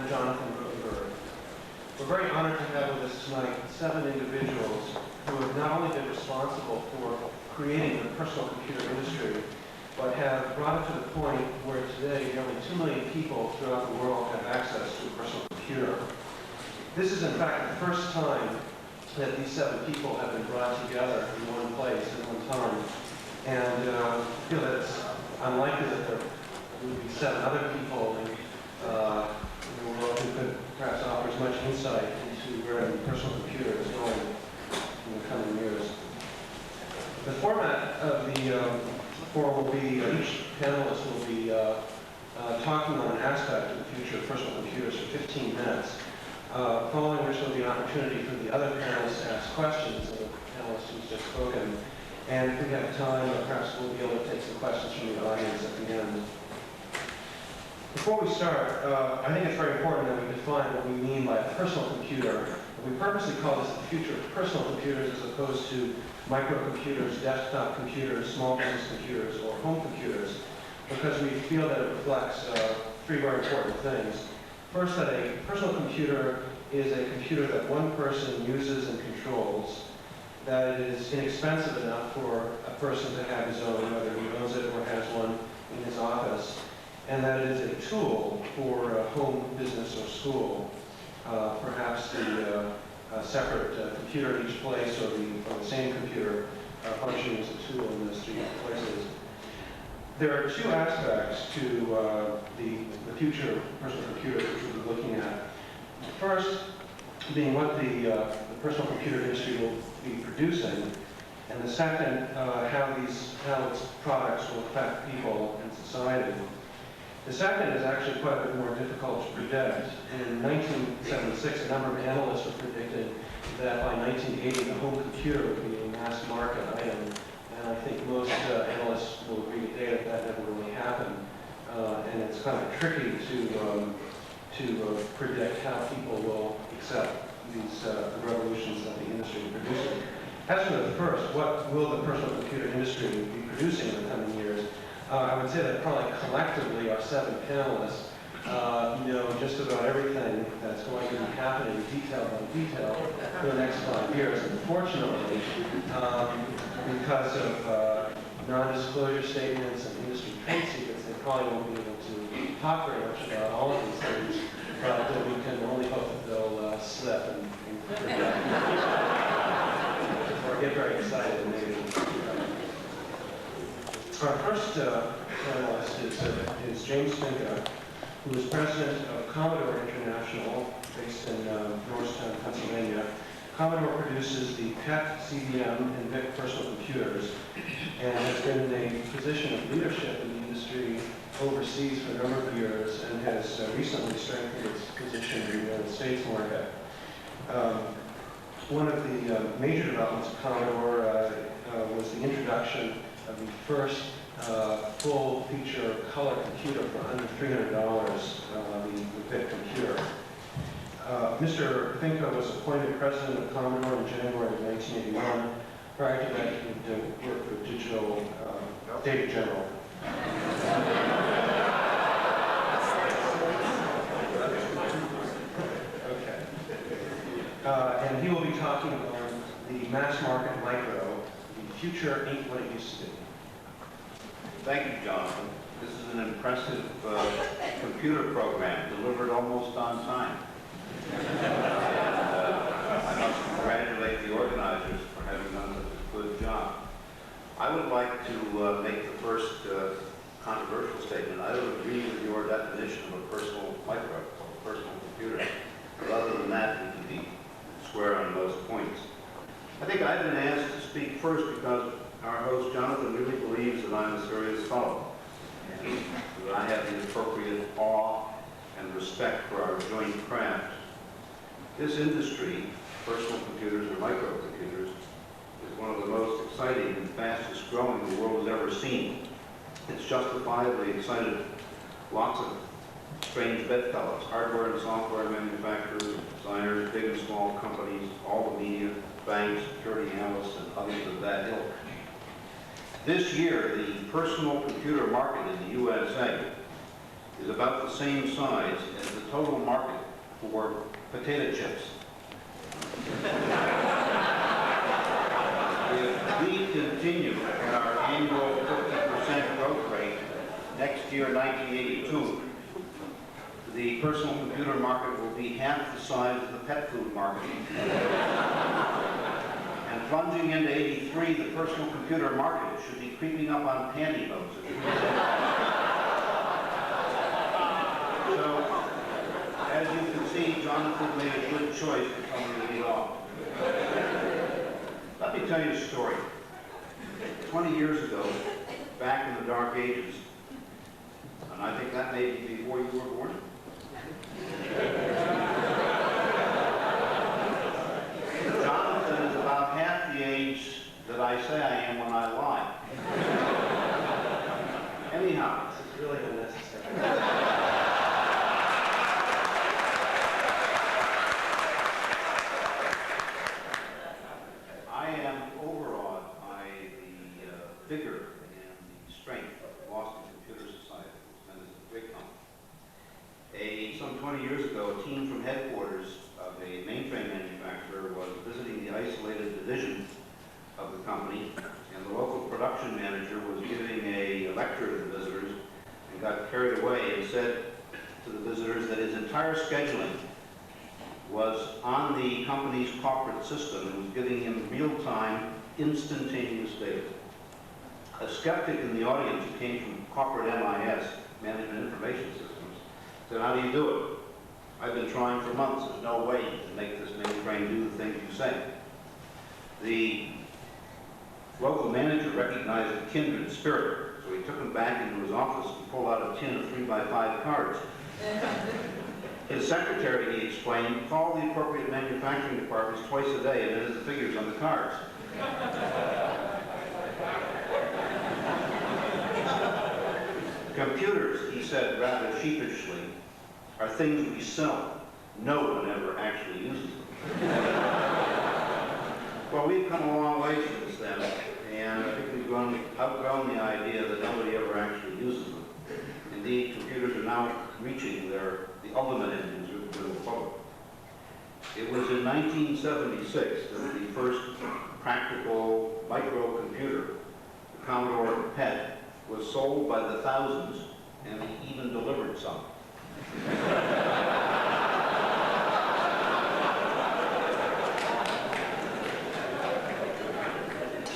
Jonathan Rosenthal. We're very honored to have with us tonight 7 individuals who have not only been responsible for creating the personal computer industry, but have brought it to the point where today nearly 2 million people throughout the world have access to a personal computer. This is in fact the first time that these 7 people have been brought together in one place at one time. And I feel that it's unlikely that there would be 7 other people in the world who could perhaps offer as much insight into where the personal computer is going in the coming years. The format of the forum will be, each panelist will be talking on an aspect of the future of personal computers for 15 minutes. Following which there will be an opportunity for the other panelists to ask questions of the panelist who's just spoken. And if we have time, perhaps we'll be able to take some questions from the audience at the end. Before we start, I think it's very important that we define what we mean by a personal computer. We purposely call this the future of personal computers as opposed to microcomputers, desktop computers, small business computers, or home computers, because we feel that it reflects 3 very important things. First, that a personal computer is a computer that one person uses and controls, that it is inexpensive enough for a person to have his own, whether he owns it or has one in his office, and that it is a tool for home, business, or school. Perhaps the separate computer in each place or the same computer functioning as a tool in those 3 places. There are 2 aspects to the future of personal computers which we'll be looking at. First, being what the personal computer industry will be producing, and the second, how its products will affect people and society. The second is actually quite a bit more difficult to predict. In 1976, a number of analysts were predicting that by 1980, the home computer would be a mass market item. And I think most analysts will agree today that that never really happened. And it's kind of tricky to predict how people will accept these the revolutions that the industry is producing. As for the first, what will the personal computer industry be producing in the coming years? I would say that probably collectively our 7 panelists know just about everything that's going to be happening detail by detail for the next 5 years. Unfortunately, because of non-disclosure statements and industry trade secrets, they probably won't be able to talk very much about all of these things, but we can only hope that they'll slip and forget or get very excited and maybe. Our first panelist is James Finke, who is president of Commodore International, based in Norristown, Pennsylvania. Commodore produces the PET, CDM, and VIC personal computers, and has been in a position of leadership in the industry overseas for a number of years, and has recently strengthened its position in the United States market. One of the major developments of Commodore was the introduction of the first full-feature color computer for under $300, the VIC computer. Mr. Finke was appointed president of Commodore in January of 1981. Prior to that, he worked for Digital Data General. Okay. And he will be talking on the mass market micro. The future ain't what it used to be. Thank you, Jonathan. This is an impressive computer program delivered almost on time. I must congratulate the organizers for having done such a good job. I would like to make the first controversial statement. I don't agree with your definition of a personal micro, or personal computer. But other than that, we can be square on most points. I think I've been asked to speak first because our host, Jonathan, really believes that I'm a serious fellow, and that I have the appropriate awe and respect for our joint craft. This industry, personal computers or microcomputers, is one of the most exciting and fastest growing the world has ever seen. It's justifiably excited lots of strange bedfellows, hardware and software manufacturers, designers, big and small companies, all the media, banks, security analysts, and others of that ilk. This year, the personal computer market in the USA is about the same size as the total market for potato chips. If we continue at our annual 50% growth rate, next year, 1982, the personal computer market will be half the size of the pet food market. And plunging into 83, the personal computer market should be creeping up on pantyhose. So, as you can see, Jonathan made a good choice to come to lead off. Let me tell you a story. 20 years ago, back in the dark ages, and I think that may be before you were born. Jonathan is about half the age that I say I am when I lie. Anyhow, This is really unnecessary. I am overawed by the vigor and the strength of the Boston Computer Society, and it's a great company. Some 20 years ago, a team from headquarters of a mainframe manufacturer was visiting the isolated division of the company, and the local production manager was giving a lecture to the visitors and got carried away and said to the visitors that his entire scheduling was on the company's corporate system and was giving him real-time, instantaneous data. A skeptic in the audience who came from corporate MIS, Management Information Systems, said, "How do you do it? I've been trying for months. There's no way to make this mainframe do the things you say." The local manager recognized a kindred spirit, so he took him back into his office and pulled out a tin of 3x5 cards. His secretary, he explained, called the appropriate manufacturing departments twice a day and entered the figures on the cards. Computers, he said rather sheepishly, are things we sell. No one ever actually uses them. Well, we've come a long way since then, and I think we've outgrown the idea that nobody ever actually uses them. Indeed, computers are now reaching the ultimate engines of the general public. It was in 1976 that the first practical microcomputer, the Commodore PET, was sold by the thousands, and they even delivered some.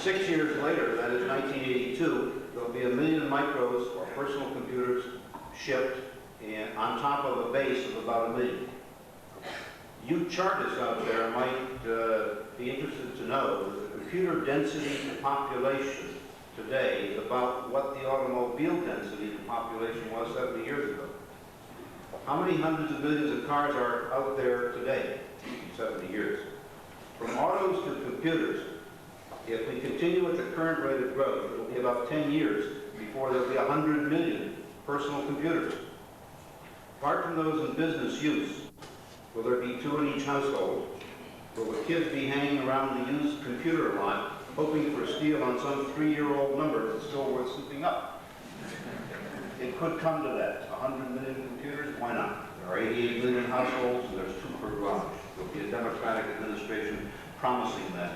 6 years later, that is 1982, there'll be 1 million micros or personal computers shipped and on top of a base of about 1 million. You chartists out there might be interested to know that the computer density to population today is about what the automobile density to population was 70 years ago. How many hundreds of millions of cars are out there today in 70 years? From autos to computers, if we continue at the current rate of growth, it will be about 10 years before there will be 100 million personal computers. Apart from those in business use, will there be 2 in each household? Will the kids be hanging around the used computer lot, hoping for a steal on some 3-year-old number that's still worth scooping up? It could come to that. 100 million computers, why not? There are 88 million households, and there's 2 per garage. There will be a Democratic administration promising that.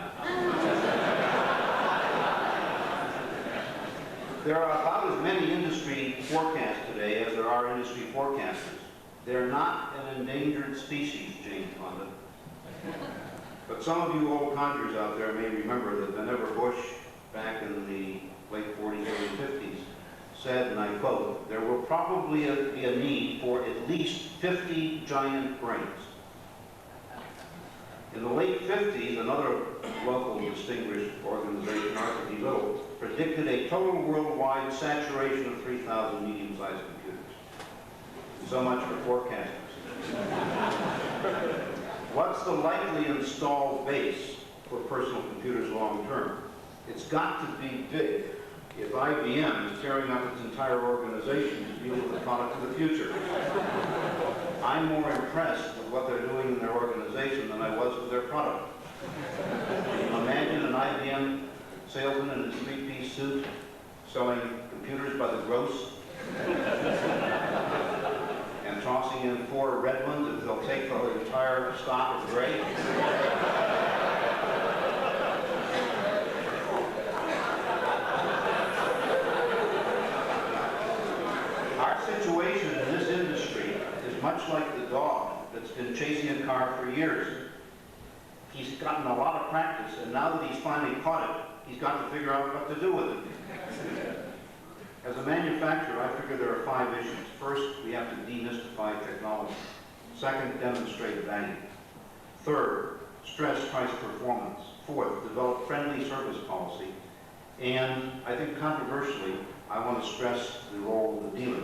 There are about as many industry forecasts today as there are industry forecasters. They're not an endangered species, James London. But some of you old codgers out there may remember that Vannevar Bush, back in the late 40s, early 50s, said, and I quote, "There will probably be a need for at least 50 giant brains." In the late 50s, another local distinguished organization, Arthur D. Little, predicted a total worldwide saturation of 3,000 medium-sized computers. So much for forecasters. What's the likely installed base for personal computers long term? It's got to be big if IBM is tearing up its entire organization to deal with the product of the future. I'm more impressed with what they're doing in their organization than I was with their product. Can you imagine an IBM salesman in his 3-piece suit selling computers by the gross? and tossing in 4 red ones if they'll take the entire stock of gray. Our situation in this industry is much like the dog that's been chasing a car for years. He's gotten a lot of practice, and now that he's finally caught it, he's got to figure out what to do with it. As a manufacturer, I figure there are 5 issues. First, we have to demystify technology. Second, demonstrate value. Third, stress price performance. Fourth, develop friendly service policy. And I think controversially, I want to stress the role of the dealer.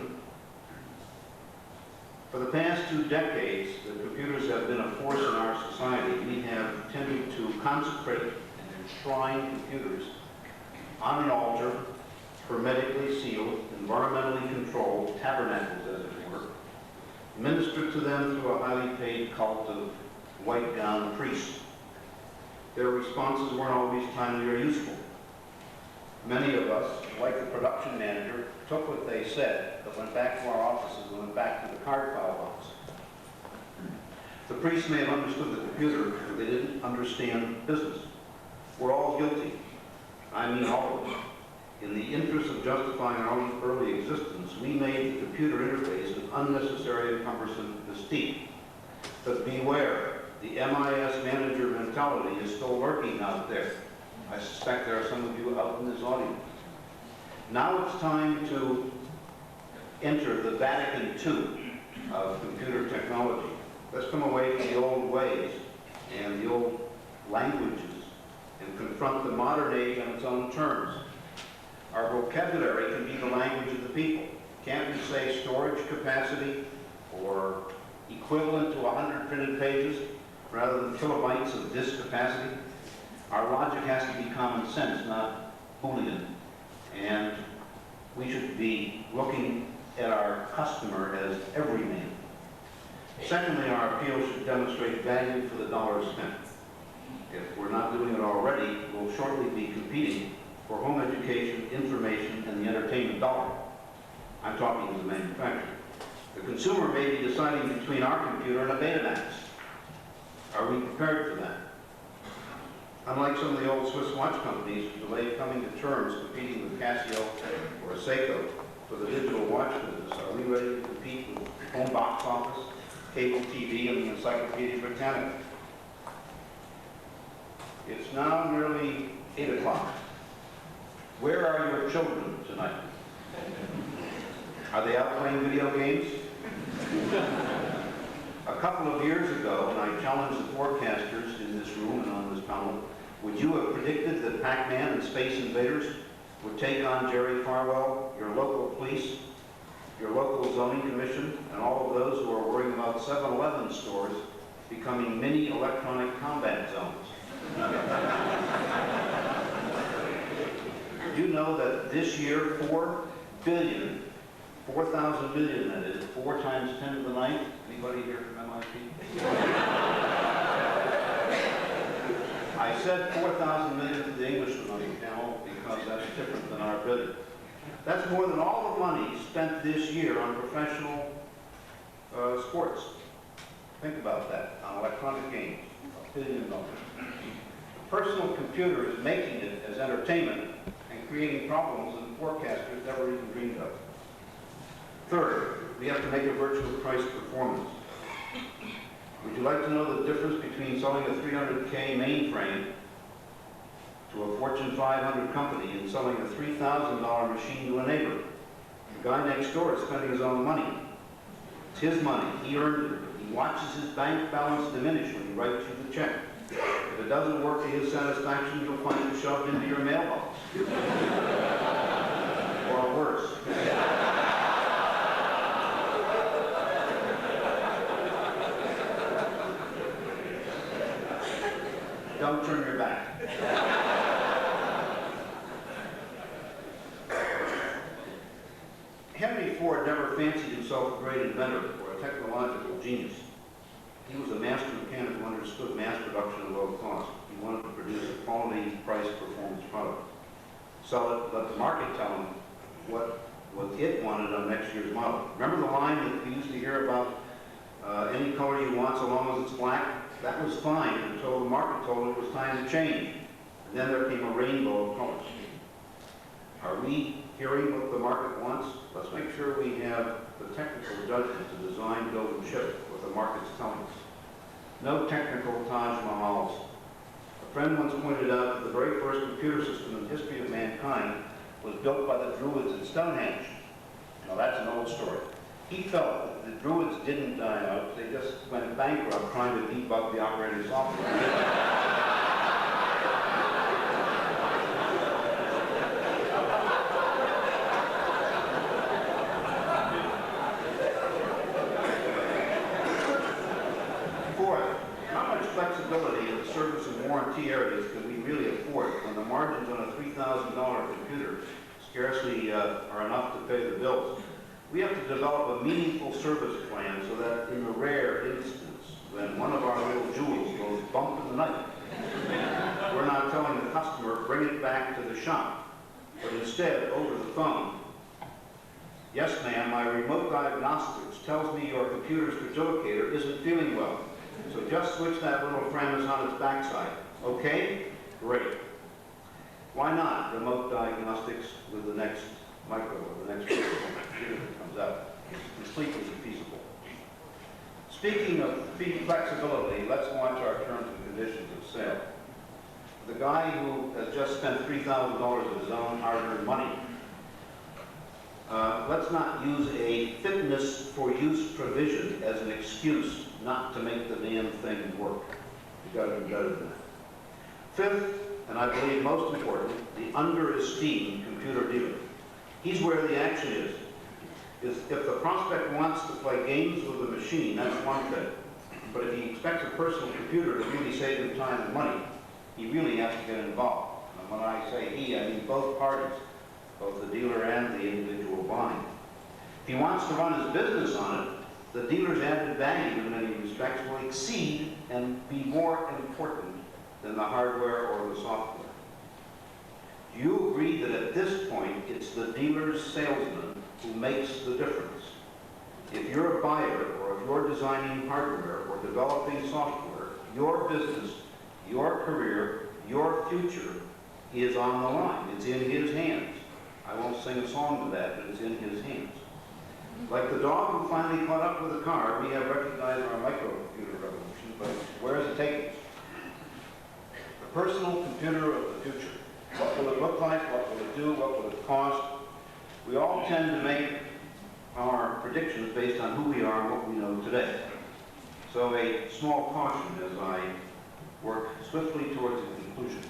For the past 2 decades, the computers have been a force in our society. We have tended to consecrate and enshrine computers on an altar, hermetically sealed, environmentally controlled, tabernacles as it were, minister to them through a highly paid cult of white-gowned priests. Their responses weren't always timely or useful. Many of us, like the production manager, took what they said, but went back to our offices and went back to the card file box. The priests may have understood the computer, but they didn't understand business. We're all guilty. I mean all of us. In the interest of justifying our own early existence, we made the computer interface an unnecessary and cumbersome mystique. But beware, the MIS manager mentality is still lurking out there. I suspect there are some of you out in this audience. Now it's time to enter the Vatican II of computer technology. Let's come away from the old ways and the old languages and confront the modern age on its own terms. Our vocabulary can be the language of the people. Can't we say storage capacity or equivalent to 100 printed pages rather than kilobytes of disk capacity? Our logic has to be common sense, not Boolean. And we should be looking at our customer as everyman. Secondly, our appeal should demonstrate value for the dollar spent. If we're not doing it already, we'll shortly be competing for home education, information, and the entertainment dollar. I'm talking as a manufacturer. The consumer may be deciding between our computer and a Betamax. Are we prepared for that? Unlike some of the old Swiss watch companies who delayed coming to terms competing with Casio or Seiko for the digital watch business, are we ready to compete with home box office, cable TV, and the Encyclopedia Britannica? It's now nearly 8 o'clock. Where are your children tonight? Are they out playing video games? A couple of years ago, when I challenged the forecasters in this room and on this panel, would you have predicted that Pac-Man and Space Invaders would take on Jerry Farwell, your local police, your local zoning commission, and all of those who are worrying about 7-Eleven stores becoming mini electronic combat zones? You know that this year, 4 billion, 4,000 million that is, 4 times 10 to the 9th. Anybody here from MIT? I said 4,000 million to the Englishman on the panel because that's different than our billion. That's more than all the money spent this year on professional sports. Think about that, on electronic games, $1 billion. The personal computer is making it as entertainment and creating problems that forecasters never even dreamed of. Third, we have to make a virtual price performance. Would you like to know the difference between selling a $300K mainframe to a Fortune 500 company and selling a $3,000 machine to a neighbor? The guy next door is spending his own money. It's his money. He earned it. He watches his bank balance diminish when he writes you the check. If it doesn't work to his satisfaction, you'll find it shoved into your mailbox. Or worse. Don't turn your back. Henry Ford never fancied himself a great inventor or a technological genius. He was a master mechanic who understood mass production at low cost. He wanted to produce a quality, price, performance product. Sell it, let the market tell him what what it wanted on next year's model. Remember the line that we used to hear about any color you want so long as it's black? That was fine until the market told it was time to change. And then there came a rainbow of colors. Are we hearing what the market wants? Let's make sure we have the technical judgment to design, build, and ship what the market's telling us. No technical Taj Mahals. A friend once pointed out that the very first computer system in the history of mankind was built by the Druids at Stonehenge. Now that's an old story. He felt that the Druids didn't die out, they just went bankrupt trying to debug the operating software. Flexibility in the service and warranty areas can we really afford when the margins on a $3,000 computer scarcely are enough to pay the bills? We have to develop a meaningful service plan so that in a rare instance, when one of our little jewels goes bump in the night, we're not telling the customer, bring it back to the shop, but instead, over the phone, yes ma'am, my remote diagnostics tells me your computer's fragilicator isn't feeling well. So just switch that little premise on its backside. Okay? Great. Why not remote diagnostics with the next micro or the next computer that comes out? It's completely feasible. Speaking of flexibility, let's watch our terms and conditions of sale. The guy who has just spent $3,000 of his own hard-earned money, let's not use a fitness for use provision as an excuse not to make the damn thing work. You've got to do better than that. Fifth, and I believe most important, the under-esteemed computer dealer. He's where the action is. If the prospect wants to play games with the machine, that's one thing. But if he expects a personal computer to really save him time and money, he really has to get involved. And when I say he, I mean both parties, both the dealer and the individual buying. If he wants to run his business on it, the dealer's added value in many respects will exceed and be more important than the hardware or the software. Do you agree that at this point, it's the dealer's salesman who makes the difference? If you're a buyer, or if you're designing hardware or developing software, your business, your career, your future is on the line. It's in his hands. I won't sing a song to that, but it's in his hands. Like the dog who finally caught up with the car, we have recognized our microcomputer revolution, but where is it taking us? The personal computer of the future. What will it look like? What will it do? What will it cost? We all tend to make our predictions based on who we are and what we know today. So a small caution as I work swiftly towards a conclusion.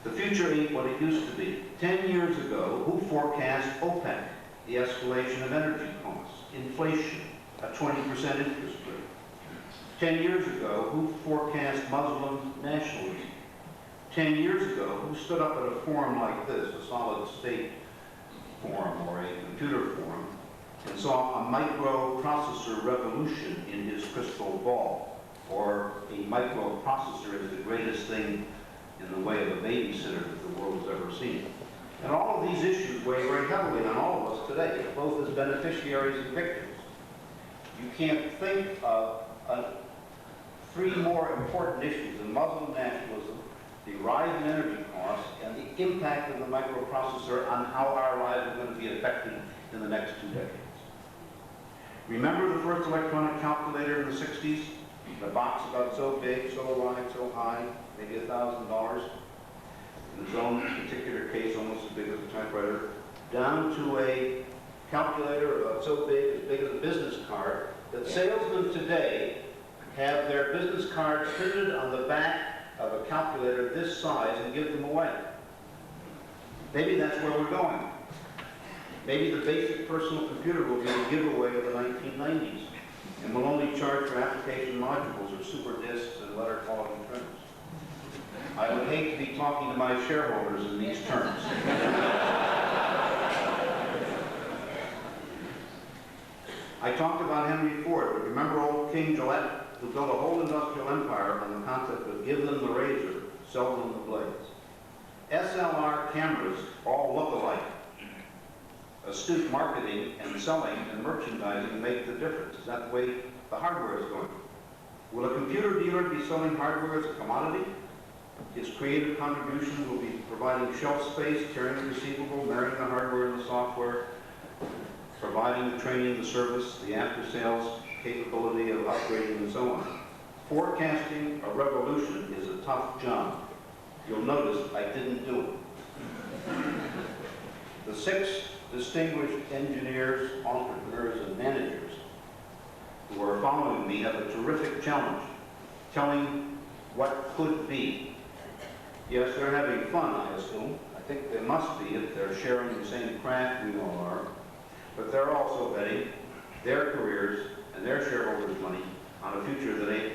The future ain't what it used to be. 10 years ago, who forecast OPEC? The escalation of energy costs, inflation, a 20% interest rate. 10 years ago, who forecast Muslim nationalism? 10 years ago, who stood up at a forum like this, a solid state forum or a computer forum, and saw a microprocessor revolution in his crystal ball, or a microprocessor is the greatest thing in the way of a babysitter that the world has ever seen. And all of these issues weigh very heavily on all of us today, both as beneficiaries and victims. You can't think of three more important issues: the Muslim nationalism, the rise in energy costs, and the impact of the microprocessor on how our lives are going to be affected in the next 2 decades. Remember the first electronic calculator in the 60s? The box about so big, so wide, so high, maybe $1,000. In its own particular case, almost as big as a typewriter, down to a calculator about so big as a business card, that salesmen today have their business cards printed on the back of a calculator this size and give them away. Maybe that's where we're going. Maybe the basic personal computer will be a giveaway of the 1990s, and we'll only charge for application modules or super disks and letter quality printers. I would hate to be talking to my shareholders in these terms. I talked about Henry Ford, but remember old King Gillette, who built a whole industrial empire on the concept of give them the razor, sell them the blades. SLR cameras all look alike. astute marketing and selling and merchandising make the difference? Is that the way the hardware is going? Will a computer dealer be selling hardware as a commodity? His creative contribution will be providing shelf space, carrying the receivable, marrying the hardware and the software, providing the training, the service, the after-sales capability of upgrading and so on. Forecasting a revolution is a tough job. You'll notice I didn't do it. The 6 distinguished engineers, entrepreneurs, and managers who are following me have a terrific challenge, telling what could be. Yes, they're having fun, I assume. I think they must be if they're sharing the same craft we all are. But they're also betting their careers and their shareholders' money on a future that ain't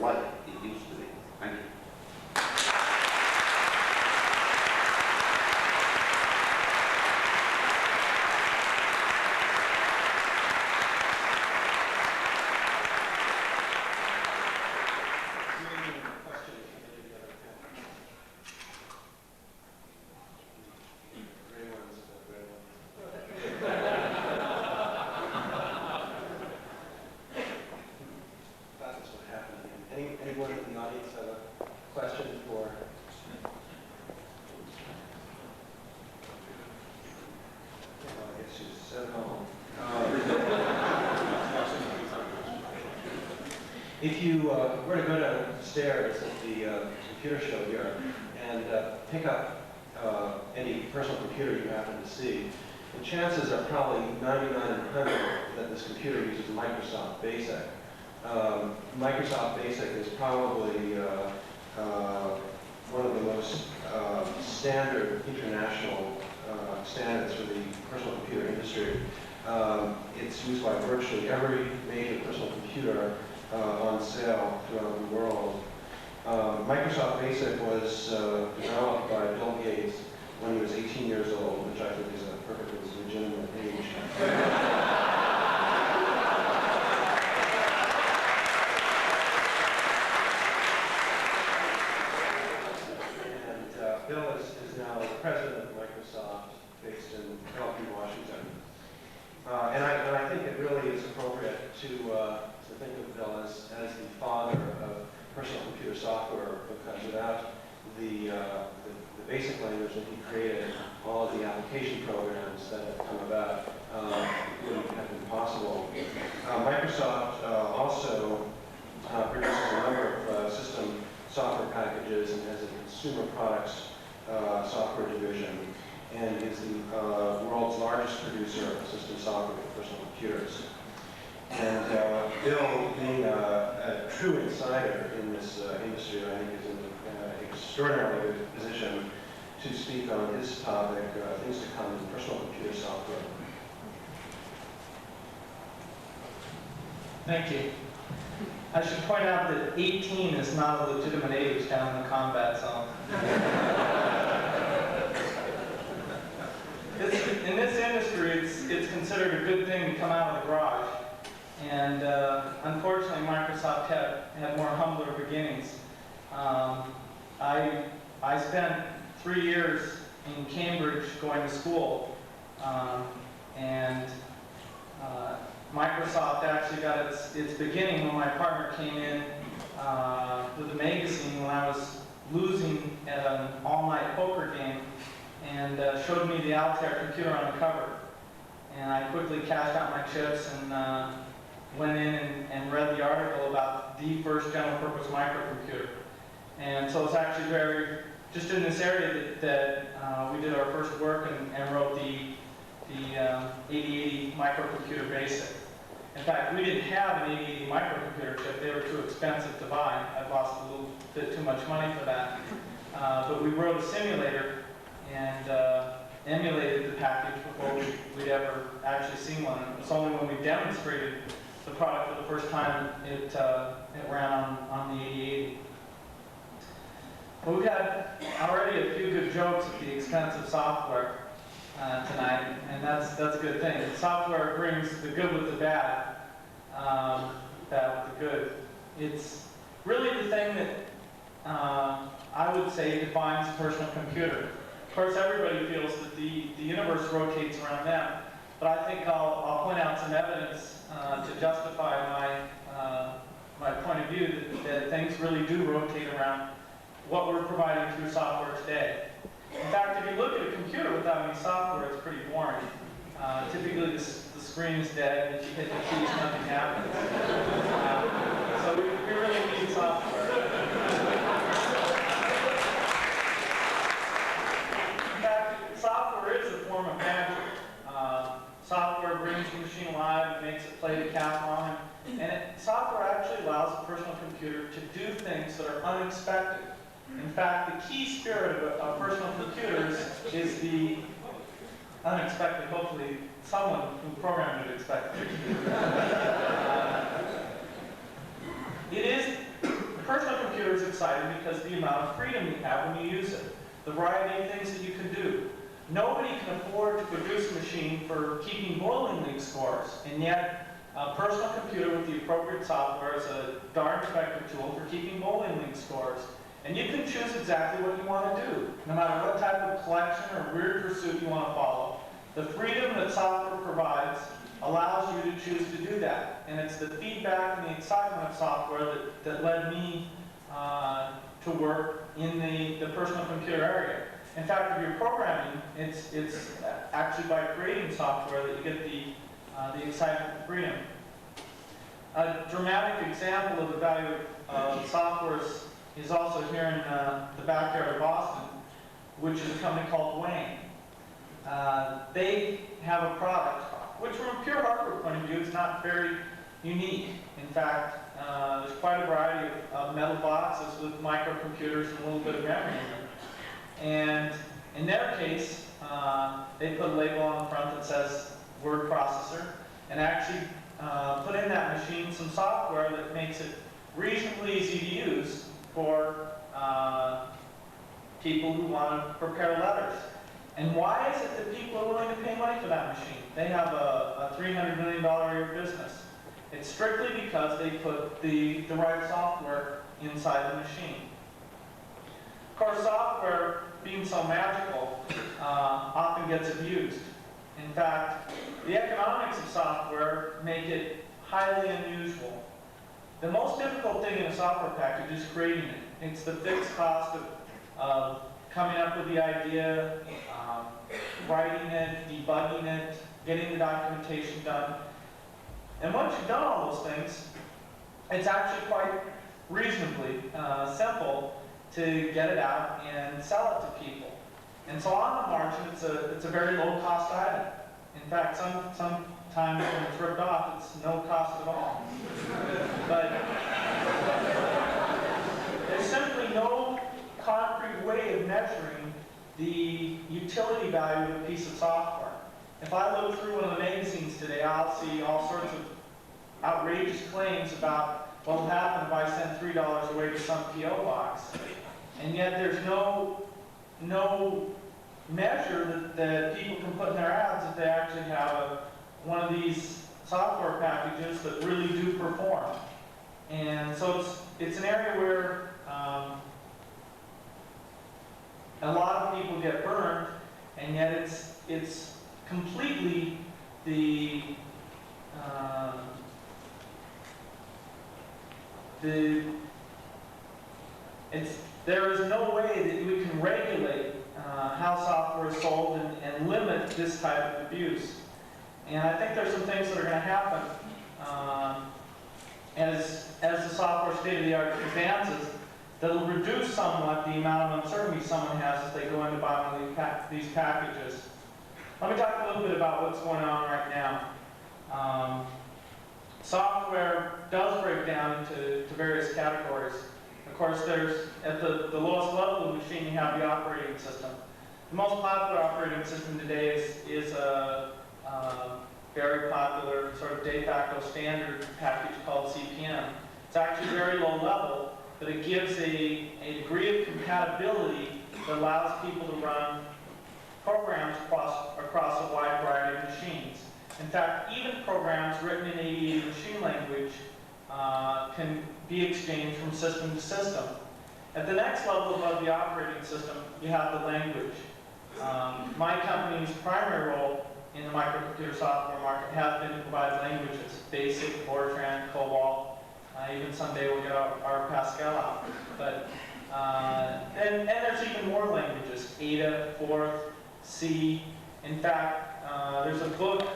like it used to be. Thank you. Anyone in the audience have a question for? Well, I guess she's sent home. If you were to go downstairs at the computer show here and pick up any personal computer you happen to see, the chances are probably 99 in 100 that this computer uses Microsoft Basic. Microsoft Basic is probably one of the most standard international standards for the personal computer industry. It's used by virtually every major personal computer on sale throughout the world. Microsoft Basic was developed by Bill Gates when he was 18 years old, which I think is a perfectly legitimate age. Bill is now the president of Microsoft, based in Bellevue, Washington. And I think it really is appropriate to think of Bill as the father of personal computer software, because without the basic language that he created, all of the application programs that have come about wouldn't have been possible. Microsoft also produces a number of system software packages and has a consumer products software division, and is the world's largest producer of system software for personal computers. And Bill, being a true insider in this industry, I think is in an extraordinarily good position to speak on this topic, things to come in personal computer software. Thank you. I should point out that 18 is not a legitimate age down in the combat zone. In this industry, it's considered a good thing to come out of the garage. And unfortunately, Microsoft had more humbler beginnings. I spent 3 years in Cambridge going to school, and Microsoft actually got its beginning when my partner came in with a magazine when I was losing at an all-night poker game, and showed me the Altair computer on the cover. And I quickly cashed out my chips and went in and read the article about the first general-purpose microcomputer. And so it's actually just in this area that we did our first work and wrote the 8080 microcomputer basic. In fact, we didn't have an 8080 microcomputer chip. They were too expensive to buy. I lost a little bit too much money for that. But we wrote a simulator and emulated the package before we'd ever actually seen one. And it was only when we demonstrated the product for the first time it ran on the 8080. Well, we've had already a few good jokes at the expense of software tonight, and that's a good thing. Software brings the good with the bad, bad with the good. It's really the thing that I would say defines a personal computer. Of course, everybody feels that the universe rotates around them, but I think I'll point out some evidence to justify my point of view that things really do rotate around what we're providing through software today. In fact, if you look at a computer without any software, it's pretty boring. Typically, the screen is dead, and if you hit the keys, nothing happens. So we really need software. In fact, software is a form of magic. Software brings the machine alive, it makes it play decathlon, and software actually allows a personal computer to do things that are unexpected. In fact, the key spirit of personal computers is the unexpected. Hopefully, someone who programmed it expected. Personal computer is exciting because of the amount of freedom you have when you use it, the variety of things that you can do. Nobody can afford to produce a machine for keeping bowling league scores, and yet a personal computer with the appropriate software is a darn effective tool for keeping bowling league scores. And you can choose exactly what you want to do, no matter what type of collection or weird pursuit you want to follow. The freedom that software provides allows you to choose to do that. And it's the feedback and the excitement of software that led me to work in the personal computer area. In fact, if you're programming, it's actually by creating software that you get the excitement and freedom. A dramatic example of the value of software is also here in the backyard of Boston, which is a company called Wayne. They have a product which, from a pure hardware point of view, is not very unique. In fact, there's quite a variety of metal boxes with microcomputers and a little bit of memory in them. And in their case, they put a label on the front that says word processor, and actually put in that machine some software that makes it reasonably easy to use for people who want to prepare letters. And why is it that people are willing to pay money for that machine? They have a $300 million a year business. It's strictly because they put the right software inside the machine. Of course, software, being so magical, often gets abused. In fact, the economics of software make it highly unusual. The most difficult thing in a software package is creating it. It's the fixed cost of coming up with the idea, writing it, debugging it, getting the documentation done. And once you've done all those things, it's actually quite reasonably simple to get it out and sell it to people. And so on the margin, it's a very low-cost item. In fact, sometimes when it's ripped off, it's no cost at all. But there's simply no concrete way of measuring the utility value of a piece of software. If I look through one of the magazines today, I'll see all sorts of outrageous claims about what will happen if I send $3 away to some P.O. box. And yet there's no measure that people can put in their ads if they actually have one of these software packages that really do perform. And so it's an area where a lot of people get burned, and yet it's completely there is no way that we can regulate how software is sold and limit this type of abuse. And I think there's some things that are going to happen as the software state-of-the-art advances that'll reduce somewhat the amount of uncertainty someone has as they go into buying one of these packages. Let me talk a little bit about what's going on right now. Software does break down into various categories. Of course, there's, at the lowest level of the machine, you have the operating system. The most popular operating system today is a very popular sort of de facto standard package called CP/M. It's actually very low level, but it gives a degree of compatibility that allows people to run programs across a wide variety of machines. In fact, even programs written in 88 machine language can be exchanged from system to system. At the next level above the operating system, you have the language. My company's primary role in the microcomputer software market has been to provide languages, BASIC, Fortran, COBOL. Even someday we'll get our Pascal out. But, and there's even more languages, Ada, Forth, C. In fact, there's a book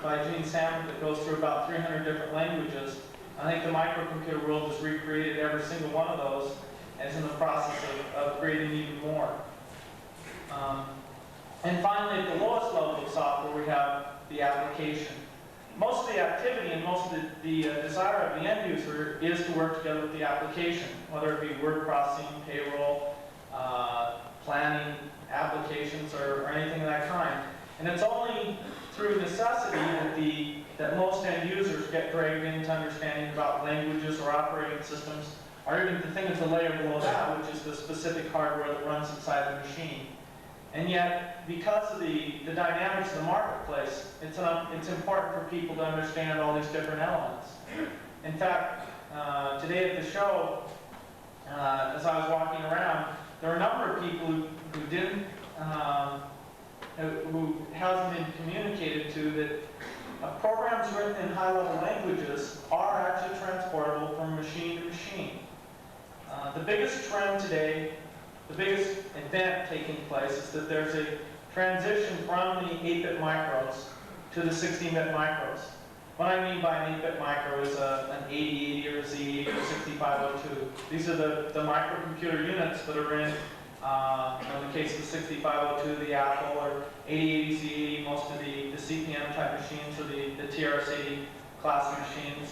by Gene Salmon that goes through about 300 different languages. I think the microcomputer world has recreated every single one of those and is in the process of creating even more. And finally, at the lowest level of software, we have the application. Most of the activity and most of the desire of the end user is to work together with the application, whether it be word processing, payroll, planning, applications, or anything of that kind. And it's only through necessity that most end users get dragged into understanding about languages or operating systems, or even to think of the layer below that, which is the specific hardware that runs inside the machine. And yet, because of the dynamics of the marketplace, it's important for people to understand all these different elements. In fact, today at the show, as I was walking around, there are a number of people who didn't, who hasn't been communicated to that programs written in high-level languages are actually transportable from machine to machine. The biggest trend today, the biggest event taking place is that there's a transition from the 8-bit micros to the 16-bit micros. What I mean by an 8-bit micro is an 8080 or a Z80 or 6502. These are the microcomputer units that are in the case of the 6502, the Apple, or 8080, Z80, most of the CPM type machines, or the TRS-80 class machines.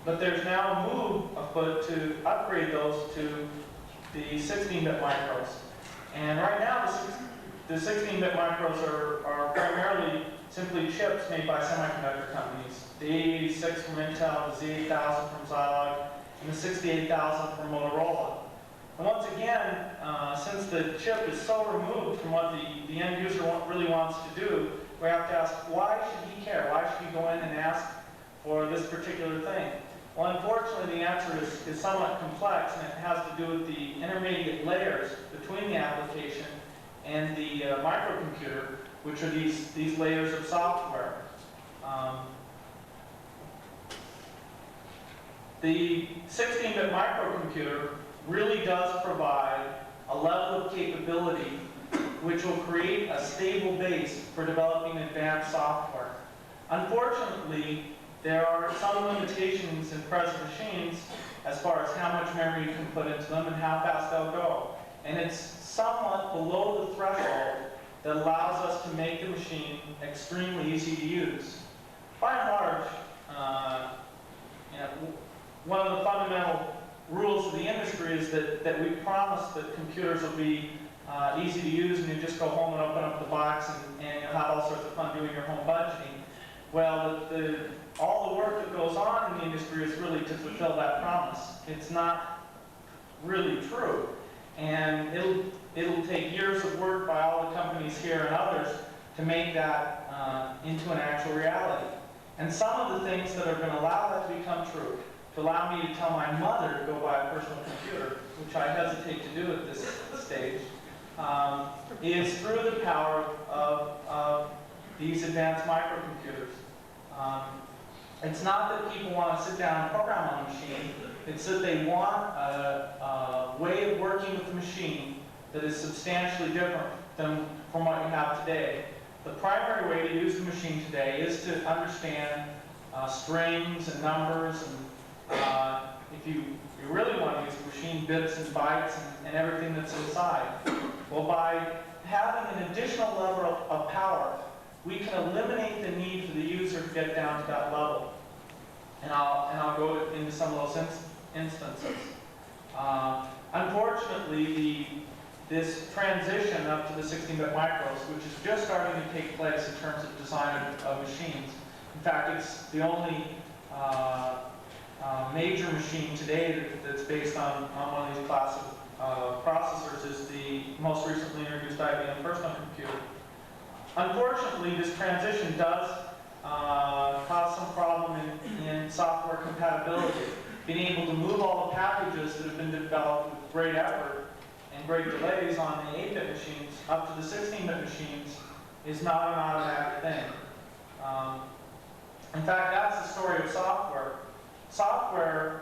But there's now a move afoot to upgrade those to the 16-bit micros. And right now, the 16-bit micros are primarily simply chips made by semiconductor companies. The 8086 from Intel, the Z8000 from Zilog, and the 68000 from Motorola. And once again, since the chip is so removed from what the end user really wants to do, we have to ask, why should he care? Why should he go in and ask for this particular thing? Well, unfortunately, the answer is somewhat complex, and it has to do with the intermediate layers between the application and the microcomputer, which are these layers of software. The 16-bit microcomputer really does provide a level of capability which will create a stable base for developing advanced software. Unfortunately, there are some limitations in present machines as far as how much memory you can put into them and how fast they'll go. And it's somewhat below the threshold that allows us to make the machine extremely easy to use. By and large, one of the fundamental rules of the industry is that we promise that computers will be easy to use, and you just go home and open up the box and you'll have all sorts of fun doing your home budgeting. Well, all the work that goes on in the industry is really to fulfill that promise. It's not really true. And it'll take years of work by all the companies here and others to make that into an actual reality. And some of the things that are going to allow that to become true, to allow me to tell my mother to go buy a personal computer, which I hesitate to do at this stage, is through the power of these advanced microcomputers. It's not that people want to sit down and program on a machine, it's that they want a way of working with the machine that is substantially different than from what you have today. The primary way to use the machine today is to understand strings and numbers, and if you really want to use the machine, bits and bytes and everything that's inside. Well, by having an additional level of power, we can eliminate the need for the user to get down to that level. And I'll go into some of those instances. Unfortunately, this transition up to the 16-bit micros, which is just starting to take place in terms of design of machines. In fact, it's the only major machine today that's based on one of these class of processors is the most recently introduced IBM personal computer. Unfortunately, this transition does cause some problem in software compatibility. Being able to move all the packages that have been developed with great effort and great delays on the 8-bit machines up to the 16-bit machines is not an automatic thing. In fact, that's the story of software. Software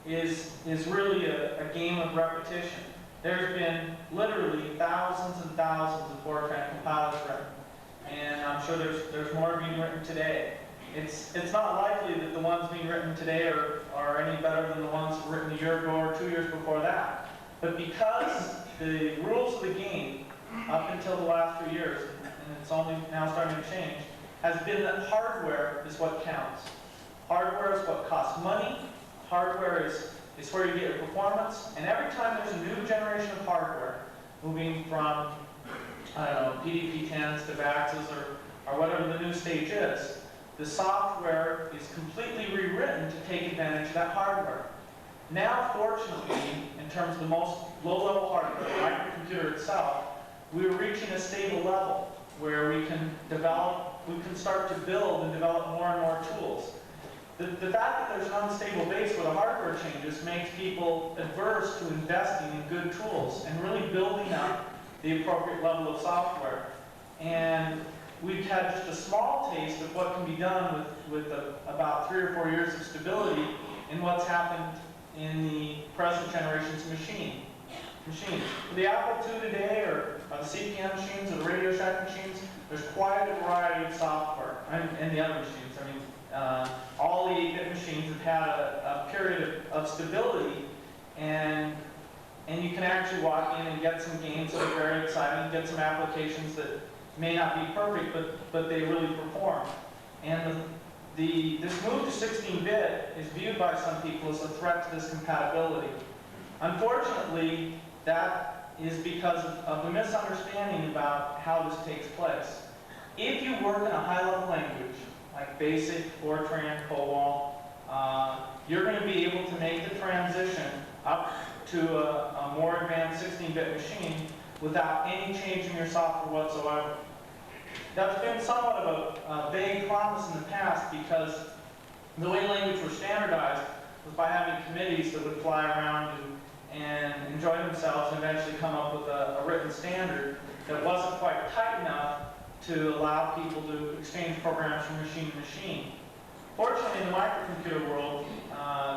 is really a game of repetition. There's been literally thousands and thousands of Fortran compilers written, and I'm sure there's more being written today. It's not likely that the ones being written today are any better than the ones written a year ago or 2 years before that. But because the rules of the game, up until the last few years, and it's only now starting to change, has been that hardware is what counts. Hardware is what costs money. Hardware is where you get your performance. And every time there's a new generation of hardware, moving from, I don't know, PDP-10s to VAXs or whatever the new stage is, the software is completely rewritten to take advantage of that hardware. Now, fortunately, in terms of the most low-level hardware, the microcomputer itself, we're reaching a stable level where we can start to build and develop more and more tools. The fact that there's an unstable base where the hardware changes makes people adverse to investing in good tools and really building up the appropriate level of software. And we've had just a small taste of what can be done with about 3 or 4 years of stability in what's happened in the present generation's machines. For the Apple II today, or the CPM machines, or the Radio Shack machines, there's quite a variety of software, and the other machines. I mean, all the 8-bit machines have had a period of stability, and you can actually walk in and get some games that are very exciting, get some applications that may not be perfect, but they really perform. And this move to 16-bit is viewed by some people as a threat to this compatibility. Unfortunately, that is because of the misunderstanding about how this takes place. If you work in a high-level language, like BASIC, Fortran, COBOL, you're going to be able to make the transition up to a more advanced 16-bit machine without any change in your software whatsoever. That's been somewhat of a vague promise in the past because the way language was standardized was by having committees that would fly around and enjoy themselves and eventually come up with a written standard that wasn't quite tight enough to allow people to exchange programs from machine to machine. Fortunately, in the microcomputer world,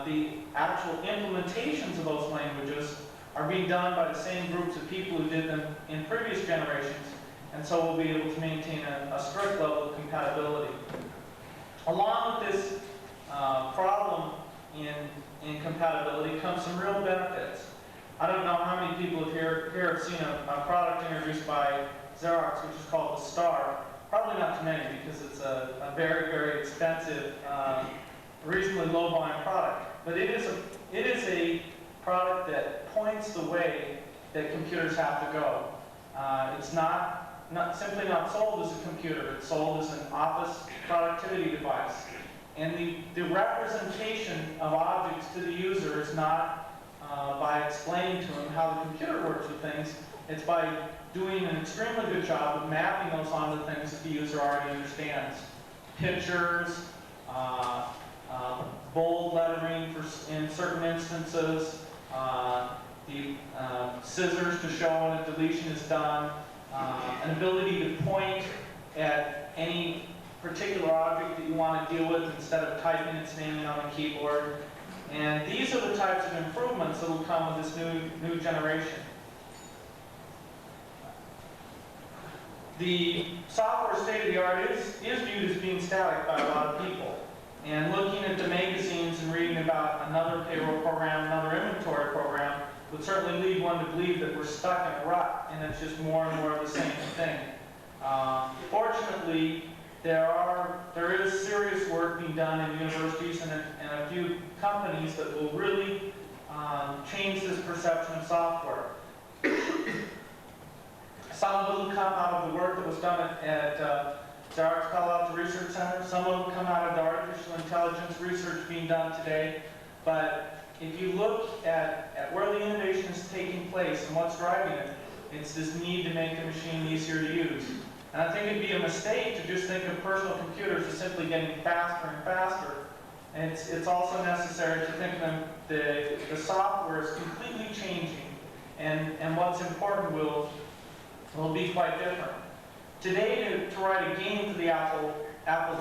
the actual implementations of those languages are being done by the same groups of people who did them in previous generations, and so we'll be able to maintain a strict level of compatibility. Along with this problem in compatibility comes some real benefits. I don't know how many people here have seen a product introduced by Xerox, which is called the Star. Probably not too many because it's a very, very expensive, reasonably low volume product. But it is a product that points the way that computers have to go. It's simply not sold as a computer. It's sold as an office productivity device. And the representation of objects to the user is not by explaining to them how the computer works with things. It's by doing an extremely good job of mapping those onto things that the user already understands. Pictures, bold lettering in certain instances, the scissors to show when a deletion is done, an ability to point at any particular object that you want to deal with instead of typing its name in on the keyboard. And these are the types of improvements that will come with this new generation. The software state-of-the-art is viewed as being static by a lot of people. And looking at the magazines and reading about another payroll program, another inventory program, would certainly lead one to believe that we're stuck in a rut and it's just more and more of the same thing. Fortunately, there is serious work being done in universities and a few companies that will really change this perception of software. Some of it will come out of the work that was done at Xerox Palo Alto Research Center. Some of it will come out of the artificial intelligence research being done today. But if you look at where the innovation is taking place and what's driving it, it's this need to make the machine easier to use. And I think it'd be a mistake to just think of personal computers as simply getting faster and faster. And it's also necessary to think of them, the software is completely changing and what's important will be quite different. Today, to write a game for the Apple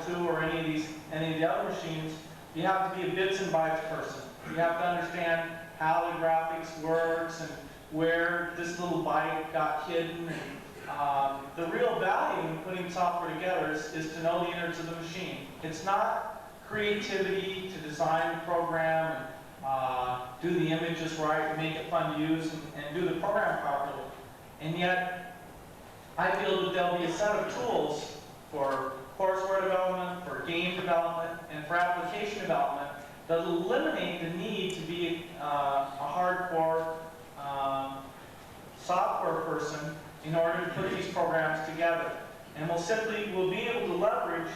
II or any of the other machines, you have to be a bits and bytes person. You have to understand how the graphics works and where this little byte got hidden. And, the real value in putting software together is to know the innards of the machine. It's not creativity to design the program and do the images right, make it fun to use, and do the program properly. And yet, I feel that there'll be a set of tools for courseware development, for game development, and for application development that will eliminate the need to be a hardcore software person in order to put these programs together. And we'll be able to leverage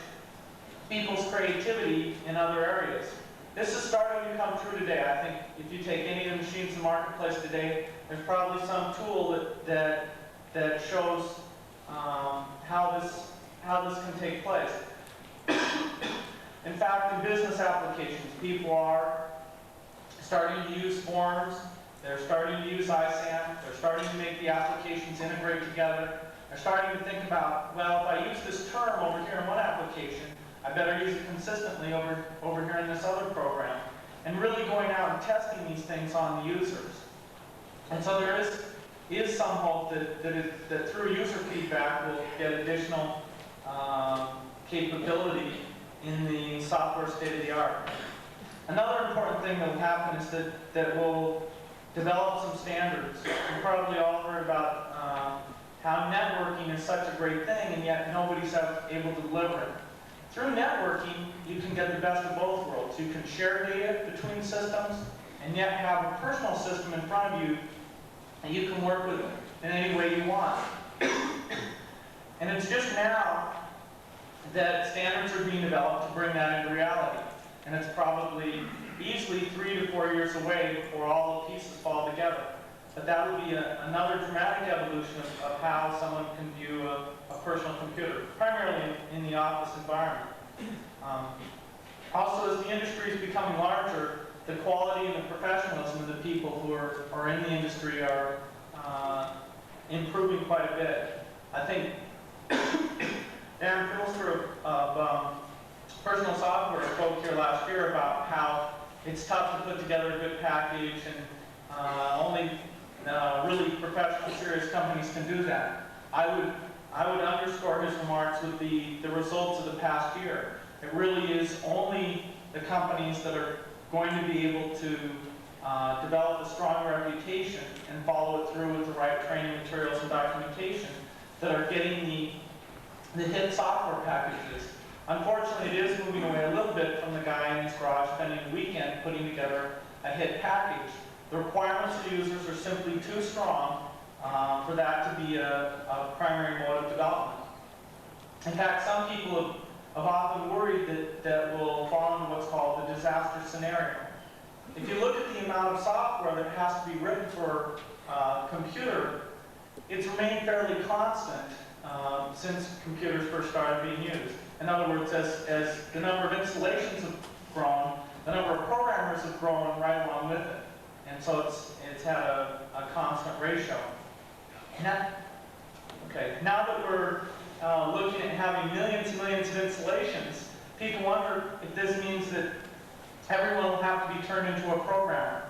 people's creativity in other areas. This is starting to come true today. I think if you take any of the machines in the marketplace today, there's probably some tool that shows how this can take place. In fact, in business applications, people are starting to use forms, they're starting to use ISAM, they're starting to make the applications integrate together, they're starting to think about, well, if I use this term over here in one application, I better use it consistently over here in this other program, and really going out and testing these things on the users. And so there is some hope that through user feedback we'll get additional capability in the software state-of-the-art. Another important thing that will happen is that we'll develop some standards. You've probably all heard about how networking is such a great thing, and yet nobody's able to deliver it. Through networking, you can get the best of both worlds. You can share data between systems, and yet have a personal system in front of you that you can work with in any way you want. And it's just now that standards are being developed to bring that into reality. And it's probably easily 3 to 4 years away before all the pieces fall together. But that would be another dramatic evolution of how someone can view a personal computer, primarily in the office environment. Also, as the industry is becoming larger, the quality and the professionalism of the people who are in the industry are improving quite a bit. I think Darren Filster of Personal Software spoke here last year about how it's tough to put together a good package, and only really professional, serious companies can do that. I would underscore his remarks with the results of the past year. It really is only the companies that are going to be able to develop a strong reputation and follow it through with the right training materials and documentation that are getting the hit software packages. Unfortunately, it is moving away a little bit from the guy in his garage spending the weekend putting together a hit package. The requirements of users are simply too strong for that to be a primary mode of development. In fact, some people have often worried that we'll fall into what's called the disaster scenario. If you look at the amount of software that has to be written for a computer, it's remained fairly constant since computers first started being used. In other words, as the number of installations have grown, the number of programmers have grown right along with it. And so it's had a constant ratio. Now that we're looking at having millions and millions of installations, people wonder if this means that everyone will have to be turned into a programmer.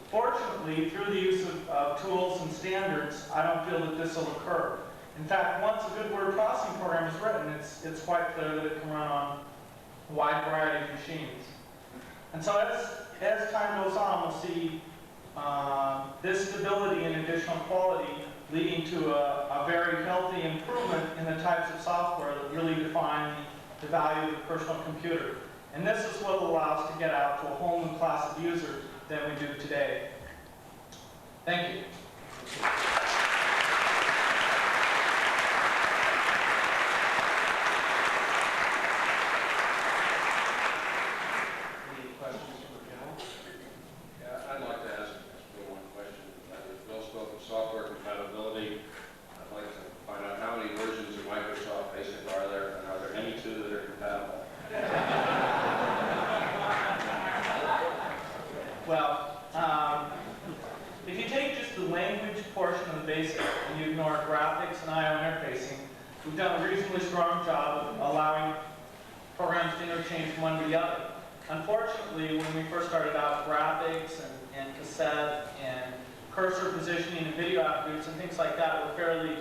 Fortunately, through the use of tools and standards, I don't feel that this will occur. In fact, once a good word processing program is written, it's quite clear that it can run on a wide variety of machines. And so as time goes on, we'll see this stability and additional quality leading to a very healthy improvement in the types of software that really define the value of the personal computer. And this is what will allow us to get out to a whole new class of users than we do today. Thank you. portion of the basic and you ignore graphics and I/O interfacing, we've done a reasonably strong job of allowing programs to interchange from one to the other. Unfortunately, when we first started out, graphics and cassette and cursor positioning and video attributes and things like that were fairly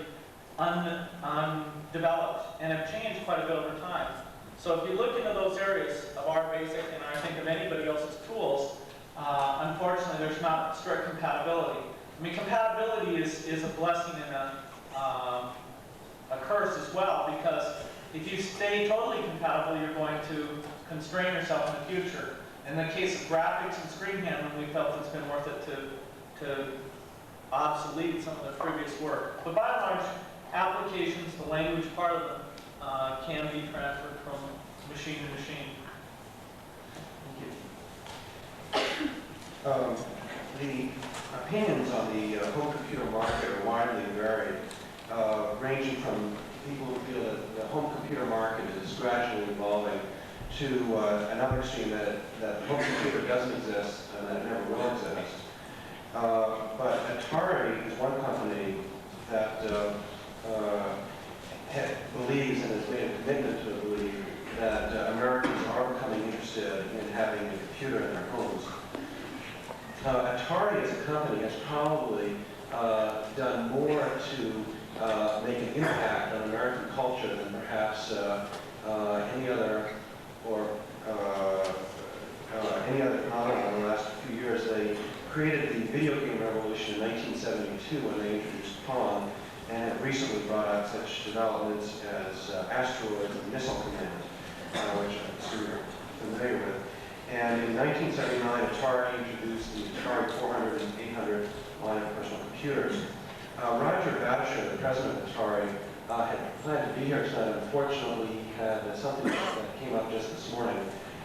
undeveloped and have changed quite a bit over time. So if you look into those areas of our basic, and I think of anybody else's tools, unfortunately there's not strict compatibility. I mean, compatibility is a blessing and a curse as well, because if you stay totally compatible, you're going to constrain yourself in the future. In the case of graphics and screen handling, we felt it's been worth it to obsolete some of the previous work. But by and large, applications, the language part of them, can be transferred from machine to machine. Thank you. The opinions on the home computer market are widely varied, ranging from people who feel that the home computer market is gradually evolving to another extreme that the home computer doesn't exist and that it never will exist. But Atari is one company that believes and has made a commitment to believe that Americans are becoming interested in having a computer in their homes. Atari as a company has probably done more to make an impact on American culture than perhaps any other phenomenon in the last few years. They created the video game revolution in 1972 when they introduced Pong, and have recently brought out such developments as Asteroid and Missile Command, which I'm sure you're familiar with. And in 1979, Atari introduced the Atari 400 and 800 line of personal computers. Roger Battisher, the president of Atari, had planned to be here tonight. Unfortunately, he had something that came up just this morning.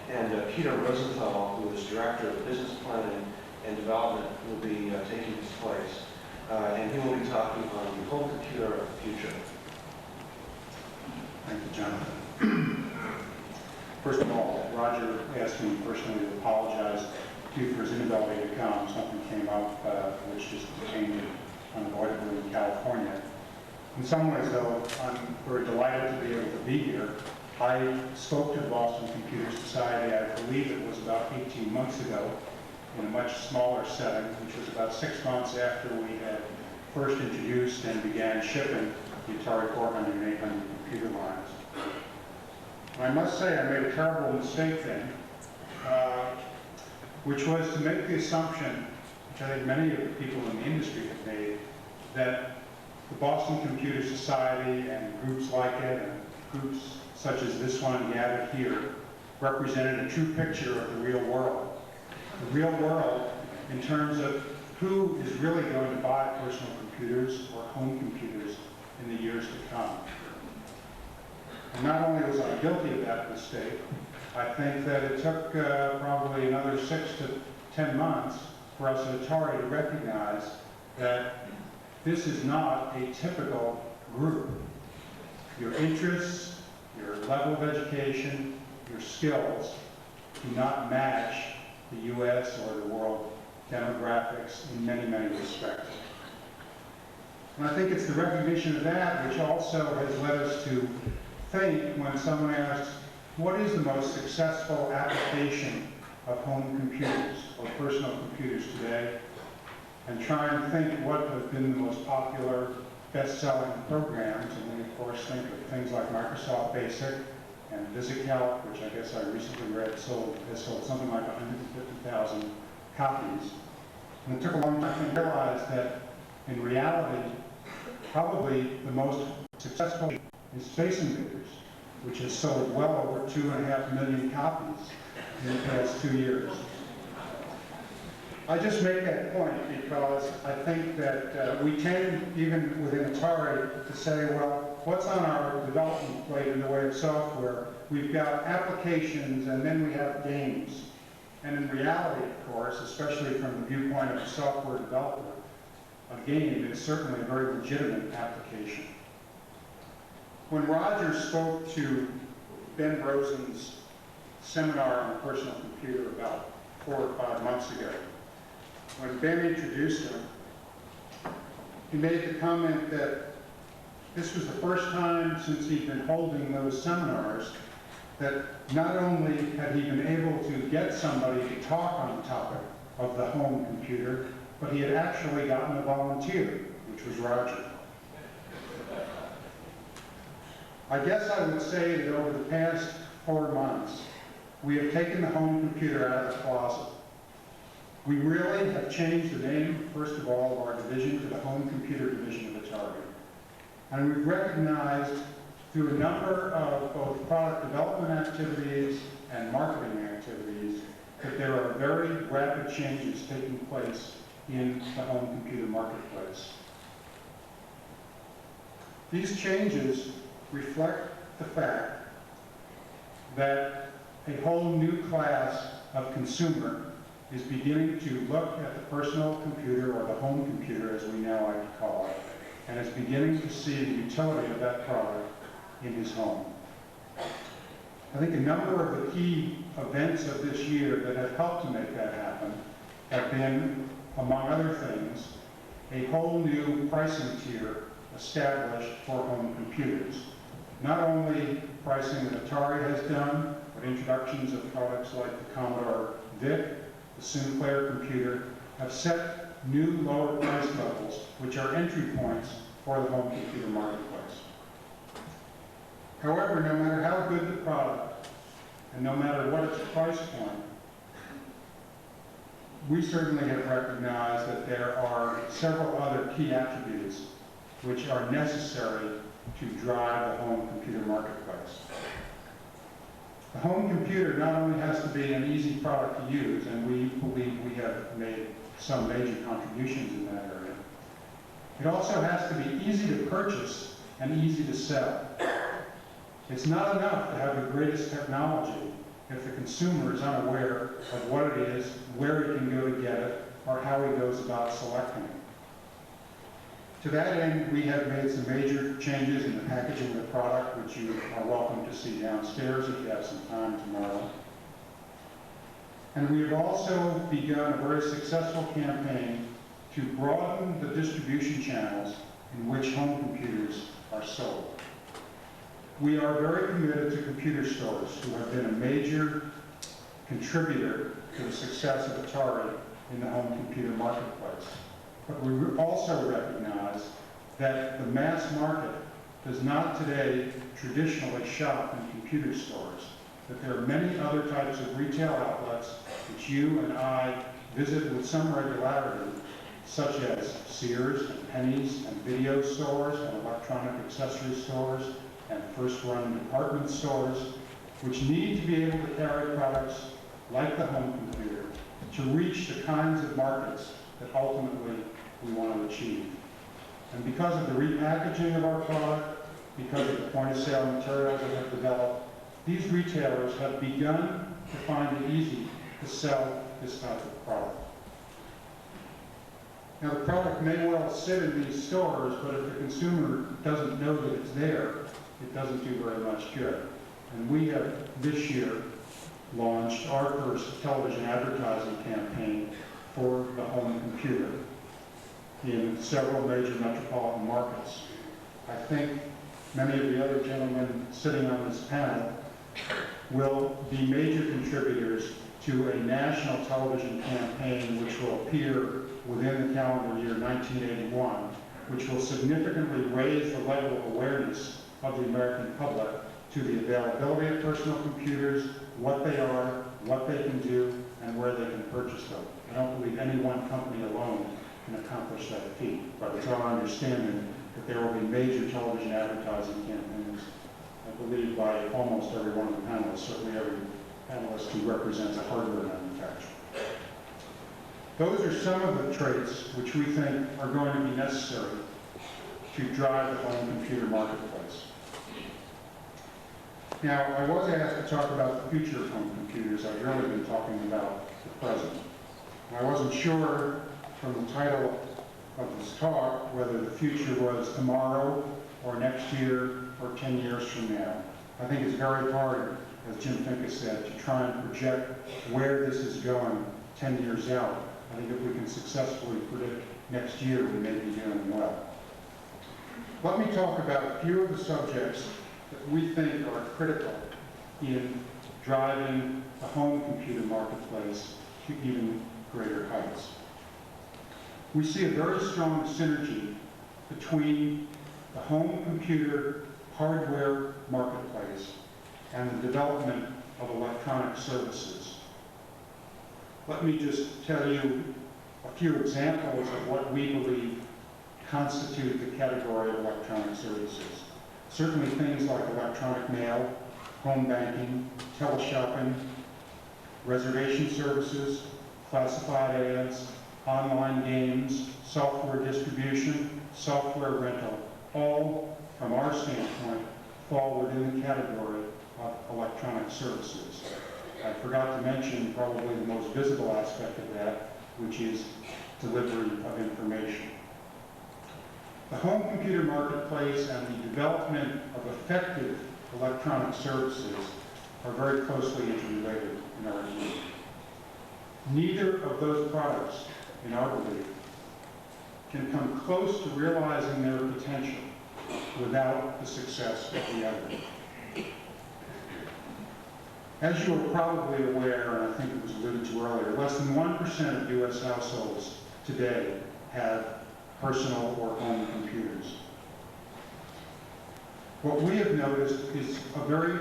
And Peter Rosenthal, who is director of business planning and development, will be taking his place. And he will be talking on the home computer of the future. Thank you, Jonathan. First of all, Roger asked me personally to apologize to you for his inability to come. Something came up which just became unavoidable in California. In some ways, though, we're delighted to be able to be here. I spoke to the Boston Computer Society, I believe it was about 18 months ago, in a much smaller setting, which was about 6 months after we had first introduced and began shipping the Atari 400 and 800 computer lines. And I must say I made a terrible mistake then, which was to make the assumption, which I think many of the people in the industry have made, that the Boston Computer Society and groups like it and groups such as this one gathered here represented a true picture of the real world. The real world in terms of who is really going to buy personal computers or home computers in the years to come. And not only was I guilty of that mistake, I think that it took probably another 6 to 10 months for us at Atari to recognize that this is not a typical group. Your interests, your level of education, your skills do not match the U.S. or the world demographics in many, many respects. And I think it's the recognition of that which also has led us to think when someone asks, what is the most successful application of home computers or personal computers today? And try and think what have been the most popular best-selling programs. And we, of course, think of things like Microsoft Basic and VisiCalc, which I guess I recently read has sold something like 150,000 copies. And it took a long time to realize that, in reality, probably the most successful is Space Invaders, which has sold well over 2.5 million copies in the past 2 years. I just make that point because I think that we tend, even within Atari, to say, well, what's on our development plate in the way of software? We've got applications and then we have games. And in reality, of course, especially from the viewpoint of a software developer, a game is certainly a very legitimate application. When Roger spoke to Ben Rosen's seminar on the personal computer about 4 or 5 months ago, when Ben introduced him, he made the comment that this was the first time since he'd been holding those seminars that not only had he been able to get somebody to talk on the topic of the home computer, but he had actually gotten a volunteer, which was Roger. I guess I would say that over the past 4 months, we have taken the home computer out of the closet. We really have changed the name, first of all, of our division to the Home Computer Division of Atari. And we've recognized through a number of both product development activities and marketing activities that there are very rapid changes taking place in the home computer marketplace. These changes reflect the fact that a whole new class of consumer is beginning to look at the personal computer, or the home computer as we now like to call it, and is beginning to see the utility of that product in his home. I think a number of the key events of this year that have helped to make that happen have been, among other things, a whole new pricing tier established for home computers. Not only pricing that Atari has done, but introductions of products like the Commodore VIC, the Sinclair computer, have set new lower price levels, which are entry points for the home computer marketplace. However, no matter how good the product, and no matter what its price point, we certainly have recognized that there are several other key attributes which are necessary to drive the home computer marketplace. The home computer not only has to be an easy product to use, and we believe we have made some major contributions in that area, it also has to be easy to purchase and easy to sell. It's not enough to have the greatest technology if the consumer is unaware of what it is, where he can go to get it, or how he goes about selecting it. To that end, we have made some major changes in the packaging of the product, which you are welcome to see downstairs if you have some time tomorrow. And we have also begun a very successful campaign to broaden the distribution channels in which home computers are sold. We are very committed to computer stores, who have been a major contributor to the success of Atari in the home computer marketplace. But we also recognize that the mass market does not today traditionally shop in computer stores, that there are many other types of retail outlets which you and I visit with some regularity, such as Sears and Penny's and video stores and electronic accessory stores and first-run department stores, which need to be able to carry products like the home computer to reach the kinds of markets that ultimately we want to achieve. And because of the repackaging of our product, because of the point-of-sale materials that have developed, these retailers have begun to find it easy to sell this type of product. Now, the product may well sit in these stores, but if the consumer doesn't know that it's there, it doesn't do very much good. And we have this year launched our first television advertising campaign for the home computer in several major metropolitan markets. I think many of the other gentlemen sitting on this panel will be major contributors to a national television campaign which will appear within the calendar year 1981, which will significantly raise the level of awareness of the American public to the availability of personal computers, what they are, what they can do, and where they can purchase them. I don't believe any one company alone can accomplish that feat, but it's our understanding that there will be major television advertising campaigns, I believe, by almost every one of the panelists, certainly every panelist who represents a hardware manufacturer. Those are some of the traits which we think are going to be necessary to drive the home computer marketplace. Now, I was asked to talk about the future of home computers. I've really been talking about the present. I wasn't sure from the title of this talk whether the future was tomorrow or next year or 10 years from now. I think it's very hard, as Jim Finke said, to try and project where this is going 10 years out. I think if we can successfully predict next year, we may be doing well. Let me talk about a few of the subjects that we think are critical in driving the home computer marketplace to even greater heights. We see a very strong synergy between the home computer hardware marketplace and the development of electronic services. Let me just tell you a few examples of what we believe constitute the category of electronic services. Certainly things like electronic mail, home banking, teleshopping, reservation services, classified ads, online games, software distribution, software rental, all, from our standpoint, fall within the category of electronic services. I forgot to mention probably the most visible aspect of that, which is delivery of information. The home computer marketplace and the development of effective electronic services are very closely interrelated in our view. Neither of those products, in our belief, can come close to realizing their potential without the success of the other. As you are probably aware, and I think it was alluded to earlier, less than 1% of U.S. households today have personal or home computers. What we have noticed is a very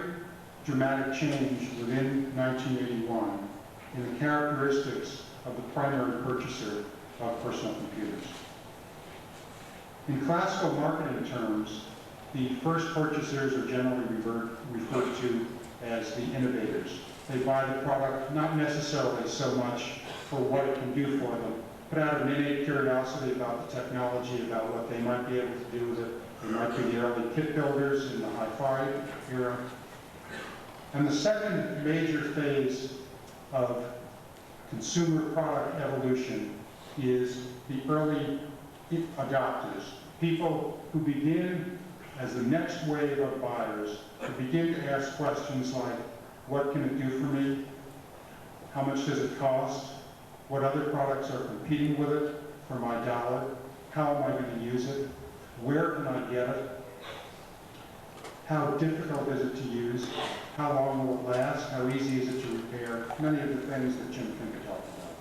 dramatic change within 1981 in the characteristics of the primary purchaser of personal computers. In classical marketing terms, the first purchasers are generally referred to as the innovators. They buy the product not necessarily so much for what it can do for them, but out of an innate curiosity about the technology, about what they might be able to do with it. They might be the early kit builders in the hi-fi era. And the second major phase of consumer product evolution is the early adopters, people who begin as the next wave of buyers to begin to ask questions like, what can it do for me? How much does it cost? What other products are competing with it for my dollar? How am I going to use it? Where can I get it? How difficult is it to use? How long will it last? How easy is it to repair? Many of the things that Jim Finke talked about.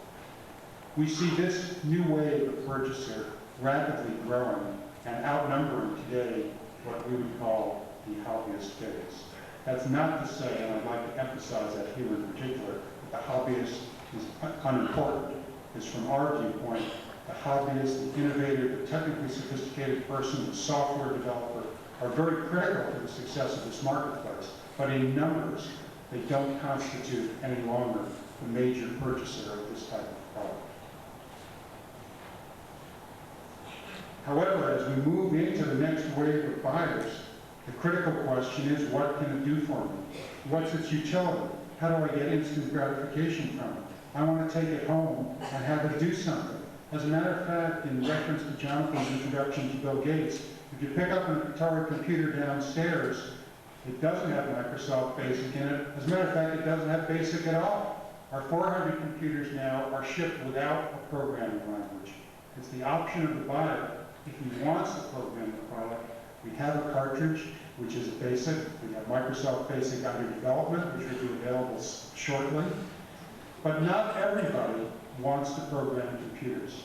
We see this new wave of purchaser rapidly growing and outnumbering today what we would call the hobbyist phase. That's not to say, and I'd like to emphasize that here in particular, that the hobbyist is unimportant. It's from our viewpoint, the hobbyist, the innovator, the technically sophisticated person, the software developer are very critical to the success of this marketplace. But in numbers, they don't constitute any longer the major purchaser of this type of product. However, as we move into the next wave of buyers, the critical question is, what can it do for me? What's its utility? How do I get instant gratification from it? I want to take it home and have it do something. As a matter of fact, in reference to Jonathan's introduction to Bill Gates, if you pick up an Atari computer downstairs, it doesn't have Microsoft Basic in it. As a matter of fact, it doesn't have Basic at all. Our 400 computers now are shipped without a programming language. It's the option of the buyer. If he wants to program the product, we have a cartridge, which is Basic. We have Microsoft Basic under development, which will be available shortly. But not everybody wants to program computers.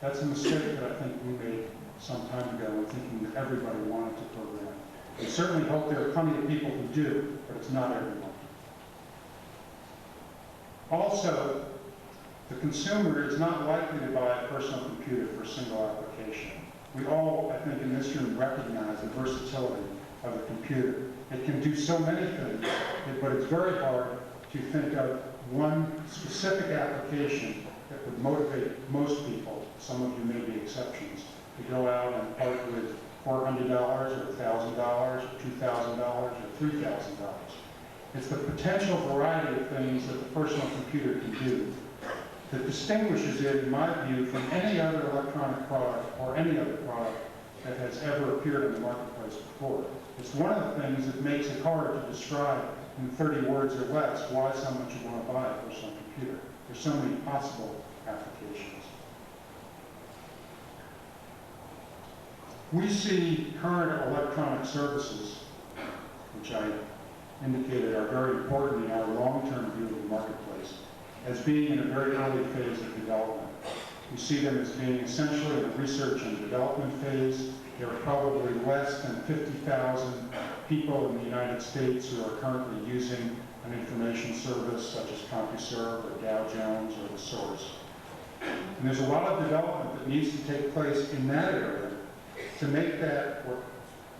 That's a mistake that I think we made some time ago in thinking that everybody wanted to program. We certainly hope there are plenty of people who do, but it's not everyone. Also, the consumer is not likely to buy a personal computer for a single application. We all, I think, in this room recognize the versatility of a computer. It can do so many things, but it's very hard to think of one specific application that would motivate most people, some of you may be exceptions, to go out and part with $400 or $1,000 or $2,000 or $3,000. It's the potential variety of things that the personal computer can do that distinguishes it, in my view, from any other electronic product or any other product that has ever appeared in the marketplace before. It's one of the things that makes it hard to describe in 30 words or less why someone should want to buy a personal computer. There's so many possible applications. We see current electronic services, which I indicated are very important in our long-term view of the marketplace, as being in a very early phase of development. We see them as being essentially in a research and development phase. There are probably less than 50,000 people in the United States who are currently using an information service such as CompuServe or Dow Jones or The Source. And there's a lot of development that needs to take place in that area to make that what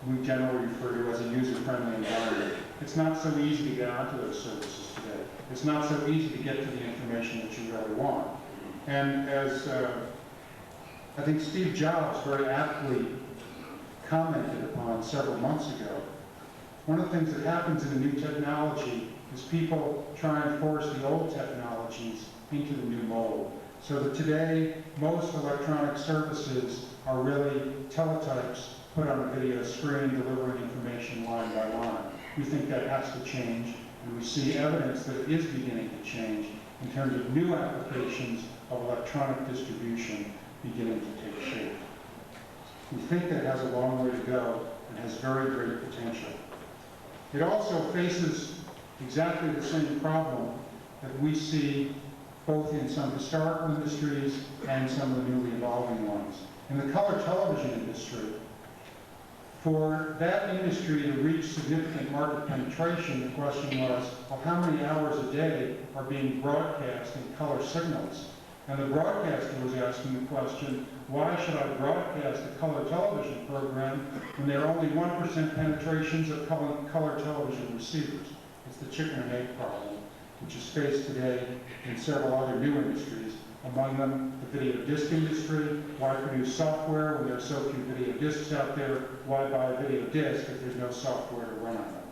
we generally refer to as a user-friendly environment. It's not so easy to get onto those services today. It's not so easy to get to the information that you really want. And as I think Steve Jobs very aptly commented upon several months ago, one of the things that happens in the new technology is people try and force the old technologies into the new mold. So that today, most electronic services are really teletypes put on a video screen delivering information line by line. We think that has to change, and we see evidence that it is beginning to change in terms of new applications of electronic distribution beginning to take shape. We think that has a long way to go and has very great potential. It also faces exactly the same problem that we see both in some historical industries and some of the newly evolving ones. In the color television industry, for that industry to reach significant market penetration, the question was, well, how many hours a day are being broadcast in color signals? And the broadcaster was asking the question, why should I broadcast a color television program when there are only 1% penetrations of color television receivers? It's the chicken and egg problem, which is faced today in several other new industries, among them the video disc industry. Why produce software when there are so few video discs out there? Why buy a video disc if there's no software to run on them?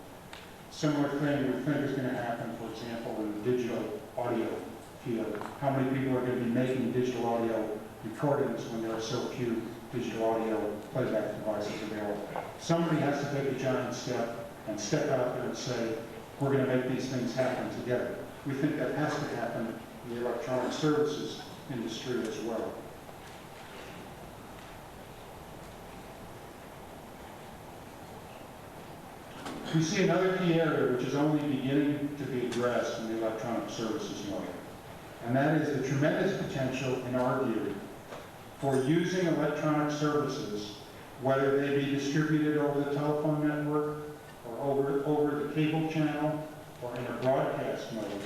Similar thing we think is going to happen, for example, in the digital audio field. How many people are going to be making digital audio recordings when there are so few digital audio playback devices available? Somebody has to take a giant step and step out there and say, we're going to make these things happen together. We think that has to happen in the electronic services industry as well. We see another key area which is only beginning to be addressed in the electronic services market, and that is the tremendous potential, in our view, for using electronic services, whether they be distributed over the telephone network or over the cable channel or in a broadcast mode,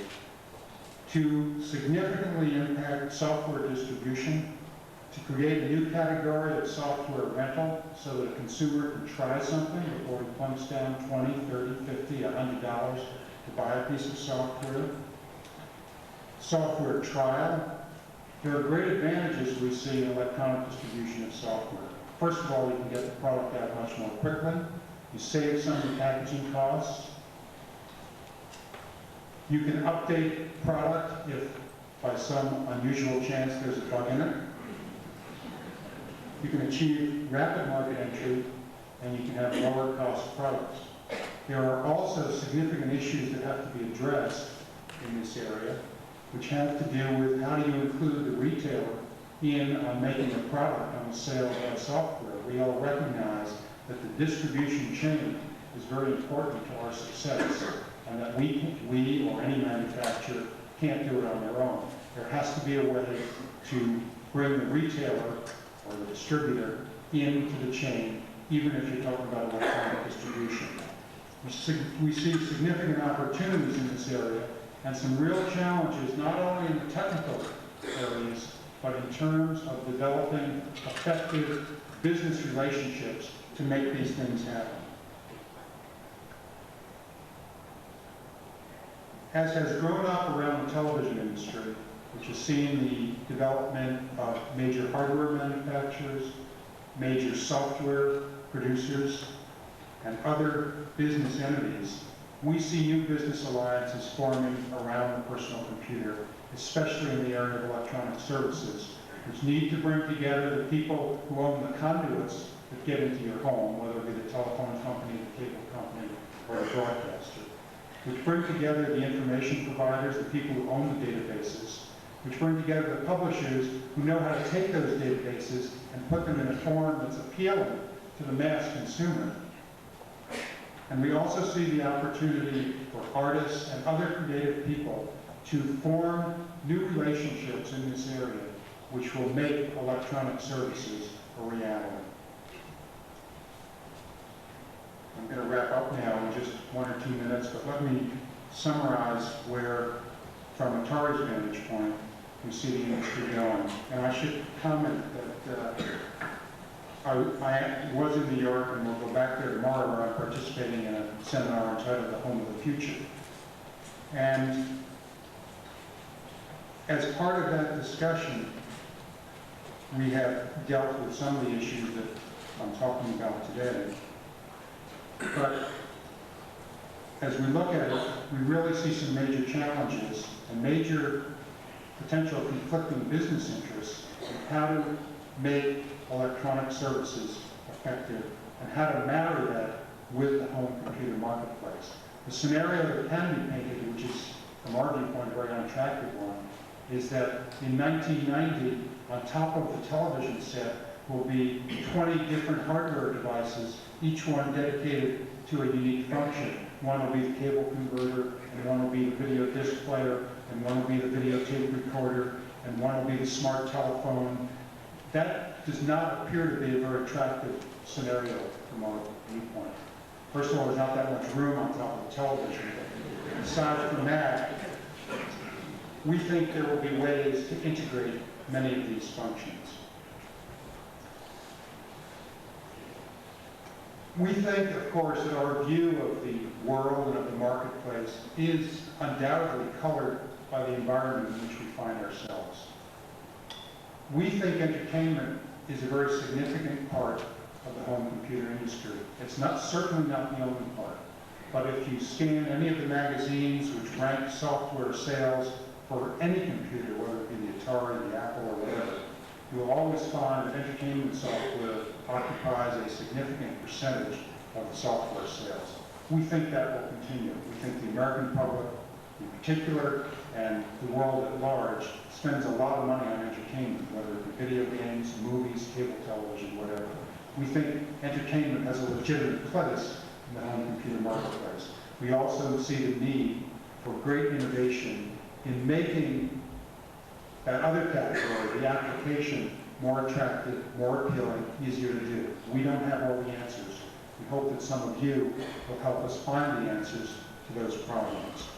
to significantly impact software distribution, to create a new category of software rental so that a consumer can try something before he plunks down $20, $30, $50, $100 to buy a piece of software. Software trial. There are great advantages we see in electronic distribution of software. First of all, you can get the product out much more quickly. You save some of the packaging costs. You can update product if by some unusual chance there's a bug in it. You can achieve rapid market entry, and you can have lower cost products. There are also significant issues that have to be addressed in this area, which have to do with how do you include the retailer in making a product on the sale of that software. We all recognize that the distribution chain is very important to our success, and that we or any manufacturer can't do it on their own. There has to be a way to bring the retailer or the distributor into the chain, even if you're talking about electronic distribution. We see significant opportunities in this area and some real challenges, not only in the technical areas, but in terms of developing effective business relationships to make these things happen. As has grown up around the television industry, which has seen the development of major hardware manufacturers, major software producers, and other business entities, we see new business alliances forming around the personal computer, especially in the area of electronic services, which need to bring together the people who own the conduits that get into your home, whether it be the telephone company, the cable company, or the broadcaster, which bring together the information providers, the people who own the databases, which bring together the publishers who know how to take those databases and put them in a form that's appealing to the mass consumer. And we also see the opportunity for artists and other creative people to form new relationships in this area, which will make electronic services a reality. I'm going to wrap up now in just 1 or 2 minutes, but let me summarize where, from Atari's vantage point, we see the industry going. And I should comment that I was in New York, and we'll go back there tomorrow, where I'm participating in a seminar entitled The Home of the Future. And as part of that discussion, we have dealt with some of the issues that I'm talking about today. But as we look at it, we really see some major challenges and major potential conflicting business interests in how to make electronic services effective and how to marry that with the home computer marketplace. The scenario that can be painted, which is, from our viewpoint, a very unattractive one, is that in 1990, on top of the television set will be 20 different hardware devices, each one dedicated to a unique function. One will be the cable converter, and one will be the video disc player, and one will be the videotape recorder, and one will be the smart telephone. That does not appear to be a very attractive scenario from our viewpoint. First of all, there's not that much room on top of the television. Aside from that, we think there will be ways to integrate many of these functions. We think, of course, that our view of the world and of the marketplace is undoubtedly colored by the environment in which we find ourselves. We think entertainment is a very significant part of the home computer industry. It's certainly not the only part. But if you scan any of the magazines which rank software sales for any computer, whether it be the Atari, the Apple, or whatever, you will always find that entertainment software occupies a significant percentage of the software sales. We think that will continue. We think the American public in particular and the world at large spends a lot of money on entertainment, whether it be video games, movies, cable television, whatever. We think entertainment has a legitimate place in the home computer marketplace. We also see the need for great innovation in making that other category, the application, more attractive, more appealing, easier to do. We don't have all the answers. We hope that some of you will help us find the answers to those problems.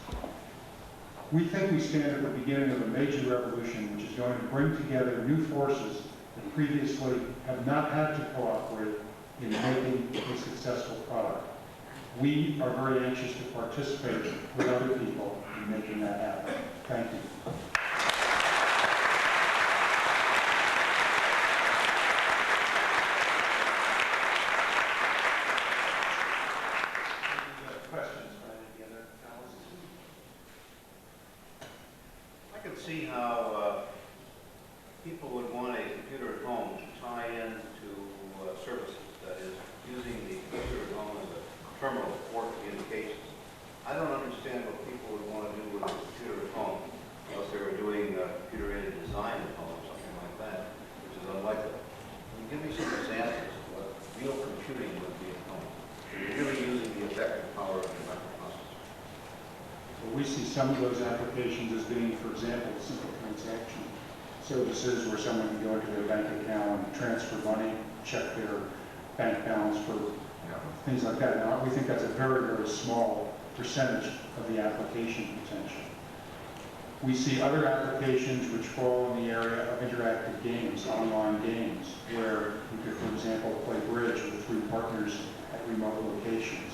We think we stand at the beginning of a major revolution which is going to bring together new forces that previously have not had to cooperate in making a successful product. We are very anxious to participate with other people in making that happen. Thank you. I can see how people would want a computer at home to tie into services, that is, using the computer at home as a terminal for communications. I don't understand what people would want to do with a computer at home, unless they were doing computer-aided design at home or something like that, which is unlikely. Can you give me some examples of what real computing would be at home? You're really using the effective power of the microprocessor. We see some of those applications as being, for example, simple transaction services where someone can go into their bank account and transfer money, check their bank balance for things like that. Now, we think that's a very, very small percentage of the application potential. We see other applications which fall in the area of interactive games, online games, where you could, for example, play bridge with 3 partners at remote locations.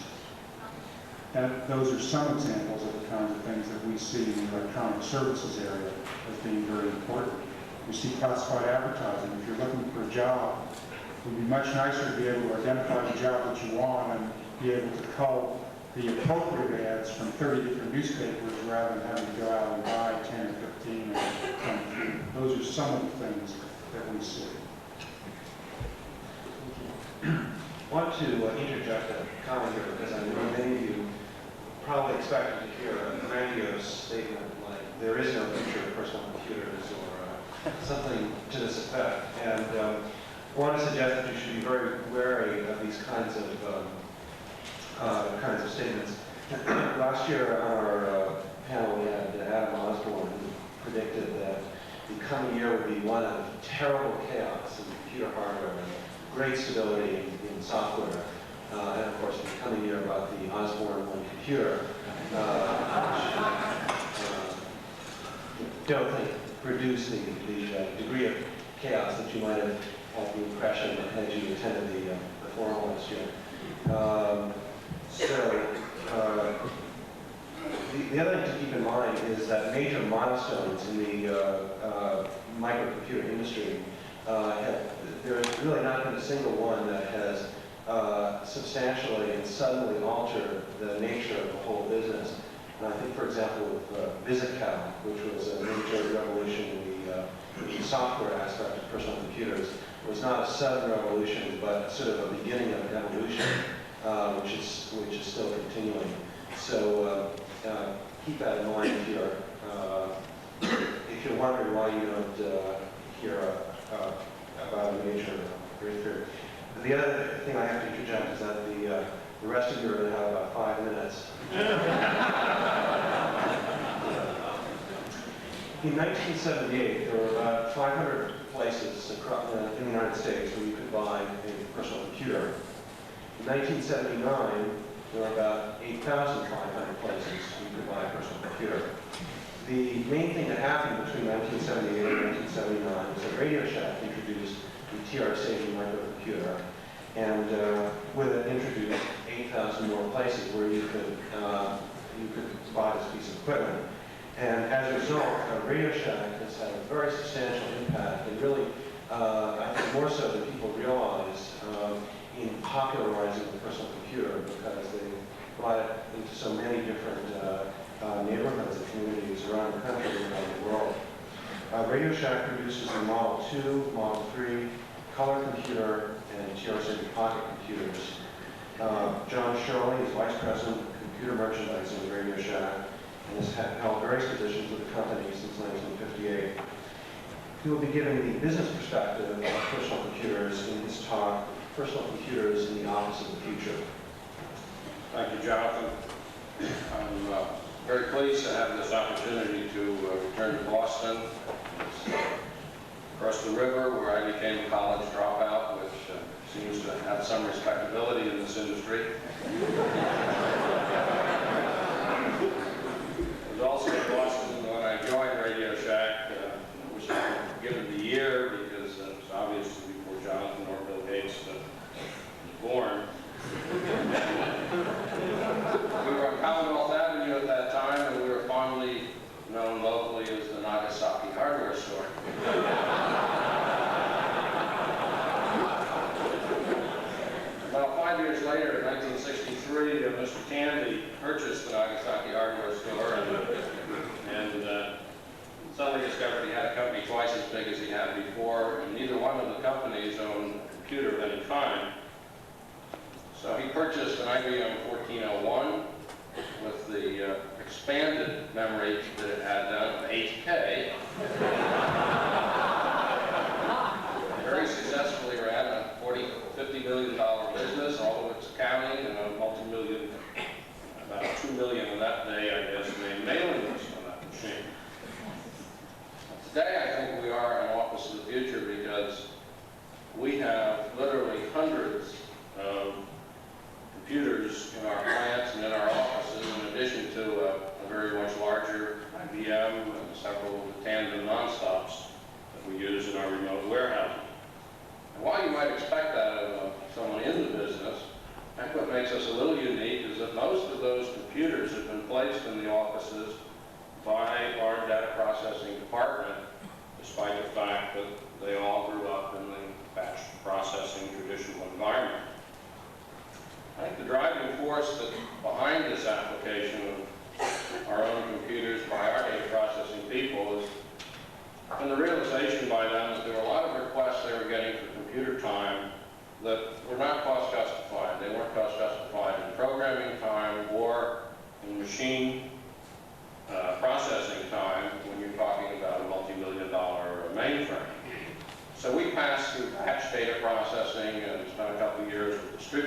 Those are some examples of the kinds of things that we see in the electronic services area as being very important. We see classified advertising. If you're looking for a job, it would be much nicer to be able to identify the job that you want and be able to cull the appropriate ads from 30 different newspapers rather than having to go out and buy 10 or 15 or 23. Those are some of the things that we see. I want to interject a comment here because I know many of you probably expected to hear a grandiose statement like there is no future of personal computers or something to this effect. And I want to suggest that you should be very wary of the these kinds of statements. Last year on our panel, we had Adam Osborne, who predicted that the coming year would be one of terrible chaos in computer hardware and great stability in software. And of course, the coming year brought the Osborne One computer, which don't think produced the degree of chaos that you might have had the impression had you attended the forum last year. The other thing to keep in mind is that major milestones in the microcomputer industry there's really not been a single one that has substantially and suddenly altered the nature of the whole business. And I think, for example, with VisiCal, which was a major revolution in the software aspect of personal computers, was not a sudden revolution, but sort of a beginning of an evolution, which is still continuing. So keep that in mind if you're wondering why you don't hear about a major breakthrough. The other thing I have to interject is that the rest of you are going to have about 5 minutes. In 1978, there were about 500 places across, in the United States where you could buy a personal computer. In 1979, there were about 8,500 places you could buy a personal computer. The main thing that happened between 1978 and 1979 was that Radio Shack introduced the TRS-80 microcomputer, and with it introduced 8,000 more places where you could buy this piece of equipment. And as a result, Radio Shack has had a very substantial impact, and really, I think more so than people realize, in popularizing the personal computer, because they brought it into so many different neighborhoods and communities around the country and around the world. Radio Shack produces the Model 2, Model 3, color computer, and TRS-80 pocket computers. Jon Shirley is Vice President of Computer Merchandising at Radio Shack and has held various positions with the company since 1958. He will be giving the business perspective of personal computers in his talk, Personal Computers in the Office of the Future. Thank you, Jonathan. I'm very pleased to have this opportunity to return to Boston. It's across the river where I became a college dropout, which seems to have some respectability in this industry. It was also in Boston when I joined Radio Shack, which I could give it the year because it was obviously before Jonathan or Bill Gates was born. We were on Commonwealth Avenue at that time, and we were fondly known locally as the Nagasaki hardware store. About 5 years later, in 1963, Mr. Candy purchased the Nagasaki hardware store and suddenly discovered he had a company twice as big as he had before, and neither one of the companies owned a computer of any kind. So he purchased an IBM 1401 with the expanded memory that it had done, 8K. Very successfully ran a $50 million business, all of its accounting, and a multi-million, about 2 million in that day, I guess, made mailing lists on that machine. Today, I think we are an office of the future because we have literally hundreds of computers in our plants and in our offices, in addition to a very much larger IBM and several of the tandem nonstops that we use in our remote warehousing. And while you might expect that of someone in the business, I think what makes us a little unique is that most of those computers have been placed in the offices by our data processing department, despite the fact that they all grew up in the batch processing traditional environment. I think the driving force behind this application of our own computers by our data processing people is and the realization by them that there were a lot of requests they were getting for computer time that were not cost justified. They weren't cost justified in programming time or in machine processing time when you're talking about a multi-million-dollar mainframe. So we passed through batch data processing and spent a couple of years with distributed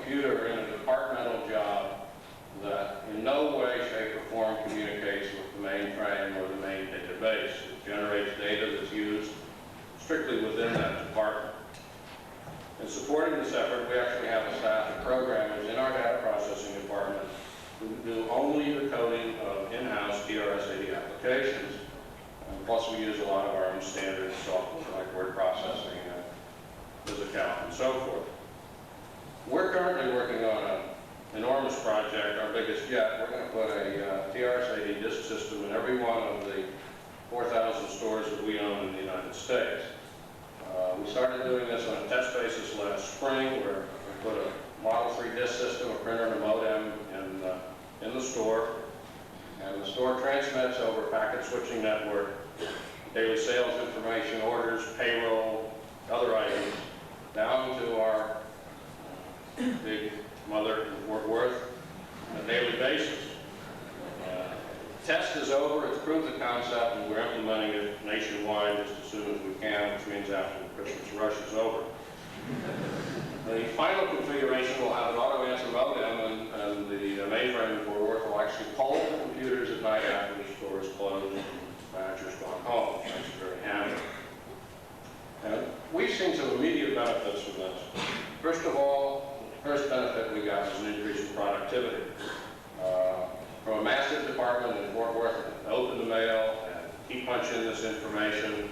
computer in a departmental job that in no way, shape, or form communicates with the mainframe or the main database. It generates data that's used strictly within that department. In supporting this effort, we actually have a staff of programmers in our data processing department who do only the coding of in-house TRS-80 applications. Plus, we use a lot of our own standard software like word processing, VisiCalc, and so forth. We're currently working on an enormous project, our biggest yet. We're going to put a TRS-80 disk system in every one of the 4,000 stores that we own in the United States. We started doing this on a test basis last spring, where we put a Model 3 disk system, a printer, and a modem in the store. And the store transmits over a packet switching network daily sales information, orders, payroll, other items, down to our big mother in Fort Worth on a daily basis. Test is over, it's proved the concept, and we're implementing it nationwide just as soon as we can, which means after the Christmas rush is over. The final configuration will have an auto-answer modem, and the mainframe in Fort Worth will actually poll the computers at night after the store is closed and managers gone home, which makes it very handy. And we've seen some immediate benefits from this. First of all, the first benefit we got was an increase in productivity. From a massive department in Fort Worth, open the mail and keep punching this information.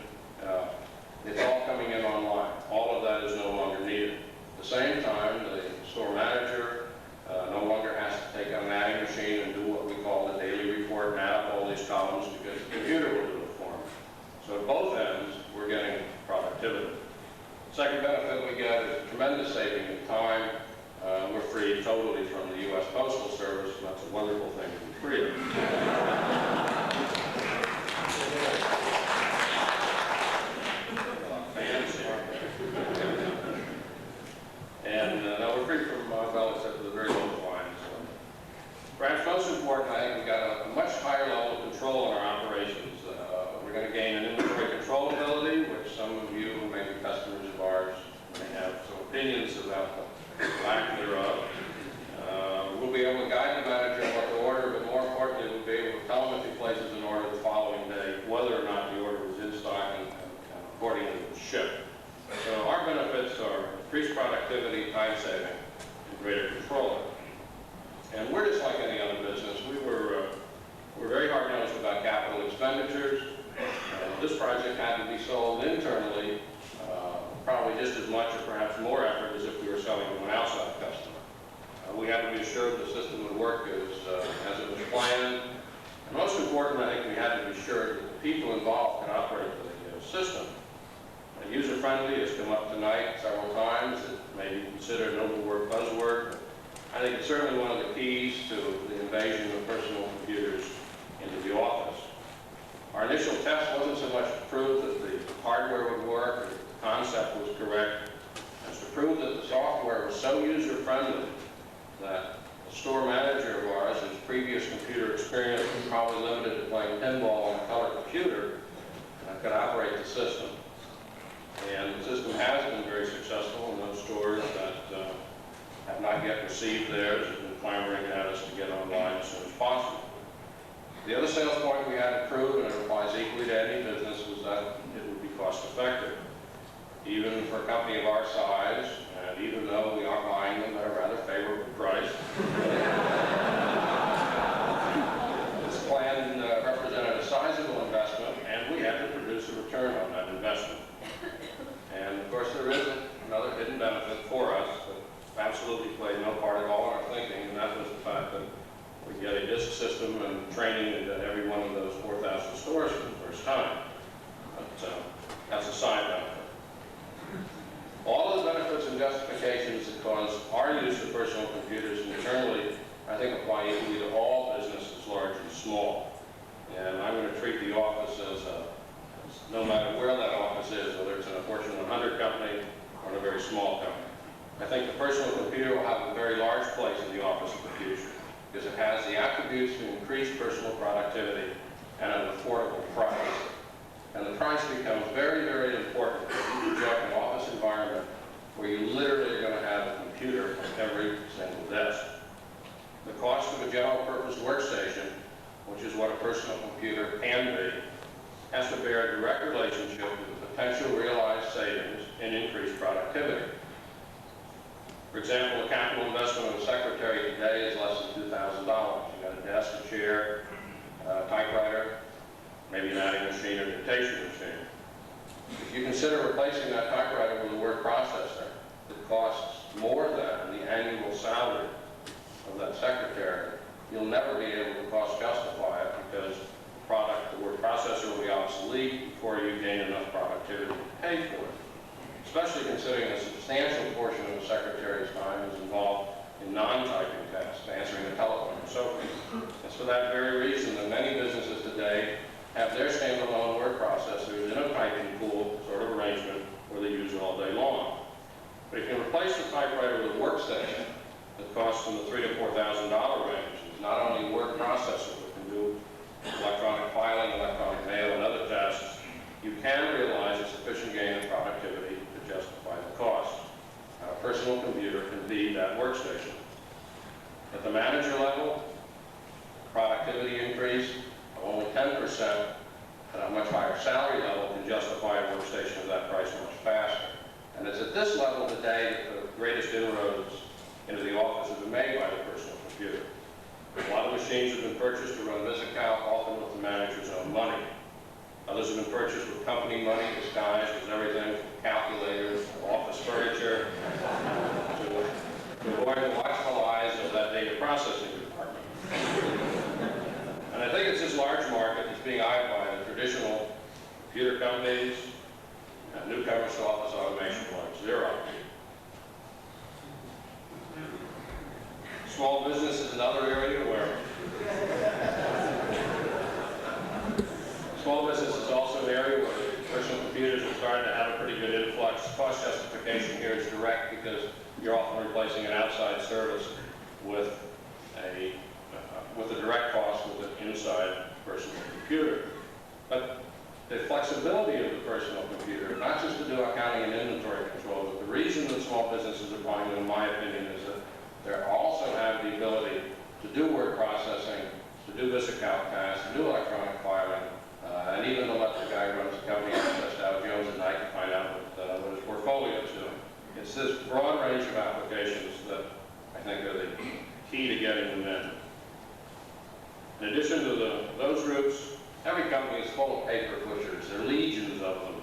It's all coming in online. All of that is no longer needed. At the same time, the store manager no longer has to take out an adding machine and do what we call the daily report and add up all these columns, because the computer will do it for him. So at both ends, we're getting productivity. The second benefit we get is a tremendous saving in time. We're freed totally from the U.S. Postal Service, and that's a wonderful thing to be free of. And now we're free from, well, except for the very low fines. Perhaps most important, I think we got a much higher level of control in our operations. We're going to gain an inventory control ability, which some of you who may be customers of ours may have some opinions about the lack thereof. We'll be able to guide the manager on what to order, but more importantly, we'll be able to tell him if he places an order the following day, whether or not the order was in stock, and accordingly it was shipped. So our benefits are increased productivity, time saving, and greater control. And we're just like any other business. We're very hard-nosed about capital expenditures. This project had to be sold internally, probably just as much or perhaps more effort as if we were selling to an outside customer. We had to be assured the system would work as it was planned. And most important, I think we had to be sure that the people involved could operate the system. User-friendly has come up tonight several times. It may be considered an overworked buzzword. I think it's certainly one of the keys to the invasion of personal computers into the office. Our initial test wasn't so much to prove that the hardware would work or that the concept was correct, as to prove that the software was so user-friendly that the store manager of ours, whose previous computer experience was probably limited to playing pinball on a color computer, could operate the system. And the system has been very successful in those stores that have not yet received theirs, have been clamoring at us to get online as soon as possible. The other sales point we had to prove, and it applies equally to any business, was that it would be cost effective. Even for a company of our size, and even though we are buying them at a rather favorable price, this plan represented a sizable investment, and we had to produce a return on that investment. And of course, there is another hidden benefit for us that absolutely played no part at all in our thinking, and that was the fact that we get a disk system and training into every one of those 4,000 stores for the first time. But that's a side benefit. All of the benefits and justifications that cause our use of personal computers internally, I think, apply equally to all businesses, large and small. And I'm going to treat the office as no matter where that office is, whether it's in a Fortune 100 company or in a very small company. I think the personal computer will have a very large place in the office of the future, because it has the attributes to increase personal productivity at an affordable price. And the price becomes very, very important if you project an office environment where you literally are going to have a computer every single desk. The cost of a general purpose workstation, which is what a personal computer can be, has to bear a direct relationship with the potential realized savings and increased productivity. For example, the capital investment of a secretary today is less than $2,000. You've got a desk, a chair, a typewriter, maybe an adding machine or dictation machine. If you consider replacing that typewriter with a word processor, it costs more than the annual salary of that secretary. You'll never be able to cost justify it because the word processor will be obsolete before you gain enough productivity to pay for it. Especially considering a substantial portion of the secretary's time is involved in non-typing tasks, answering the telephone and so forth. It's for that very reason that many businesses today have their standalone word processors in a typing pool sort of arrangement where they use it all day long. But if you replace the typewriter with a workstation that costs in the $3,000 to $4,000 range, it's not only a word processor that can do electronic filing, electronic mail, and other tasks, you can realize a sufficient gain in productivity to justify the cost. A personal computer can be that workstation. At the manager level, productivity increase of only 10% at a much higher salary level can justify a workstation of that price much faster. And it's at this level today that the greatest inroads into the office have been made by the personal computer. A lot of machines have been purchased to run VisiCalc, often with the manager's own money. Others have been purchased with company money, disguised as everything from calculators, office furniture, to avoid the watchful eyes of that data processing department. And I think it's this large market that's being eyed by the traditional computer companies and newcomers to office automation like Xerox. Small business is another area where small business is also an area where personal computers are starting to have a pretty good influx. Cost justification here is direct because you're often replacing an outside service with a direct cost with an inside personal computer. But the flexibility of the personal computer, not just to do accounting and inventory control, but the reason that small businesses are buying them, in my opinion, is that they also have the ability to do word processing, to do VisiCalc tasks, to do electronic filing, and even to let the guy who runs the company access Dow Jones at night to find out what his portfolio is doing. It's this broad range of applications that I think are the key to getting them in. In addition to those groups, every company is full of paper pushers. There are legions of them.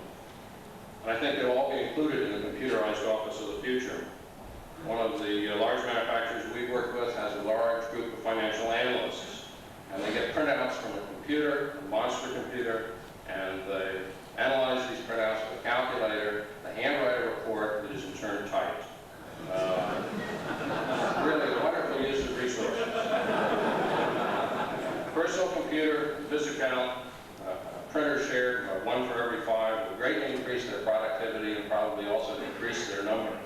And I think they'll all be included in the computerized office of the future. One of the large manufacturers we work with has a large group of financial analysts. And they get printouts from a computer, a monster computer, and they analyze these printouts with a calculator, they handwrite a report that is in turn typed. Really a wonderful use of resources. Personal computer, VisiCalc, printer shared, 1 for every 5, will greatly increase their productivity and probably also decrease their number.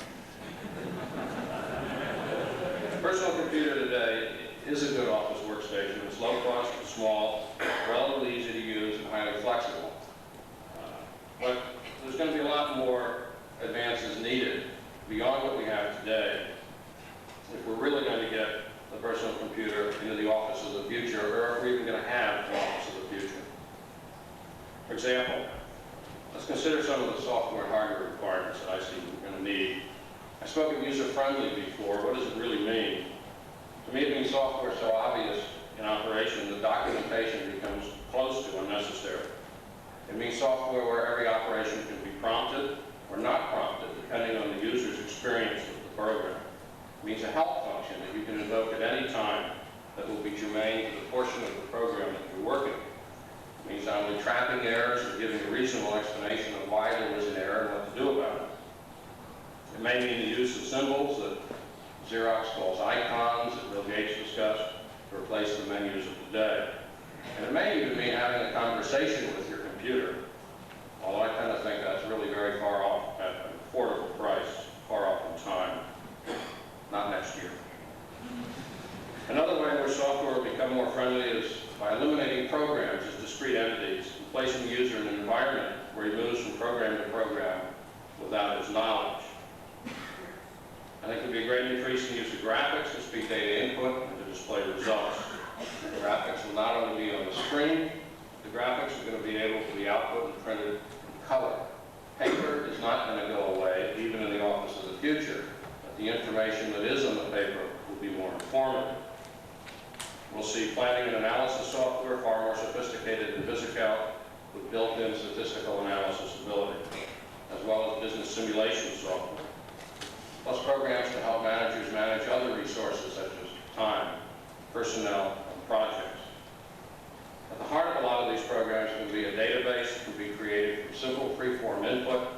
The personal computer today is a good office workstation. It's low cost, it's small, relatively easy to use, and highly flexible. But there's going to be a lot more advances needed beyond what we have today if we're really going to get the personal computer into the office of the future, or if we're even going to have an office of the future. For example, let's consider some of the software and hardware requirements that I see we're going to need. I spoke of user-friendly before. What does it really mean? To me, it means software so obvious in operation that documentation becomes close to unnecessary. It means software where every operation can be prompted or not prompted, depending on the user's experience with the program. It means a help function that you can invoke at any time that will be germane to the portion of the program that you're working. It means not only trapping errors and giving a reasonable explanation of why there was an error and what to do about it. It may mean the use of symbols that Xerox calls icons, that Bill Gates discussed, to replace the menus of today. And it may even mean having a conversation with your computer, although I tend to think that's really very far off at an affordable price, far off in time, not next year. Another way in which software will become more friendly is by eliminating programs as discrete entities and placing the user in an environment where he moves from program to program without his knowledge. I think there will be a great increase in the use to graphics to speed data input and to display results. The graphics will not only be on the screen, the graphics are going to be able to be output and printed in color. Paper is not going to go away, even in the office of the future, but the information that is on the paper will be more informative. We'll see planning and analysis software far more sophisticated than VisiCalc with built-in statistical analysis ability, as well as business simulation software, plus programs to help managers manage other resources such as time, personnel, and projects. At the heart of a lot of these programs will be a database that can be created from simple free-form input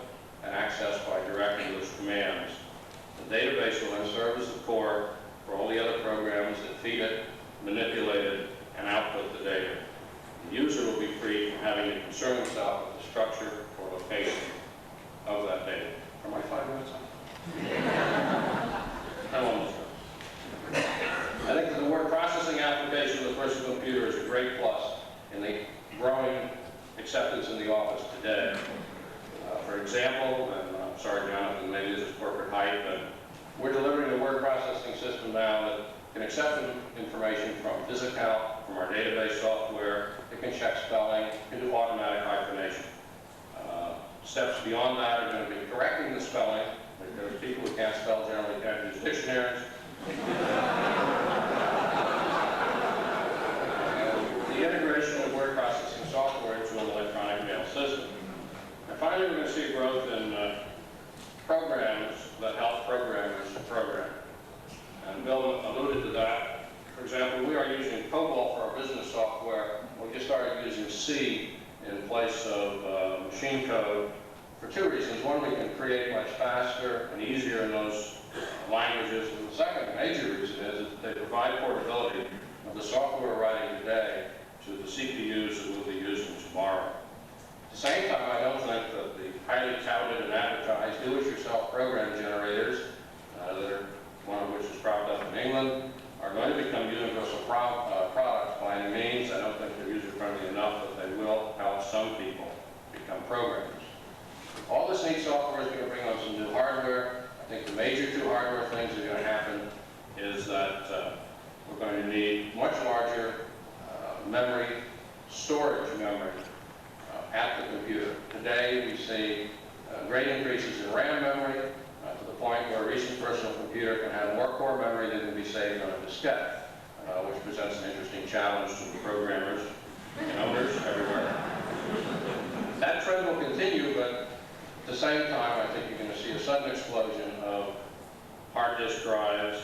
and accessed by direct English commands. The database will then serve as the core for all the other programs that feed it, manipulate it, and output the data. The user will be free from having to concern himself with the structure or location of that data. Are my 5 minutes up? I'm almost done. I think that the word processing application of the personal computer is a great plus in the growing acceptance in the office today. For example, and I'm sorry, Jonathan, maybe this is corporate hype, but we're delivering a word processing system now that can accept information from VisiCalc, from our database software. It can check spelling, it can do automatic hyphenation. Steps beyond that are going to be correcting the spelling, because people who can't spell generally can't use dictionaries. The integration of word processing software into an electronic mail system. And finally, we're going to see growth in programs that help programmers program. And Bill alluded to that. For example, we are using COBOL for our business software. We just started using C in place of machine code for 2 reasons. One, we can create much faster and easier in those languages. And the second major reason is that they provide portability of the software we're writing today to the CPUs that we'll be using tomorrow. At the same time, I don't think that the highly touted and advertised do-it-yourself program generators, that are one of which is propped up in England, are going to become universal products by any means. I don't think they're user-friendly enough that they will help some people become programmers. All this neat software is going to bring on some new hardware. I think the major 2 hardware things that are going to happen is that we're going to need much larger memory, storage memory at the computer. Today we see great increases in RAM memory to the point where a recent personal computer can have more core memory than can be saved on a diskette, which presents an interesting challenge to the programmers and owners everywhere. That trend will continue, but at the same time, I think you're going to see a sudden explosion of hard disk drives.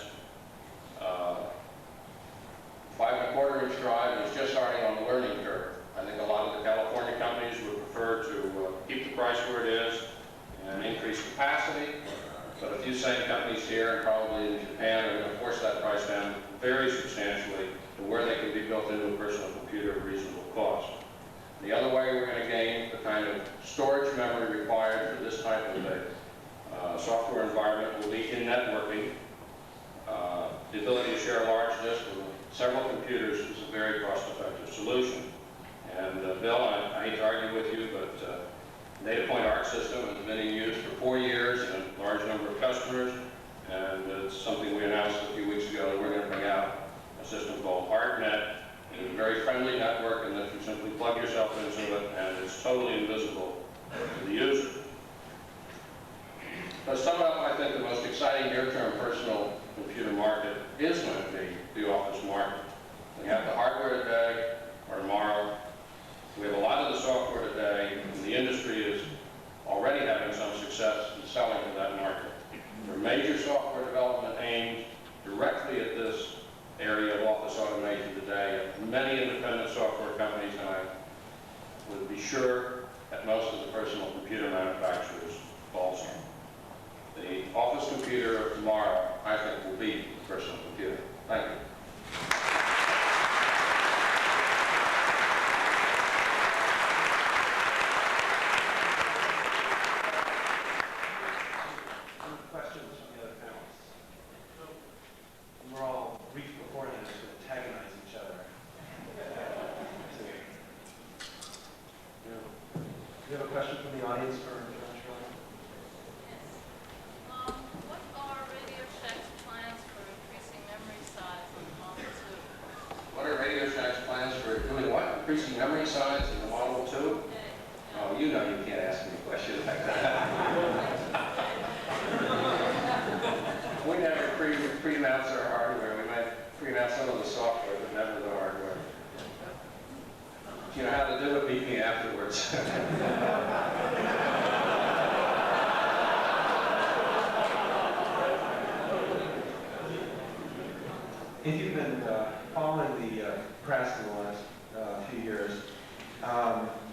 5.25-inch drive is just starting on the learning curve. I think a lot of the California companies would prefer to keep the price where it is and increase capacity, but a few same companies here and probably in Japan are going to force that price down very substantially to where they can be built into a personal computer at reasonable cost. The other way we're going to gain the kind of storage memory required for this type of a software environment will be in networking. The ability to share a large disk with several computers is a very cost-effective solution. And Bill, I hate to argue with you, but data point ARC system has been in use for 4 years and a large number of customers. And it's something we announced a few weeks ago that we're going to bring out a system called ArcNet. It's a very friendly network, and that you simply plug yourself into it, and it's totally invisible to the user. To sum up, I think the most exciting near-term personal computer market is going to be the office market. We have the hardware today, or tomorrow. We have a lot of the software today, and the industry is already having some success in selling to that market. There are major software development aimed directly at this area of office automation today. Many independent software companies, and I would be sure that most of the personal computer manufacturers also. The office computer of tomorrow, I think, will be the personal computer. Thank you. Questions from the other panelists? We're all brief beforehand to antagonize each other. Do you have a question from the audience for Jon Shirley? Yes. What are Radio Shack's plans for science in the Model 2? Oh, you know you can't ask me a question like that. We never pre-announce our hardware. We might pre-announce some of the software, but never the hardware. If you know how to do it, meet me afterwards. If you've been following the press in the last few years,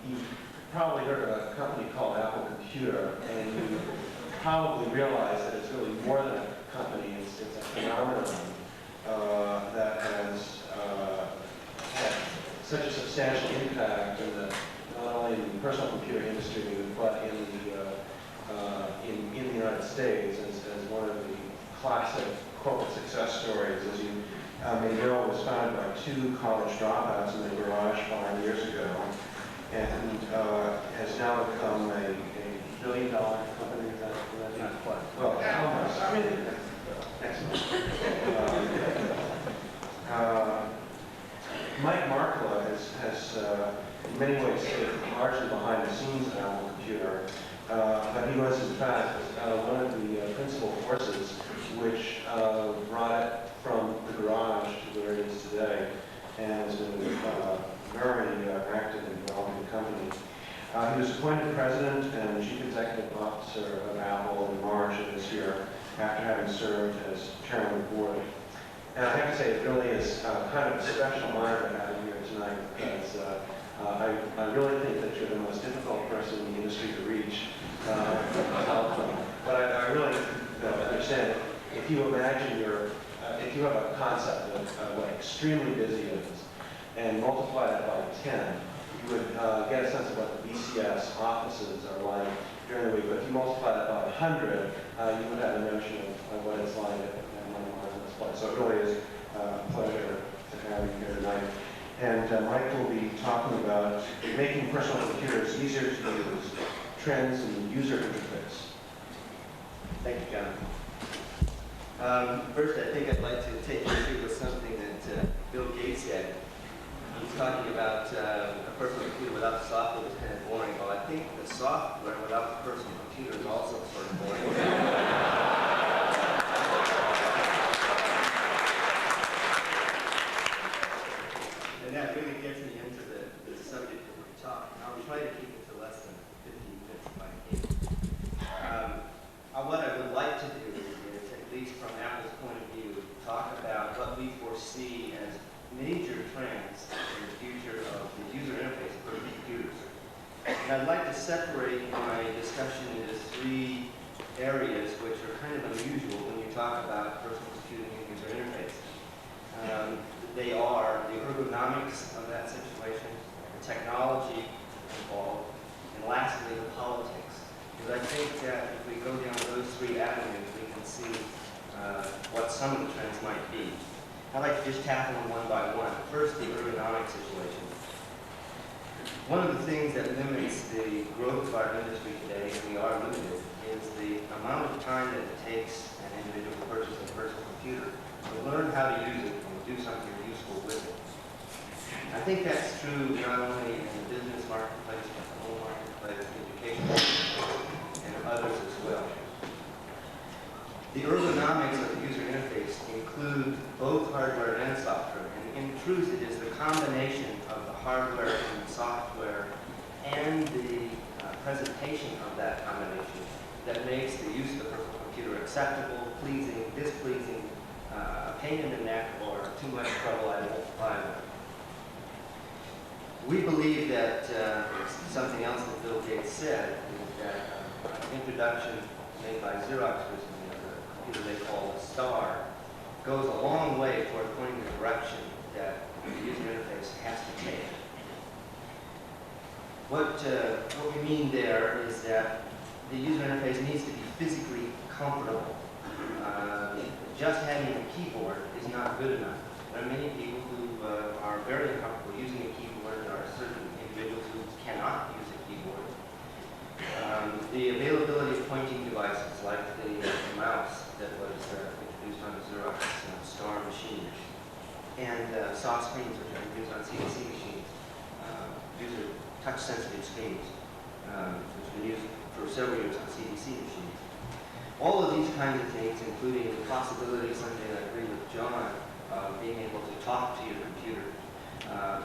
you've probably heard of a company called Apple Computer, and you probably realize that it's really more than a company. It's a phenomenon that has had such a substantial impact in not only in the personal computer industry, but in the United States as one of the classic corporate success stories. As you may know, it was founded by two college dropouts in their garage 5 years ago, and has now become a billion-dollar company. Is that not quite? Well, almost. I mean, excellent. Mike Markkula has in many ways stayed largely behind the scenes at Apple Computer, but he was in fact one of the principal forces which brought it from the garage to where it is today, and has been very active in developing the company. He was appointed president and chief executive officer of Apple in March of this year, after having served as chairman of the board. And I have to say, it really is kind of a special honor to have you here tonight, because I really think that you're the most difficult person in the industry to reach. But I really understand, if you imagine if you have a concept of what extremely busy is, and multiply that by 10, you would get a sense of what the BCS offices are like during the week. But if you multiply that by 100, you would have a notion of what it's like at one of this place. So it really is a pleasure to have you here tonight. And Mike will be talking about making personal computers easier to use, trends in user interface. Thank you, John. First, I think I'd like to take issue with something that Bill Gates said. He was talking about a personal computer without the software was kind of boring. Well, I think the software without the personal computer is also sort of boring. And that really gets me into the subject that we're talking. I'll try to keep it to less than 15 minutes if I can. What I would like to do is, at least from Apple's point of view, talk about what we foresee as major trends in the future of the user interface for computers. And I'd like to separate my discussion into three areas which are kind of unusual when you talk about personal computing and user interface. They are the ergonomics of that situation, the technology involved, and lastly, the politics. Because I think that if we go down those three avenues, we can see what some of the trends might be. I'd like to just tackle them one by one. First, the ergonomic situation. One of the things that limits the growth of our industry today, and we are limited, is the amount of time that it takes an individual to purchase a personal computer to learn how to use it and do something useful with it. I think that's true not only in the business marketplace, but the home marketplace, education, and others as well. The ergonomics of the user interface include both hardware and software, and in truth it is the combination of the hardware and the software and the presentation of that combination that makes the use of the personal computer acceptable, pleasing, displeasing, a pain in the neck, or too much trouble, I won't buy one. We believe that something else that Bill Gates said is that an introduction made by Xerox recently, they call a star, goes a long way toward pointing the direction that the user interface has to take. What we mean there is that the user interface needs to be physically comfortable. Just having a keyboard is not good enough. There are many people who are very uncomfortable using a keyboard. There are certain individuals who cannot use a keyboard. The availability of pointing devices like the mouse that was introduced on the Xerox Star machine, and soft screens which are used on CNC machines. User touch-sensitive screens, which have been used for several years on CDC machines. All of these kinds of things, including the possibility, something I agree with John, of being able to talk to your computer,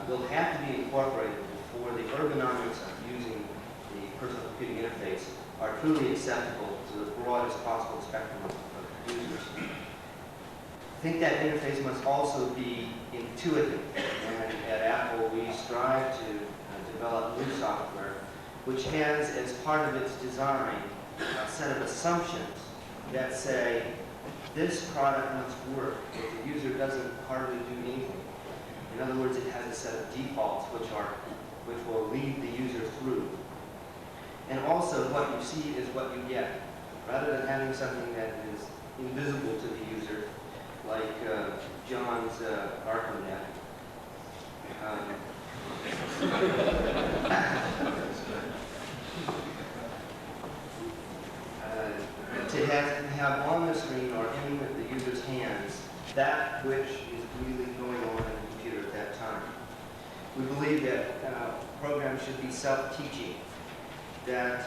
will have to be incorporated before the ergonomics of using the personal computing interface are truly acceptable to the broadest possible spectrum of users. I think that interface must also be intuitive, and at Apple we strive to develop new software which has as part of its design a set of assumptions that say this product must work if the user doesn't hardly do anything. In other words, it has a set of defaults which will lead the user through. And also what you see is what you get. Rather than having something that is invisible to the user, like John's ArcoNet. To have on the screen or in the user's hands that which is really going on in the computer at that time. We believe that programs should be self-teaching, that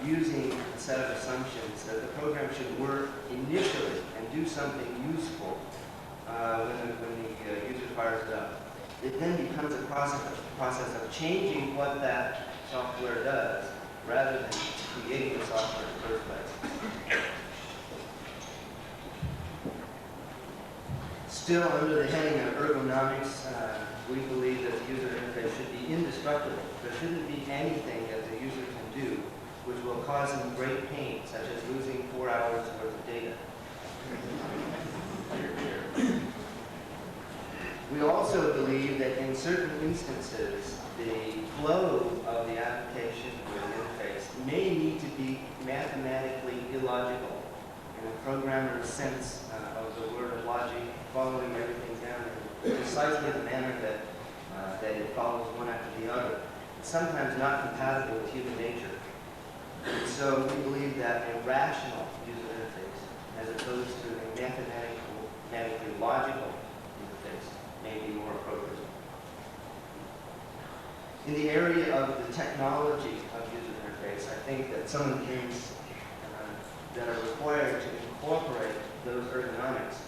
using a set of assumptions, that the program should work initially and do something useful when the user fires it up. It then becomes a process of changing what that software does rather than creating the software in the first place. Still under the heading of ergonomics, we believe that the user interface should be indestructible. There shouldn't be anything that the user can do which will cause him great pain, such as losing 4 hours worth of data. We also believe that in certain instances, the flow of the application or the interface may need to be mathematically illogical in a programmer's sense of the word of logic, following everything down in precisely the manner that it follows one after the other. It's sometimes not compatible with human nature. And so we believe that a rational user interface, as opposed to a mathematically logical interface, may be more appropriate. In the area of the technology of user interface, I think that some of the things that are required to incorporate those ergonomics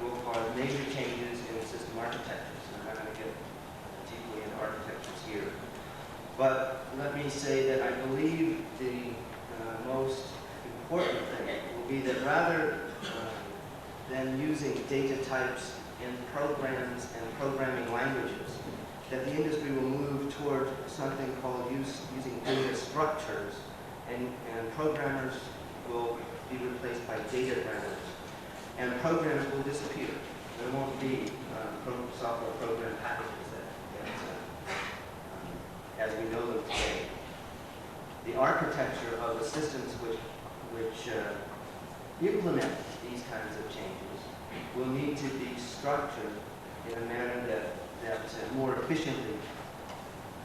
will cause major changes in system architectures. I'm not going to get deeply into architectures here. But let me say that I believe the most important thing will be that rather than using data types in programs and programming languages, that the industry will move toward something called using data structures, and programmers will be replaced by data grammars, and programs will disappear. There won't be software program packages as we know them today. The architecture of the systems which implement these kinds of changes will need to be structured in a manner that more efficiently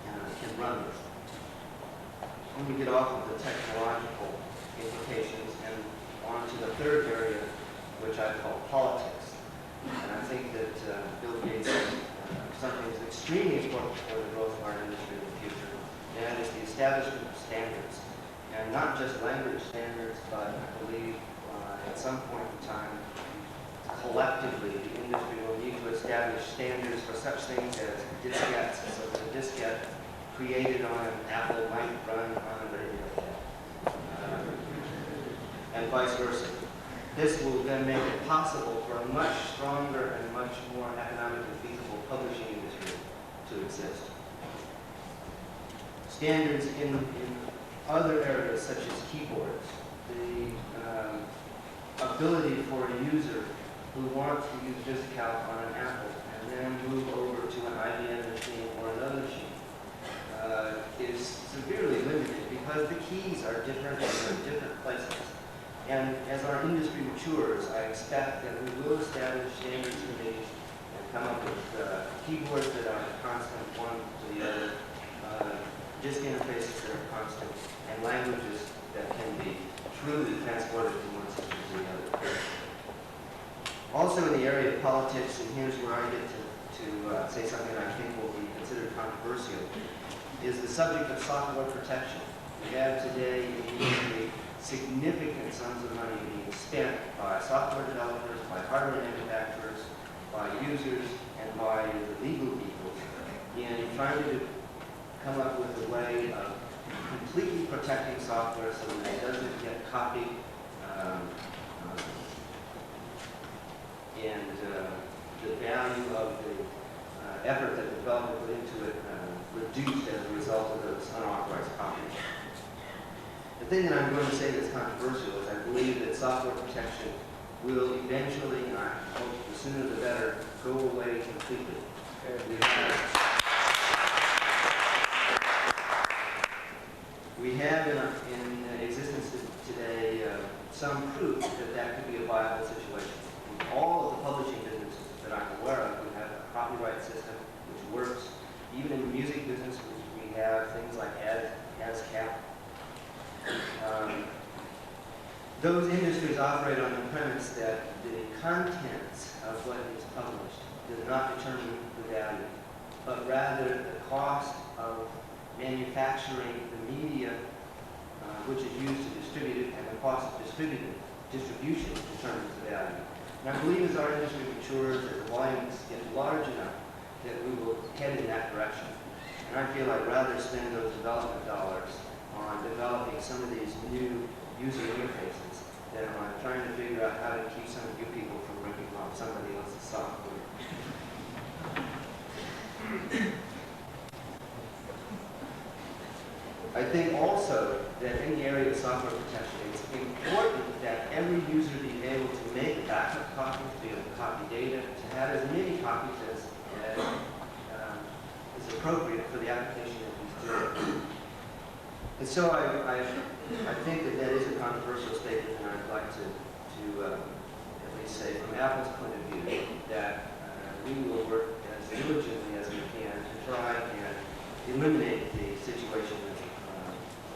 can run this. When we get off of the technological implications and on to the third area, which I call politics. And I think that Bill Gates something that's extremely important for the growth of our industry in the future, and that is the establishment of standards. And not just language standards, but I believe at some point in time, collectively, the industry will need to establish standards for such things as diskettes, so that a diskette created on an Apple might run on a radio, and vice versa. This will then make it possible for a much stronger and much more economically feasible publishing industry to exist. Standards in other areas such as keyboards, the ability for a user who wants to use VisiCalc on an Apple and then move over to an IBM machine or another machine is severely limited because the keys are different and they're in different places. And as our industry matures, I expect that we will establish standards committees and come up with keyboards that are constant one to the other, disk interfaces that are constant, and languages that can be truly transported from one system to the other. Also in the area of politics, and here's where I get to say something that I think will be considered controversial, is subject of software protection. We have today in the industry significant sums of money being spent by software developers, by hardware manufacturers, by users, and by the legal people in trying to come up with a way of completely protecting software so that it doesn't get copied and the value of the effort that the developer put into it reduced as a result of those unauthorized copies. The thing that I'm going to say that's controversial is I believe that software protection will eventually, and I hope the sooner the better, go away completely. We have in existence today some proof that that could be a viable situation. All of the publishing businesses that I'm aware of, we have a copyright system which works. Even in the music business, we have things like ASCAP. Those industries operate on the premise that the contents of what is published does not determine the value, but rather the cost of manufacturing the media which is used to distribute it, and the cost of distribution determines the value. And I believe as our industry matures, as the volumes get large enough, that we will head in that direction. And I feel I'd rather spend those development dollars on developing some of these new user interfaces than on trying to figure out how to keep some of you people from ripping off somebody else's software. I think also that in the area of software protection, it's important that every user be able to make a backup copy, to be able to copy data, to have as many copies as is appropriate for the application that he's doing. And so I think that that is a controversial statement, and I'd like to at least say from Apple's point of view that we will work as diligently as we can to try and eliminate the situation that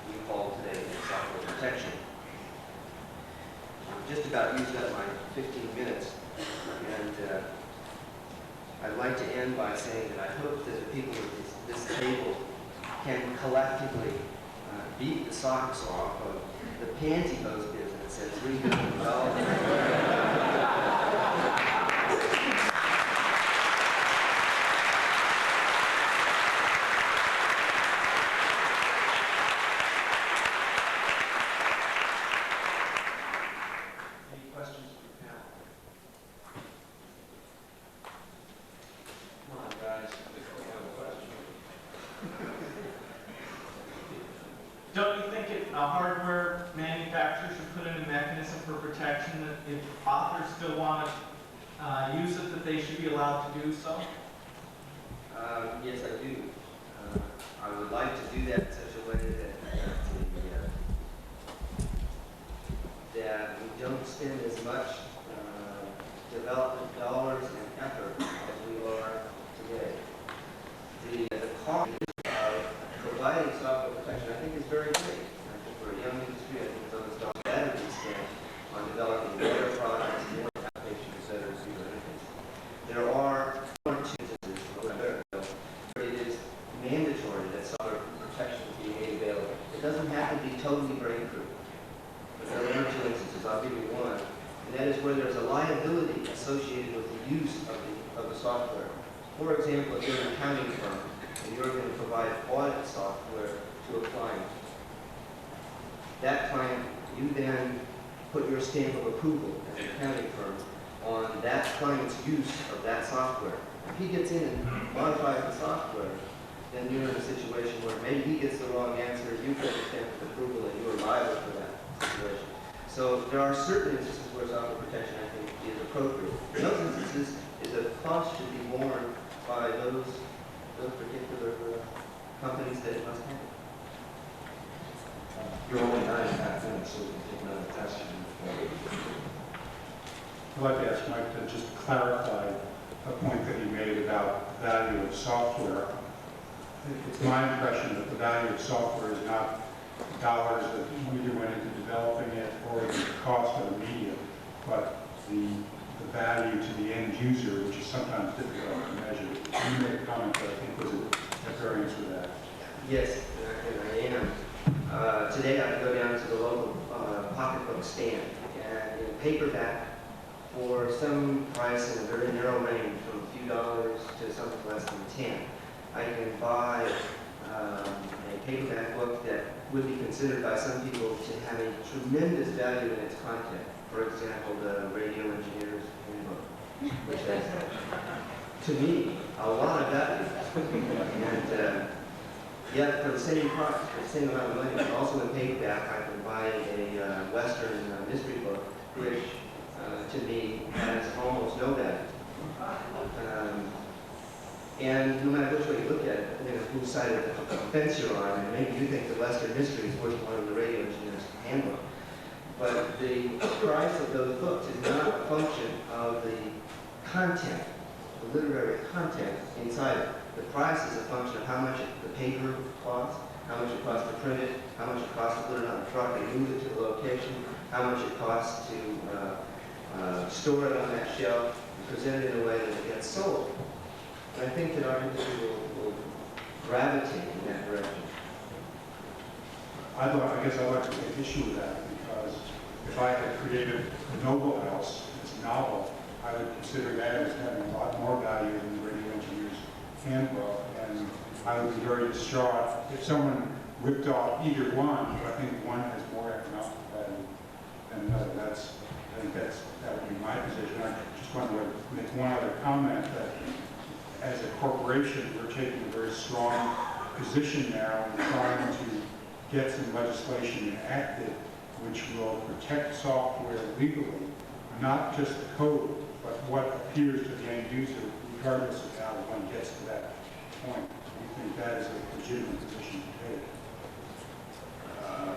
we call today software protection. I've just about used up my 15 minutes, and I'd like to end by saying that I hope that the people at this table can collectively beat the socks off of the pantyhose business as we develop. Don't you think a hardware manufacturer should put in a mechanism for protection that if authors still want to use it, that they should be allowed to do so? Yes, I do. I would like to do that in such a way that we don't spend as much development dollars and effort as we are today. The cost of providing software protection, I think, is very great. I think for a young industry, I think those dollars better be spent on developing better products, more applications that are user interface. There are opportunities where it is mandatory that software protection be made available. It doesn't have to be totally brain-proof. But there are two instances. I'll give you one, and that is where there's a liability associated with the use of the software. For example, if you're an accounting firm, and you're going to provide audit software to a client. That client, you then put your stamp of approval as an accounting firm on that client's use of that software. If he gets in and modifies the software, then you're in a situation where maybe he gets the wrong answer, you put the stamp of approval, and you're liable for that situation. So there are certain instances where software protection, I think, is appropriate. In those instances, the cost should be borne by those particular companies that it must have. You're only 9.5 minutes, so we can take another question. I'd like to ask Mike to just clarify a point that he made about the value of software. It's my impression that the value of software is not dollars that either went into developing it or the cost of the media, but the value to the end user, which is sometimes difficult to measure. You made a comment that I think was at variance with that. Yes, Today I can go down to the local pocketbook stand, and in paperback, for some price in a very narrow range, from a few dollars to something less than 10, I can buy a paperback book that would be considered by some people to have a tremendous value in its content. For example, the Radio Engineer's Handbook, which has, to me, a lot of value. And yet, for the same price, for the same amount of money, also in paperback, I can buy a Western mystery book, which to me has almost no value. And no matter which way you look at it, whose side of the fence you're on, and maybe you think the Western mystery is worth more than the Radio Engineer's Handbook. But the price of those books is not a function of the content, the literary content inside it. The price is a function of how much the paper costs, how much it costs to print it, how much it costs to put it on a truck and move it to the location, how much it costs to store it on that shelf and present it in a way that it gets sold. And I think that our industry will gravitate in that direction. I guess I'd like to take issue with that, because if I had created a Noble House as a novel, I would consider that as having a lot more value than the Radio Engineer's Handbook, and I would be very distraught if someone ripped off either one, but I think one has more economic value than another. I think that would be my position. I just want to make one other comment that as a corporation, we're taking a very strong position now in trying to get some legislation enacted which will protect software legally, not just the code, but what appears to the end user, regardless of how one gets to that point. We think that is a legitimate position to take.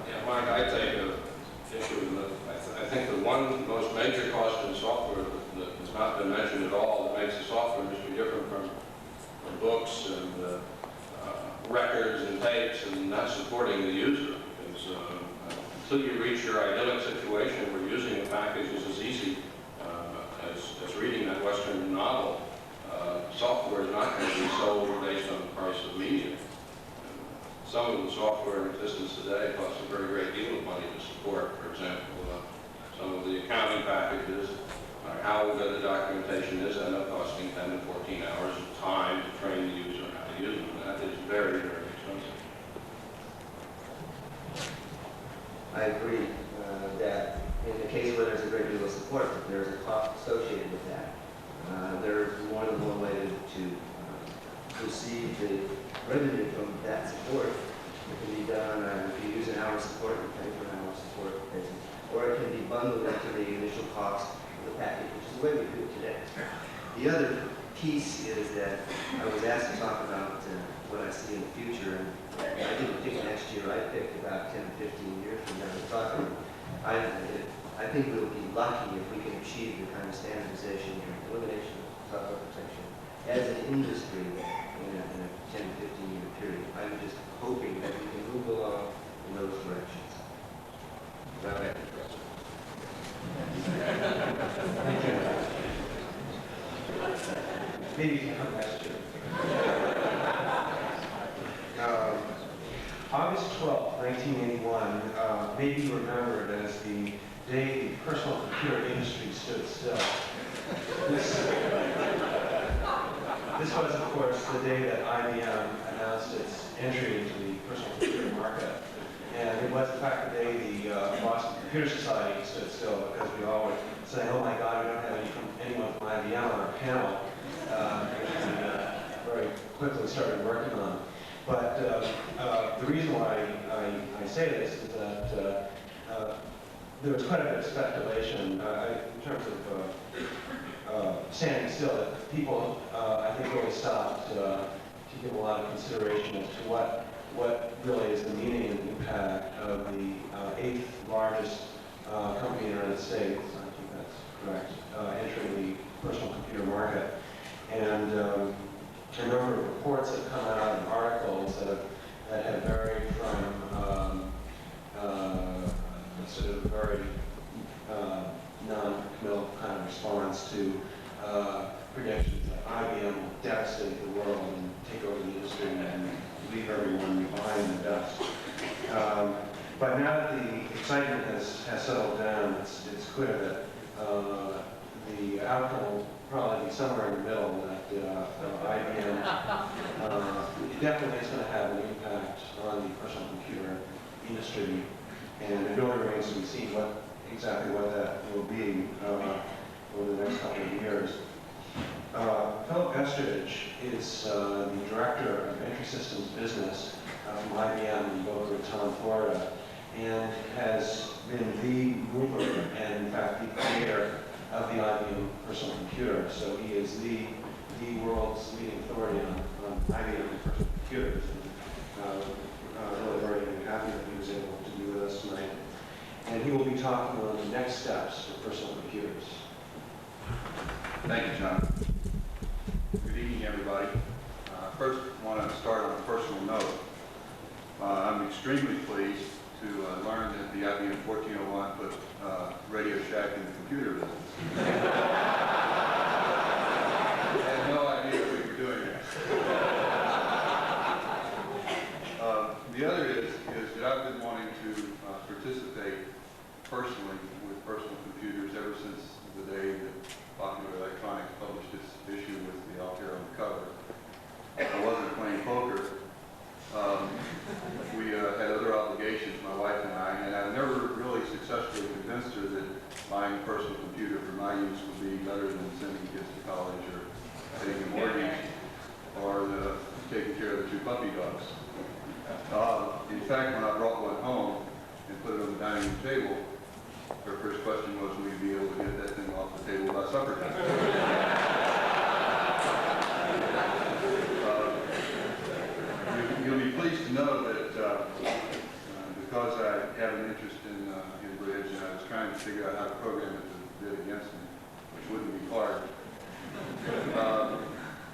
Yeah, Mike, I take an issue with that. I think the one most major cost in software that has not been mentioned at all that makes the software industry different from books and records and tapes and not supporting the user is until you reach your idyllic situation where using a package is as easy as reading that Western novel, software is not going to be sold based on the price of media. Some of the software in existence today costs a very great deal of money to support. For example, some of the accounting packages, how good the documentation is, end up costing 10 to 14 hours of time to train the user on how to use them. That is very, very expensive. I agree that in the case where there's a great deal of support, that there's a cost associated with that. There's more than one way to receive the revenue from that support. It can be done if you use an hour support, you pay for an hour support basis. Or it can be bundled into the initial cost of the package, which is the way we do it today. The other piece is that I was asked to talk about what I see in the future, and I didn't pick next year. I picked about 10 to 15 years from now. I think we'll be lucky if we can achieve the kind of standardization and elimination of software protection as an industry in a 10 to 15 year period. I'm just hoping that we can move along in those directions. Thank you. Maybe you can come next year. August 12th, 1981, may be remembered as the day the personal computer industry stood still. This was, of course, the day that IBM announced its entry into the personal computer market. And it was, in fact, the day the Boston Computer Society stood still, because we all were saying, oh my God, we don't have anyone from IBM on our panel. And very quickly started working on. But the reason why I say this is that there was quite a bit of speculation in terms of standing still, that people, I think, really stopped to give a lot of consideration as to what really is the meaning and impact of the 8th largest company in the United States, I think that's correct, entering the personal computer market. And a number of reports have come out and articles that have varied from sort of very non-committal kind of response to predictions that IBM will devastate the world and take over the industry and leave everyone behind in the dust. But now that the excitement has settled down, it's clear that the outcome will probably be somewhere in the middle, that IBM definitely is going to have an impact on the personal computer industry, and it really remains to be seen exactly what that will be over the next couple of years. Philip Estridge is the Director of Entry Systems Business from IBM in Boca Raton, Florida, and has been the mover and, in fact, the creator of the IBM personal computer. So he is the world's leading authority on IBM personal computers. And really very happy that he was able to be with us tonight. And he will be talking on the next steps for personal computers. Thank you, John. Good evening, everybody. First, I want to start on a personal note. I'm extremely pleased to learn that the IBM 1401 put Radio Shack in the computer business. I had no idea we were doing that. The other is that I've been wanting to participate personally with personal computers ever since the day that Popular Electronics published its issue with the Altair on the cover. I wasn't playing poker. We had other obligations, my wife and I've never really successfully convinced her that buying a personal computer for my use would be better than sending kids to college or paying a mortgage or taking care of the 2 puppy dogs. In fact, when I brought one home and put it on the dining room table, her first question was, will you be able to get that thing off the table by supper time? You'll be pleased to know that because I have an interest in bridge, and I was trying to figure out how to program it to bid against me, which wouldn't be hard,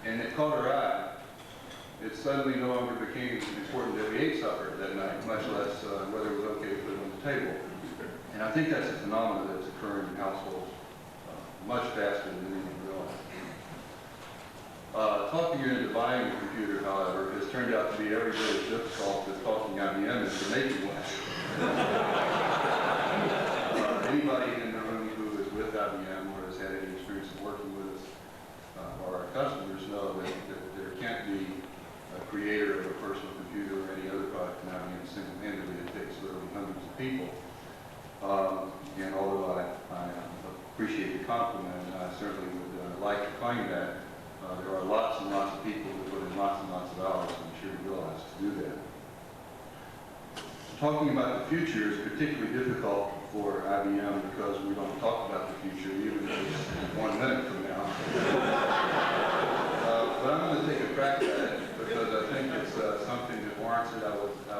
and it caught her eye. It suddenly no longer became important that we ate supper that night, much less whether it was okay to put it on the table. And I think that's a phenomenon that's occurring in households much faster than anyone realizes. Talking you into buying a computer, however, has turned out to be every bit as difficult as talking IBM into making one. Anybody in the room who is with IBM or has had any experience of working with us or our customers know that there can't be a creator of a personal computer or any other product in IBM single-handedly. It takes literally hundreds of people. And although I appreciate the compliment, and I certainly would like to claim that, there are lots and lots of people who put in lots and lots of hours, I'm sure you realize, to do that. Talking about the future is particularly difficult for IBM because we don't talk about the future even if it's 1 minute from now. But I'm going to take a crack at it because I think it's something that warrants it. I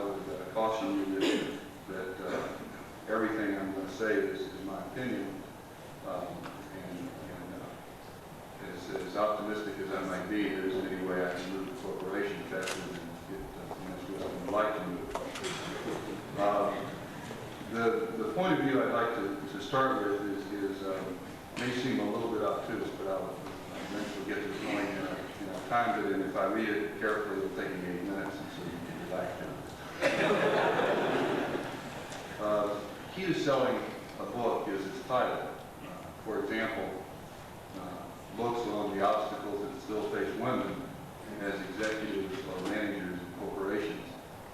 would caution you that everything I'm going to say is my opinion, as optimistic as I might be, there isn't any way I can move the corporation faster than get as I would like to move. The point of view I'd like to start with may seem a little bit obtuse, but I'll eventually get to the point. I timed it, and if I read it carefully, it'll take me 8 minutes, and so you can relax now. Key to selling a book is its title. For example, books on the obstacles that still face women as executives or managers in corporations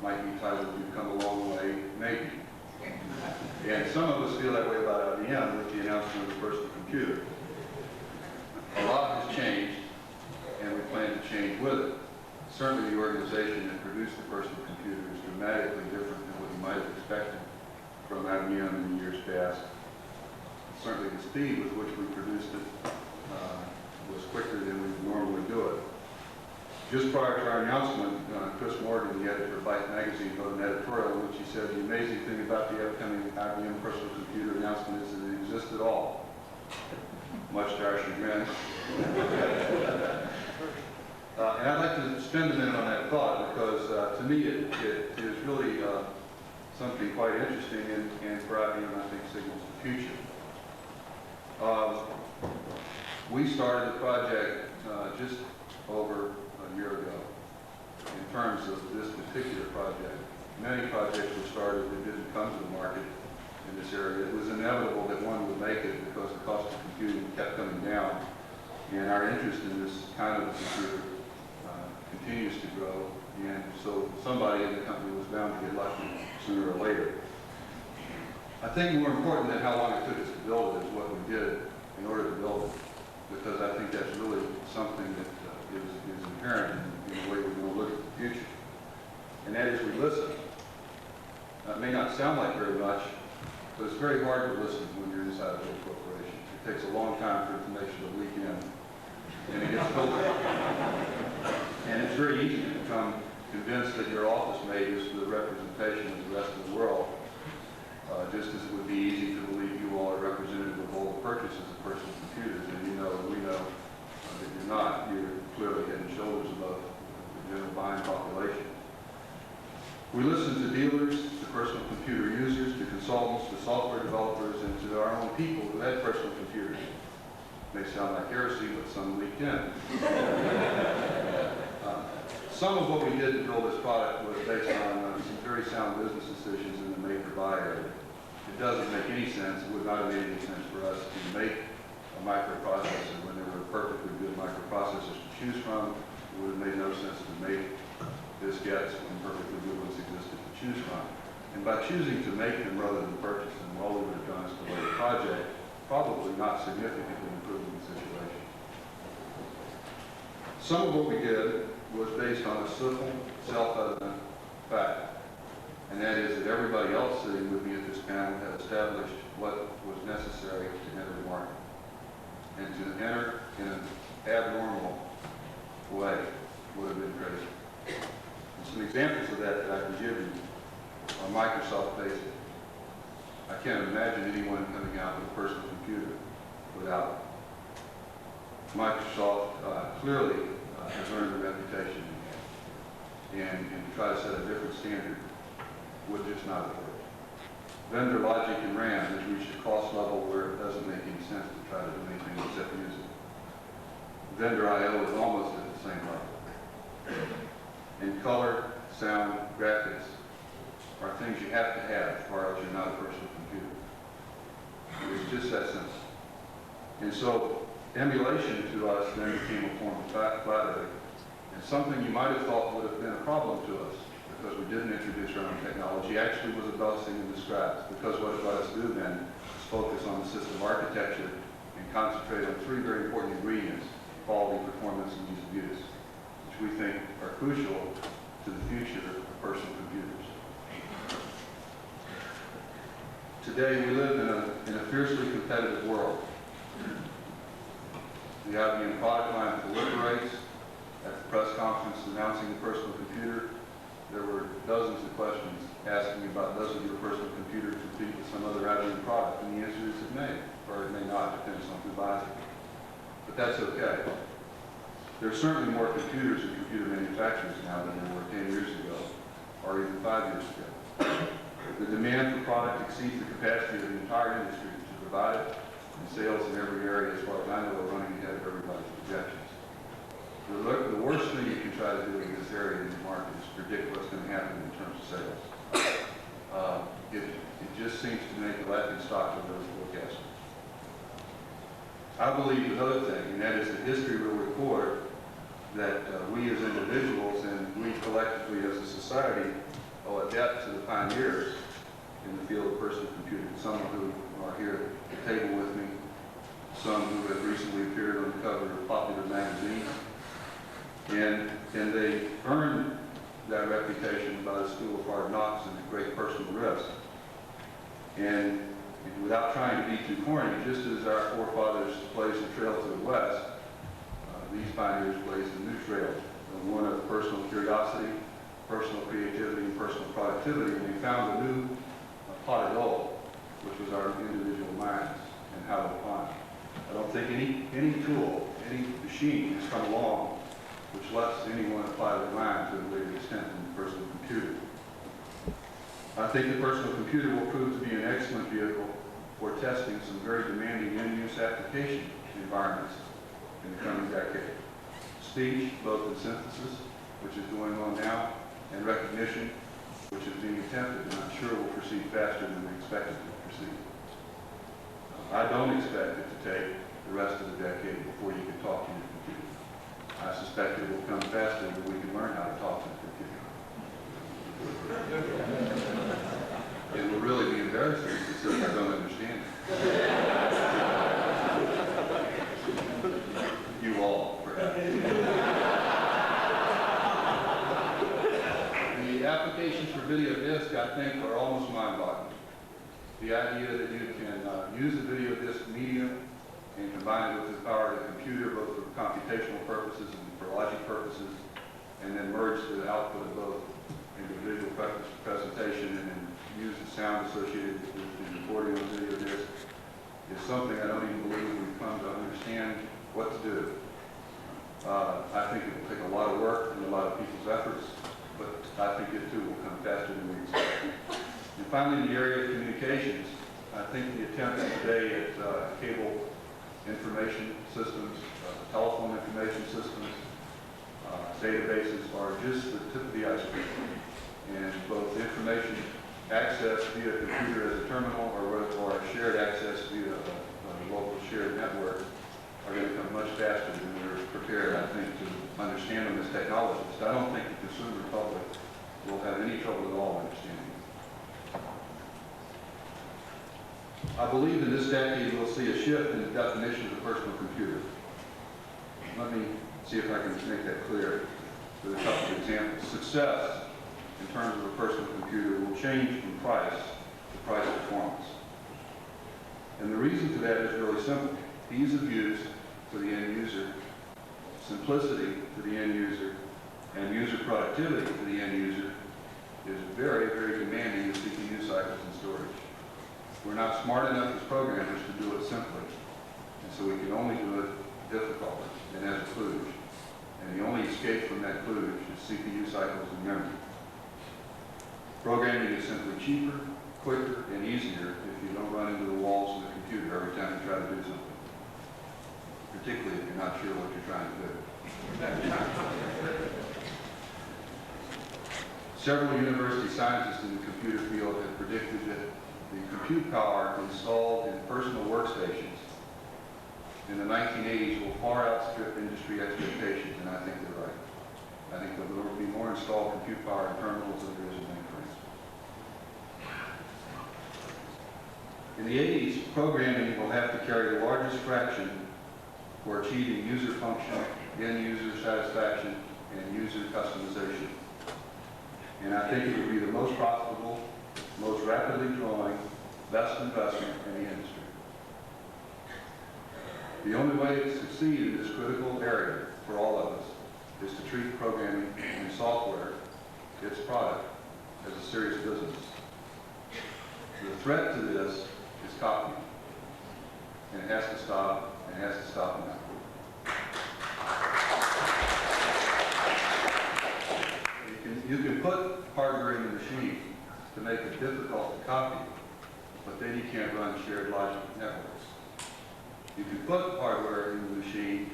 might be titled, "You've Come a Long Way, Maybe." And some of us feel that way about IBM with the announcement of the personal computer. A lot has changed, and we plan to change with it. Certainly the organization that produced the personal computer is dramatically different than what you might have expected from IBM in the years past. Certainly the speed with which we produced it was quicker than we would normally do it. Just prior to our announcement, Chris Morgan, the editor of Byte magazine, wrote an editorial in which he said the amazing thing about the upcoming IBM personal computer announcement is that it exists at all, much to our chagrin. And I'd like to spend a minute on that thought because to me it is really something quite interesting and for IBM I think signals the future. We started the project just over a year ago in terms of this particular project. many projects were started that didn't come to the market in this area. It was inevitable that one would make it because the cost of computing kept coming down, and our interest in this kind of a computer continues to grow, and so somebody in the company was bound to get lucky sooner or later. I think more important than how long it took us to build it is what we did in order to build it, because I think that's really something that is inherent in the way we're going to look at the future. And that is we listen. It may not sound like very much, but it's very hard to listen when you're inside a big corporation. It takes a long time for information to leak in, and it gets filtered. And it's very easy to become convinced that your office mate is the representation of the rest of the world, just as it would be easy to believe you all are representative of all the purchases of personal computers, and we know that you're not. You're clearly head and shoulders above the general buying population. We listen to dealers, to personal computer users, to consultants, to software developers, and to our own people who had personal computers. May sound like heresy, but some leaked in. Some of what we did to build this product was based on some very sound business decisions in the make-or-buy area. It doesn't make any sense, it would not have made any sense for us to make a microprocessor when there were perfectly good microprocessors to choose from. It would have made no sense to make diskettes when perfectly good ones existed to choose from. And by choosing to make them rather than purchase them, all we would have done is delay the project, probably not significantly improving the situation. Some of what we did was based on a simple, self-evident fact, and that is that everybody else sitting with me at this panel had established what was necessary to enter the market. And to enter in an abnormal way would have been crazy. And some examples of that I can give you are Microsoft Basic. I can't imagine anyone coming out with a personal computer without it. Microsoft clearly has earned a reputation, and to try to set a different standard would just not have worked. Vendor logic and RAM has reached a cost level where it doesn't make any sense to try to do anything except use it. Vendor I/O is almost at the same level. And color, sound, graphics are things you have to have, or else you're not a personal computer. It's just that simple. And so emulation to us then became a form of flattery, and something you might have thought would have been a problem to us because we didn't introduce our own technology actually was a blessing in disguise, because what it let us do then is focus on the system architecture and concentrate on three very important ingredients: quality, performance, and ease of use, which we think are crucial to the future of personal computers. Today we live in a fiercely competitive world. The IBM product line proliferates. At the press conference announcing the personal computer, there were dozens of questions asking about does your personal computer compete with some other IBM product, and the answer is it may, or it may not, depends on who buys it. But that's okay. There are certainly more computers and computer manufacturers now than there were 10 years ago, or even 5 years ago. The demand for product exceeds the capacity of the entire industry to provide it, and sales in every area, as far as I know, are running ahead of everybody's projections. The worst thing you can try to do in this area in the market is predict what's going to happen in terms of sales. It just seems to make a laughing stock of those forecasters. I believe another thing, and that is that history will record that we as individuals and we collectively as a society owe a debt to the pioneers in the field of personal computing. Some who are here at the table with me, some who have recently appeared on the cover of popular magazines, and they earned that reputation by the School of Hard Knocks and at great personal risk. And without trying to be too corny, just as our forefathers blazed the trail to the west, these pioneers blazed a new trail, one of personal curiosity, personal creativity, and personal productivity, and they found a new pot of gold, which was our individual minds and how to apply it. I don't think any tool, any machine has come along which lets anyone apply their mind to a greater extent than the personal computer. I think the personal computer will prove to be an excellent vehicle for testing some very demanding end-use application environments in the coming decade. Speech, both in synthesis, which is going on now, and recognition, which is being attempted, and I'm sure will proceed faster than we expected to proceed. I don't expect it to take the rest of the decade before you can talk to your computer. I suspect it will come faster than we can learn how to talk to the computer. It will really be embarrassing if you say I don't understand it. You all, perhaps. The applications for video disc, I think, are almost mind-boggling. The idea that you can use the video disc medium and combine it with the power of the computer, both for computational purposes and for logic purposes, and then merge the output of both into visual presentation and then use the sound associated with the recording on video disc, is something I don't even believe we've come to understand what to do. I think it will take a lot of work and a lot of people's efforts, but I think it too will come faster than we expect. And finally, in the area of communications, I think the attempts today at cable information systems, telephone information systems, databases are just the tip of the iceberg. And both information access via computer as a terminal or shared access via a local shared network are going to come much faster than we're prepared, I think, to understand them as technologists. I don't think the consumer public will have any trouble at all understanding it. I believe in this decade we'll see a shift in the definition of the personal computer. Let me see if I can make that clear with a couple of examples. Success in terms of a personal computer will change from price to price performance. And the reason for that is really simple. Ease of use for the end user, simplicity for the end user, and user productivity for the end user is very, very demanding of CPU cycles and storage. We're not smart enough as programmers to do it simply, and so we can only do it difficultly and as a kludge. And the only escape from that kludge is CPU cycles and memory. Programming is simply cheaper, quicker, and easier if you don't run into the walls of the computer every time you try to do something. Particularly if you're not sure what you're trying to do. Several university scientists in the computer field have predicted that the compute power installed in personal workstations in the 1980s will far outstrip industry expectations, and I think they're right. I think there will be more installed compute power in terminals than there is in mainframes. In the 80s, programming will have to carry the largest fraction for achieving user function, end user satisfaction, and user customization. And I think it will be the most profitable, most rapidly growing, best investment in the industry. The only way to succeed in this critical area for all of us is to treat programming and software, its product, as a serious business. The threat to this is copying, and it has to stop, and it has to stop now. You can put hardware in the machine to make it difficult to copy, but then you can't run shared logic networks. You can put hardware in the machine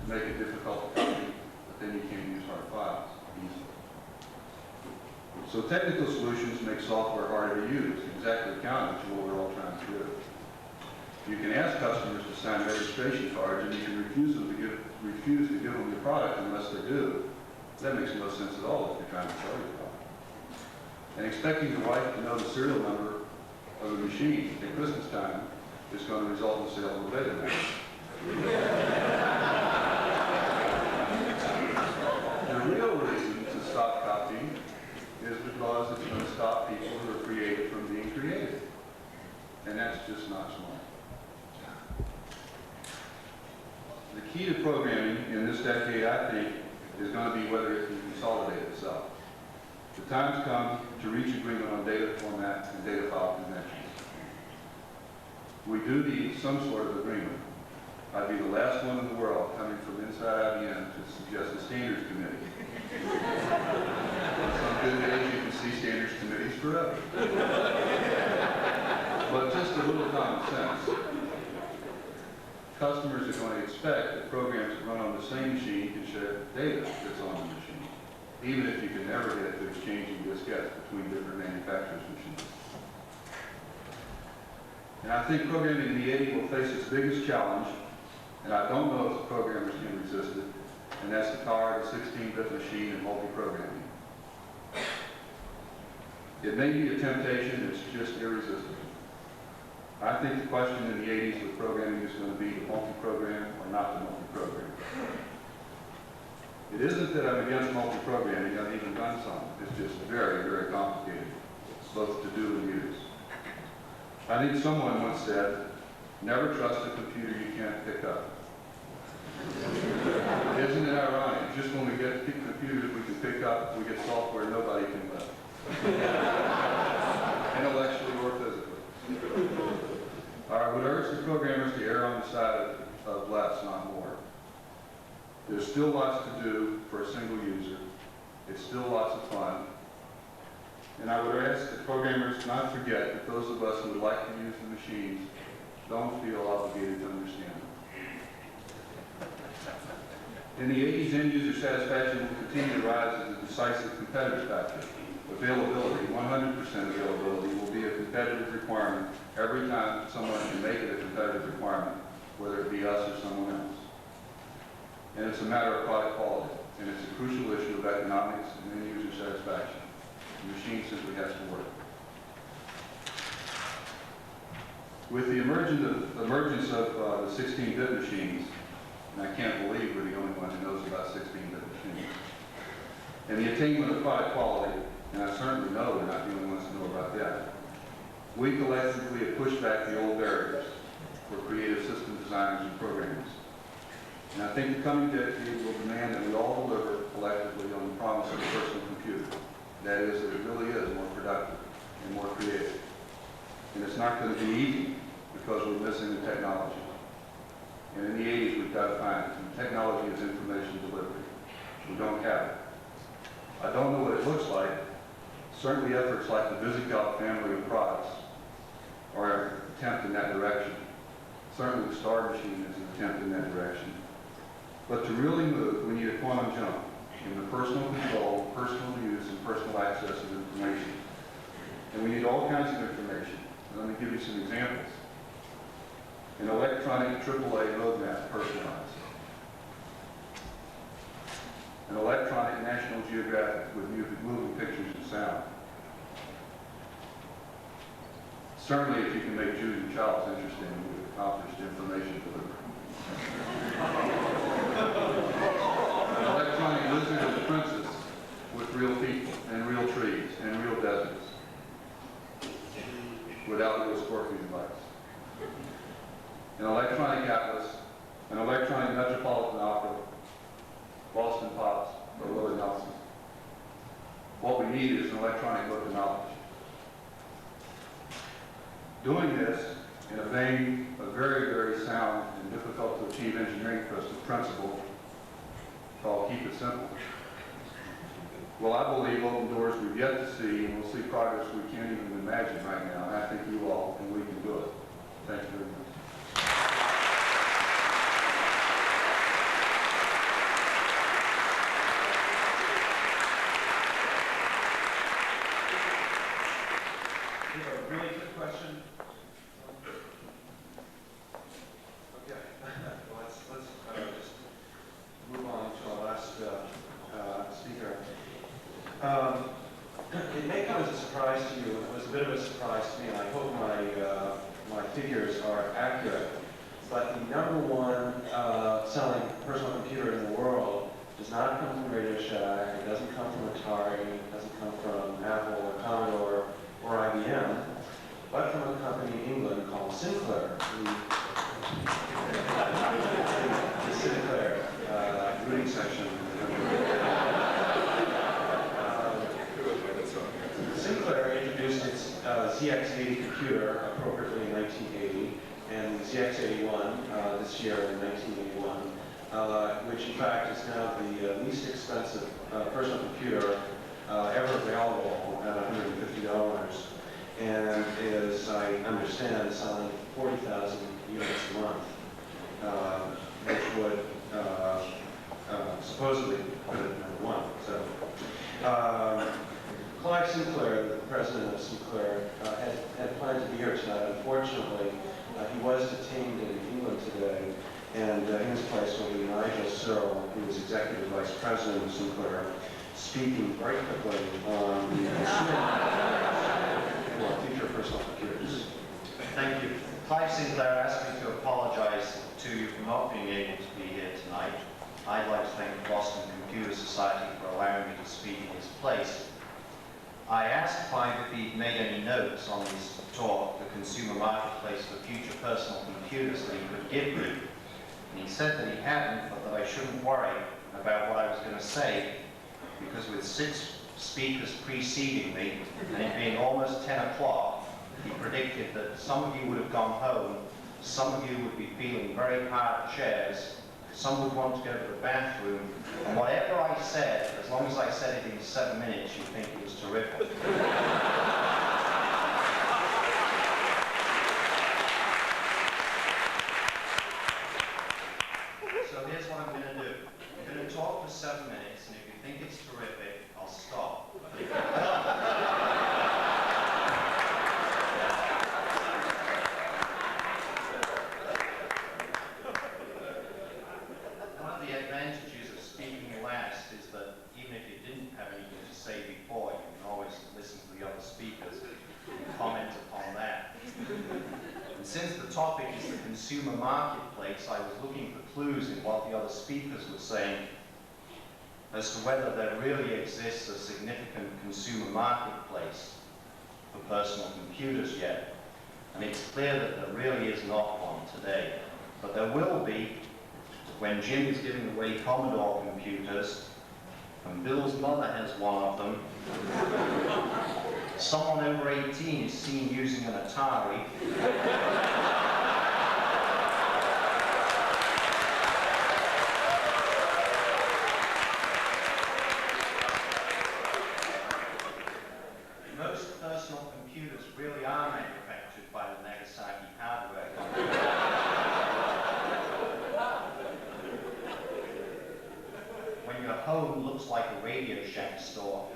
to make it difficult to copy, but then you can't use hard files easily. So technical solutions make software harder to use, exactly counter to what we're all trying to do. You can ask customers to sign registration cards, and you can refuse to give them your product unless they do. That makes no sense at all if you're trying to sell your product. And expecting the wife to know the serial number of the machine at Christmas time is going to result in the sale of a Betamax. The real reason to stop copying is because it's going to stop people who are creative from being creative. And that's just not smart. The key to programming in this decade, I think, is going to be whether it can consolidate itself. The time's come to reach agreement on data format and data file conventions. We do need some sort of agreement. I'd be the last one in the world coming from inside IBM to suggest a standards committee. On some good days you can see standards committees forever. But just a little common sense. Customers are going to expect that programs that run on the same machine can share data that's on the machine, even if you can never get to exchanging diskettes between different manufacturers. manufacturer's machines. And I think programming in the 80s will face its biggest challenge, and I don't know if the programmers can resist it, and that's the power of the 16-bit machine and multi-programming. It may be a temptation, it's just irresistible. I think the question in the 80s with programming is going to be to multi-program or not to multi-program. It isn't that I'm against multi-programming, I've even done some. It's just very, very complicated, both to do and use. I think someone once said, never trust a computer you can't pick up. Isn't it ironic? Just when we get computers we can pick up, we get software nobody can lift. Intellectually or physically. I would urge the programmers to err on the side of less, not more. There's still lots to do for a single user. It's still lots of fun. And I would ask the programmers not forget that those of us who would like to use the machines don't feel obligated to understand them. In the 80s, end-user satisfaction will continue to rise as a decisive competitive factor. Availability, 100% availability, will be a competitive requirement every time someone can make it a competitive requirement, whether it be us or someone else. And it's a matter of product quality, and it's a crucial issue of economics and end-user satisfaction. The machine simply has to work. With the emergence of the 16-bit machines, and I can't believe we're the only one who knows about 16-bit machines, and the attainment of product quality, and I certainly know we're not the only ones who know about that, we collectively have pushed back the old barriers for creative system designers and programmers. And I think the coming decade will demand that we all deliver collectively on the promise of the personal computer. That is, that it really is more productive and more creative. And it's not going to be easy because we're missing the technology. And in the 80s, we've got to find it. And technology is information delivery. We don't have it. I don't know what it looks like. Certainly efforts like the VisiCalc family of products are an attempt in that direction. Certainly the Star machine is an attempt in that direction. But to really move, we need a quantum jump in the personal control, personal use, and personal access of information. And we need all kinds of information. And let me give you some examples. An electronic AAA roadmap personalized. An electronic National Geographic with moving pictures and sound. Certainly, if you can make Judy Childs interesting, we've accomplished information delivery. An electronic Wizard of the Princess with real people and real trees and real deserts without real scorpion bites. An electronic atlas, an electronic Metropolitan Opera, Boston Pops, or Willie Nelson. What we need is an electronic book of knowledge. Doing this in a vein of very, very sound and difficult to achieve engineering principle called keep it simple. Well, I believe open doors we've yet to see, and we'll see progress we can't even imagine right now. And I think you all, and we can do it. Thank you very much. A really quick question. Okay, well, let's just move on to our last speaker. It may come as a surprise to you. It was a bit of a surprise to me, and I hope my figures are accurate. But the #1 selling personal computer in the world does not come from Radio Shack. It doesn't come from Atari. It doesn't come from Apple or Commodore or IBM, but from a company in England called Sinclair. The Sinclair routing section. Sinclair introduced its ZX80 computer appropriately in 1980, and the ZX81 this year in 1981, which in fact is now the least expensive personal computer ever available at $150, and is, I understand, selling 40,000 units a month, which would supposedly put it at #1. So, Clive Sinclair, the president of Sinclair, had planned to be here tonight. Unfortunately, he was detained in England today, and in his place will be Nigel Searle, who is executive vice president of Sinclair, speaking very quickly on the future personal computers. Thank you. Clive Sinclair asked me to apologize to you for not being able to be here tonight. I'd like to thank the Boston Computer Society for allowing me to speak in his place. I asked Clive if he'd made any notes on his talk, The Consumer Marketplace for Future Personal Computers, that he could give me. And he said that he hadn't, but that I shouldn't worry about what I was going to say, because with 6 speakers preceding me, and it being almost 10 o'clock, he predicted that some of you would have gone home, some of you would be feeling very hard chairs, some would want to go to the bathroom, and whatever I said, as long as I said it in 7 minutes, you'd think it was terrific. So here's what I'm going to do. I'm going to talk for 7 minutes, and if you think it's terrific, I'll stop. Since the topic is the consumer marketplace, I was looking for clues in what the other speakers were saying as to whether there really exists a significant consumer marketplace for personal computers yet. And it's clear that there really is not one today. But there will be when Jim is giving away Commodore computers, and Bill's mother has one of them. Someone over 18 is seen using an Atari. Most personal computers really are manufactured by the Nagasaki hardware company. When your home looks like a Radio Shack store.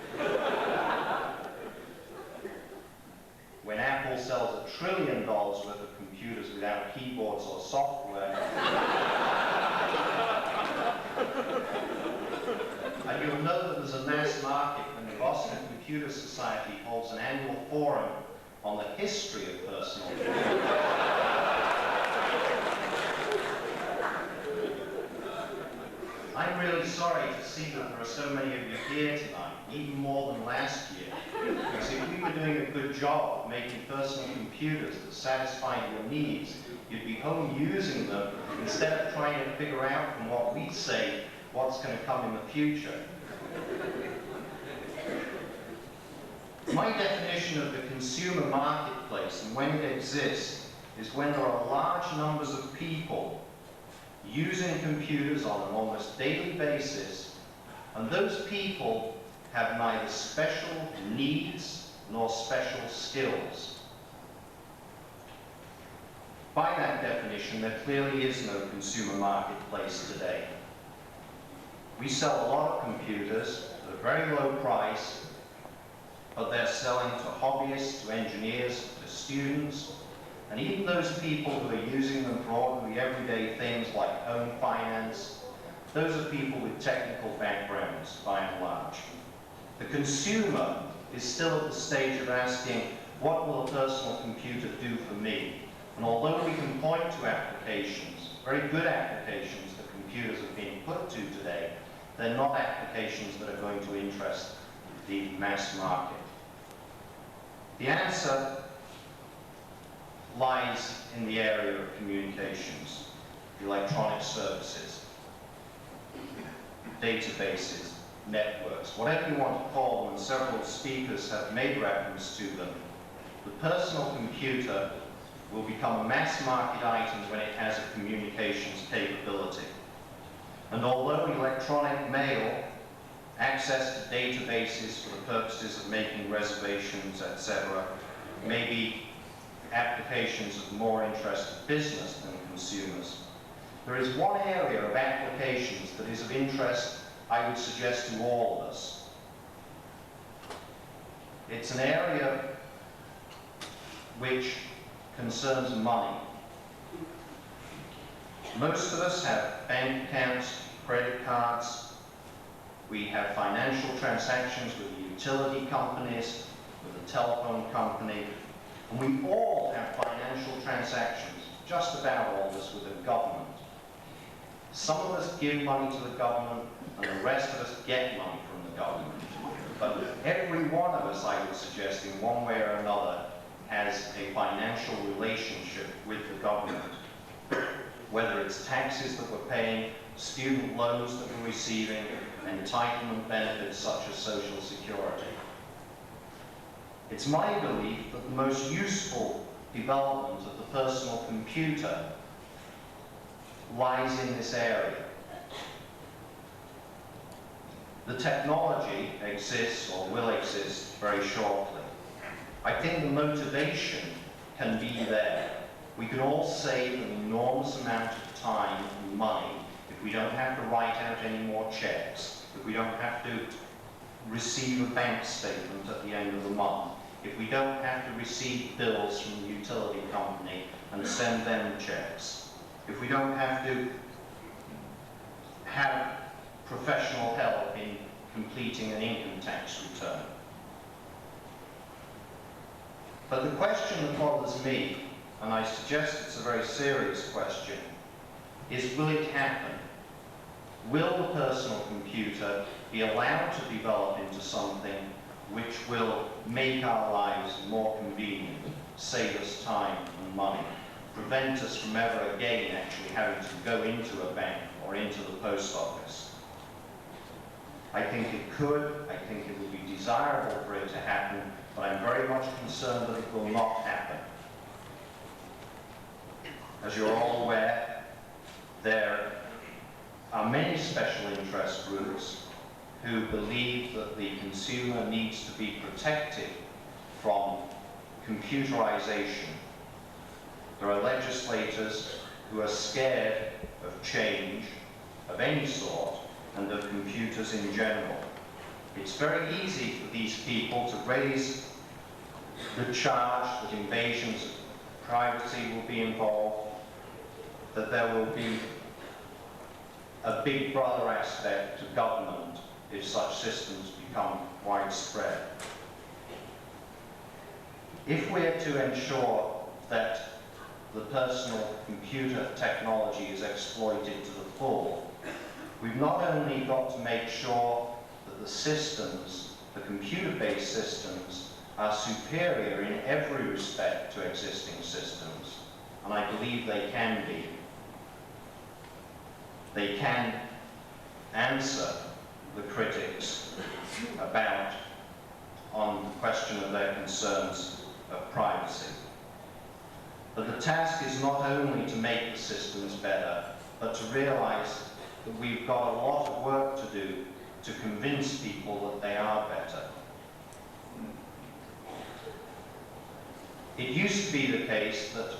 When Apple sells $1 trillion worth of computers without keyboards or software. And you'll know that there's a mass market when the Boston Computer Society holds an annual forum on the history of personal computers. I'm really sorry to see that there are so many of you here tonight, even more than last year. Because if we were doing a good job of making personal computers that satisfy your needs, you'd be home using them instead of trying to figure out from what we say what's going to come in the future. My definition of the consumer marketplace and when it exists is when there are large numbers of people using computers on an almost daily basis, and those people have neither special needs nor special skills. By that definition, there clearly is no consumer marketplace today. We sell a lot of computers at a very low price, but they're selling to hobbyists, to engineers, to students, and even those people who are using them for ordinary everyday things like home finance, those are people with technical backgrounds, by and large. The consumer is still at the stage of asking, what will a personal computer do for me? And although we can point to applications, very good applications that computers are being put to today, they're not applications that are going to interest the mass market. The answer lies in the area of communications, electronic services, databases, networks, whatever you want to call them, and several speakers have made reference to them. The personal computer will become a mass market item when it has a communications capability. And although electronic mail, access to databases for the purposes of making reservations, etc., may be applications of more interest to business than consumers, there is one area of applications that is of interest, I would suggest, to all of us. It's an area which concerns money. Most of us have bank accounts, credit cards. We have financial transactions with the utility companies, with the telephone company, and we all have financial transactions, just about all of us, with the government. Some of us give money to the government, and the rest of us get money from the government. But every one of us, I would suggest, in one way or another, has a financial relationship with the government. Whether it's taxes that we're paying, student loans that we're receiving, entitlement benefits such as Social Security. It's my belief that the most useful development of the personal computer lies in this area. The technology exists, or will exist, very shortly. I think the motivation can be there. We can all save an enormous amount of time and money if we don't have to write out any more checks, if we don't have to receive a bank statement at the end of the month, if we don't have to receive bills from the utility company and send them checks, if we don't have to have professional help in completing an income tax return. But the question that bothers me, and I suggest it's a very serious question, is will it happen? Will the personal computer be allowed to develop into something which will make our lives more convenient, save us time and money, prevent us from ever again actually having to go into a bank or into the post office? I think it could, I think it would be desirable for it to happen, but I'm very much concerned that it will not happen. As you're all aware, there are many special interest groups who believe that the consumer needs to be protected from computerization. There are legislators who are scared of change of any sort and of computers in general. It's very easy for these people to raise the charge that invasions of privacy will be involved, that there will be a big brother aspect to government if such systems become widespread. If we're to ensure that the personal computer technology is exploited to the full, we've not only got to make sure that the systems, the computer-based systems, are superior in every respect to existing systems, and I believe they can be. They can answer the critics on the question of their concerns of privacy. But the task is not only to make the systems better, but to realize that we've got a lot of work to do to convince people that they are better. It used to be the case that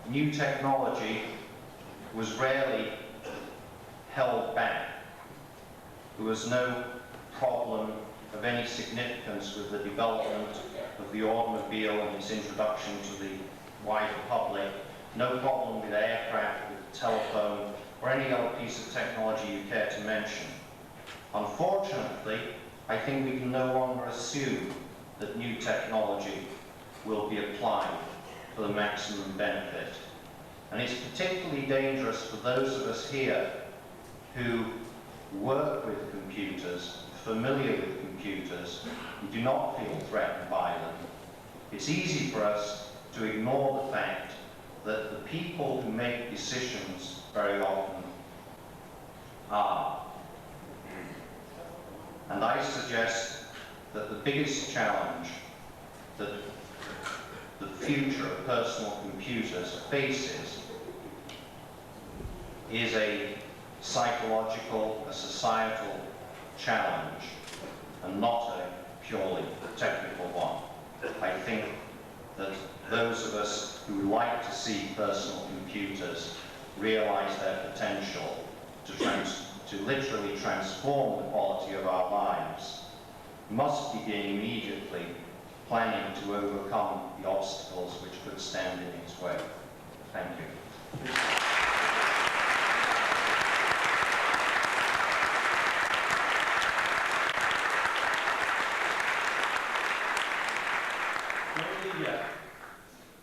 new technology was rarely held back. There was no problem of any significance with the development of the automobile and its introduction to the wider public, no problem with aircraft, with telephone, or any other piece of technology you care to mention. Unfortunately, I think we can no longer assume that new technology will be applied for the maximum benefit. And it's particularly dangerous for those of us here who work with computers, familiar with computers, and do not feel threatened by them. It's easy for us to ignore the fact that the people who make decisions very often are. And I suggest that the biggest challenge that the future of personal computers faces is a psychological, a societal challenge, and not a purely technical one. I think that those of us who like to see personal computers realize their potential to literally transform the quality of our lives must begin immediately planning to overcome the obstacles which could stand in its way. Thank you.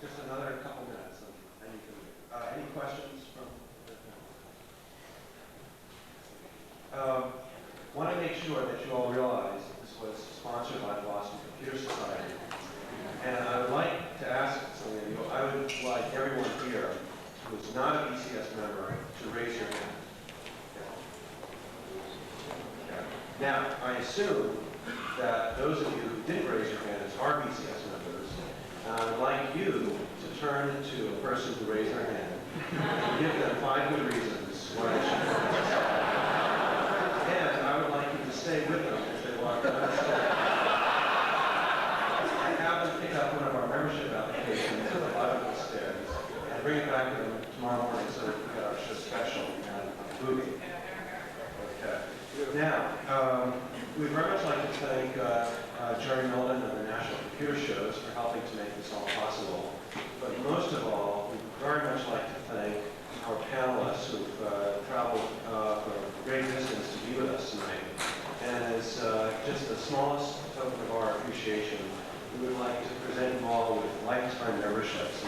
Just another couple minutes, and you can, any questions from? Want to make sure that you all realize that this was sponsored by the Boston Computer Society, and I would like to ask something of you. I would like everyone here who is not a BCS member to raise your hand. Okay. Now, I assume that those of you who didn't raise your hands are BCS members. I would like you to turn to a person who raised their hand and give them 5 good reasons why they should raise their hand. And I would like you to stay with them as they walk down the stairs. I have them pick up one of our membership applications at the bottom of the stairs and bring it back to them tomorrow morning so that we get our show special and movie. Okay. Now, we'd very much like to thank Jerry Milden and the National Computer Shows for helping to make this all possible. But most of all, we'd very much like to thank our panelists who've traveled from a great distance to be with us tonight. And as just the smallest token of our appreciation, we would like to present you all with lifetime memberships.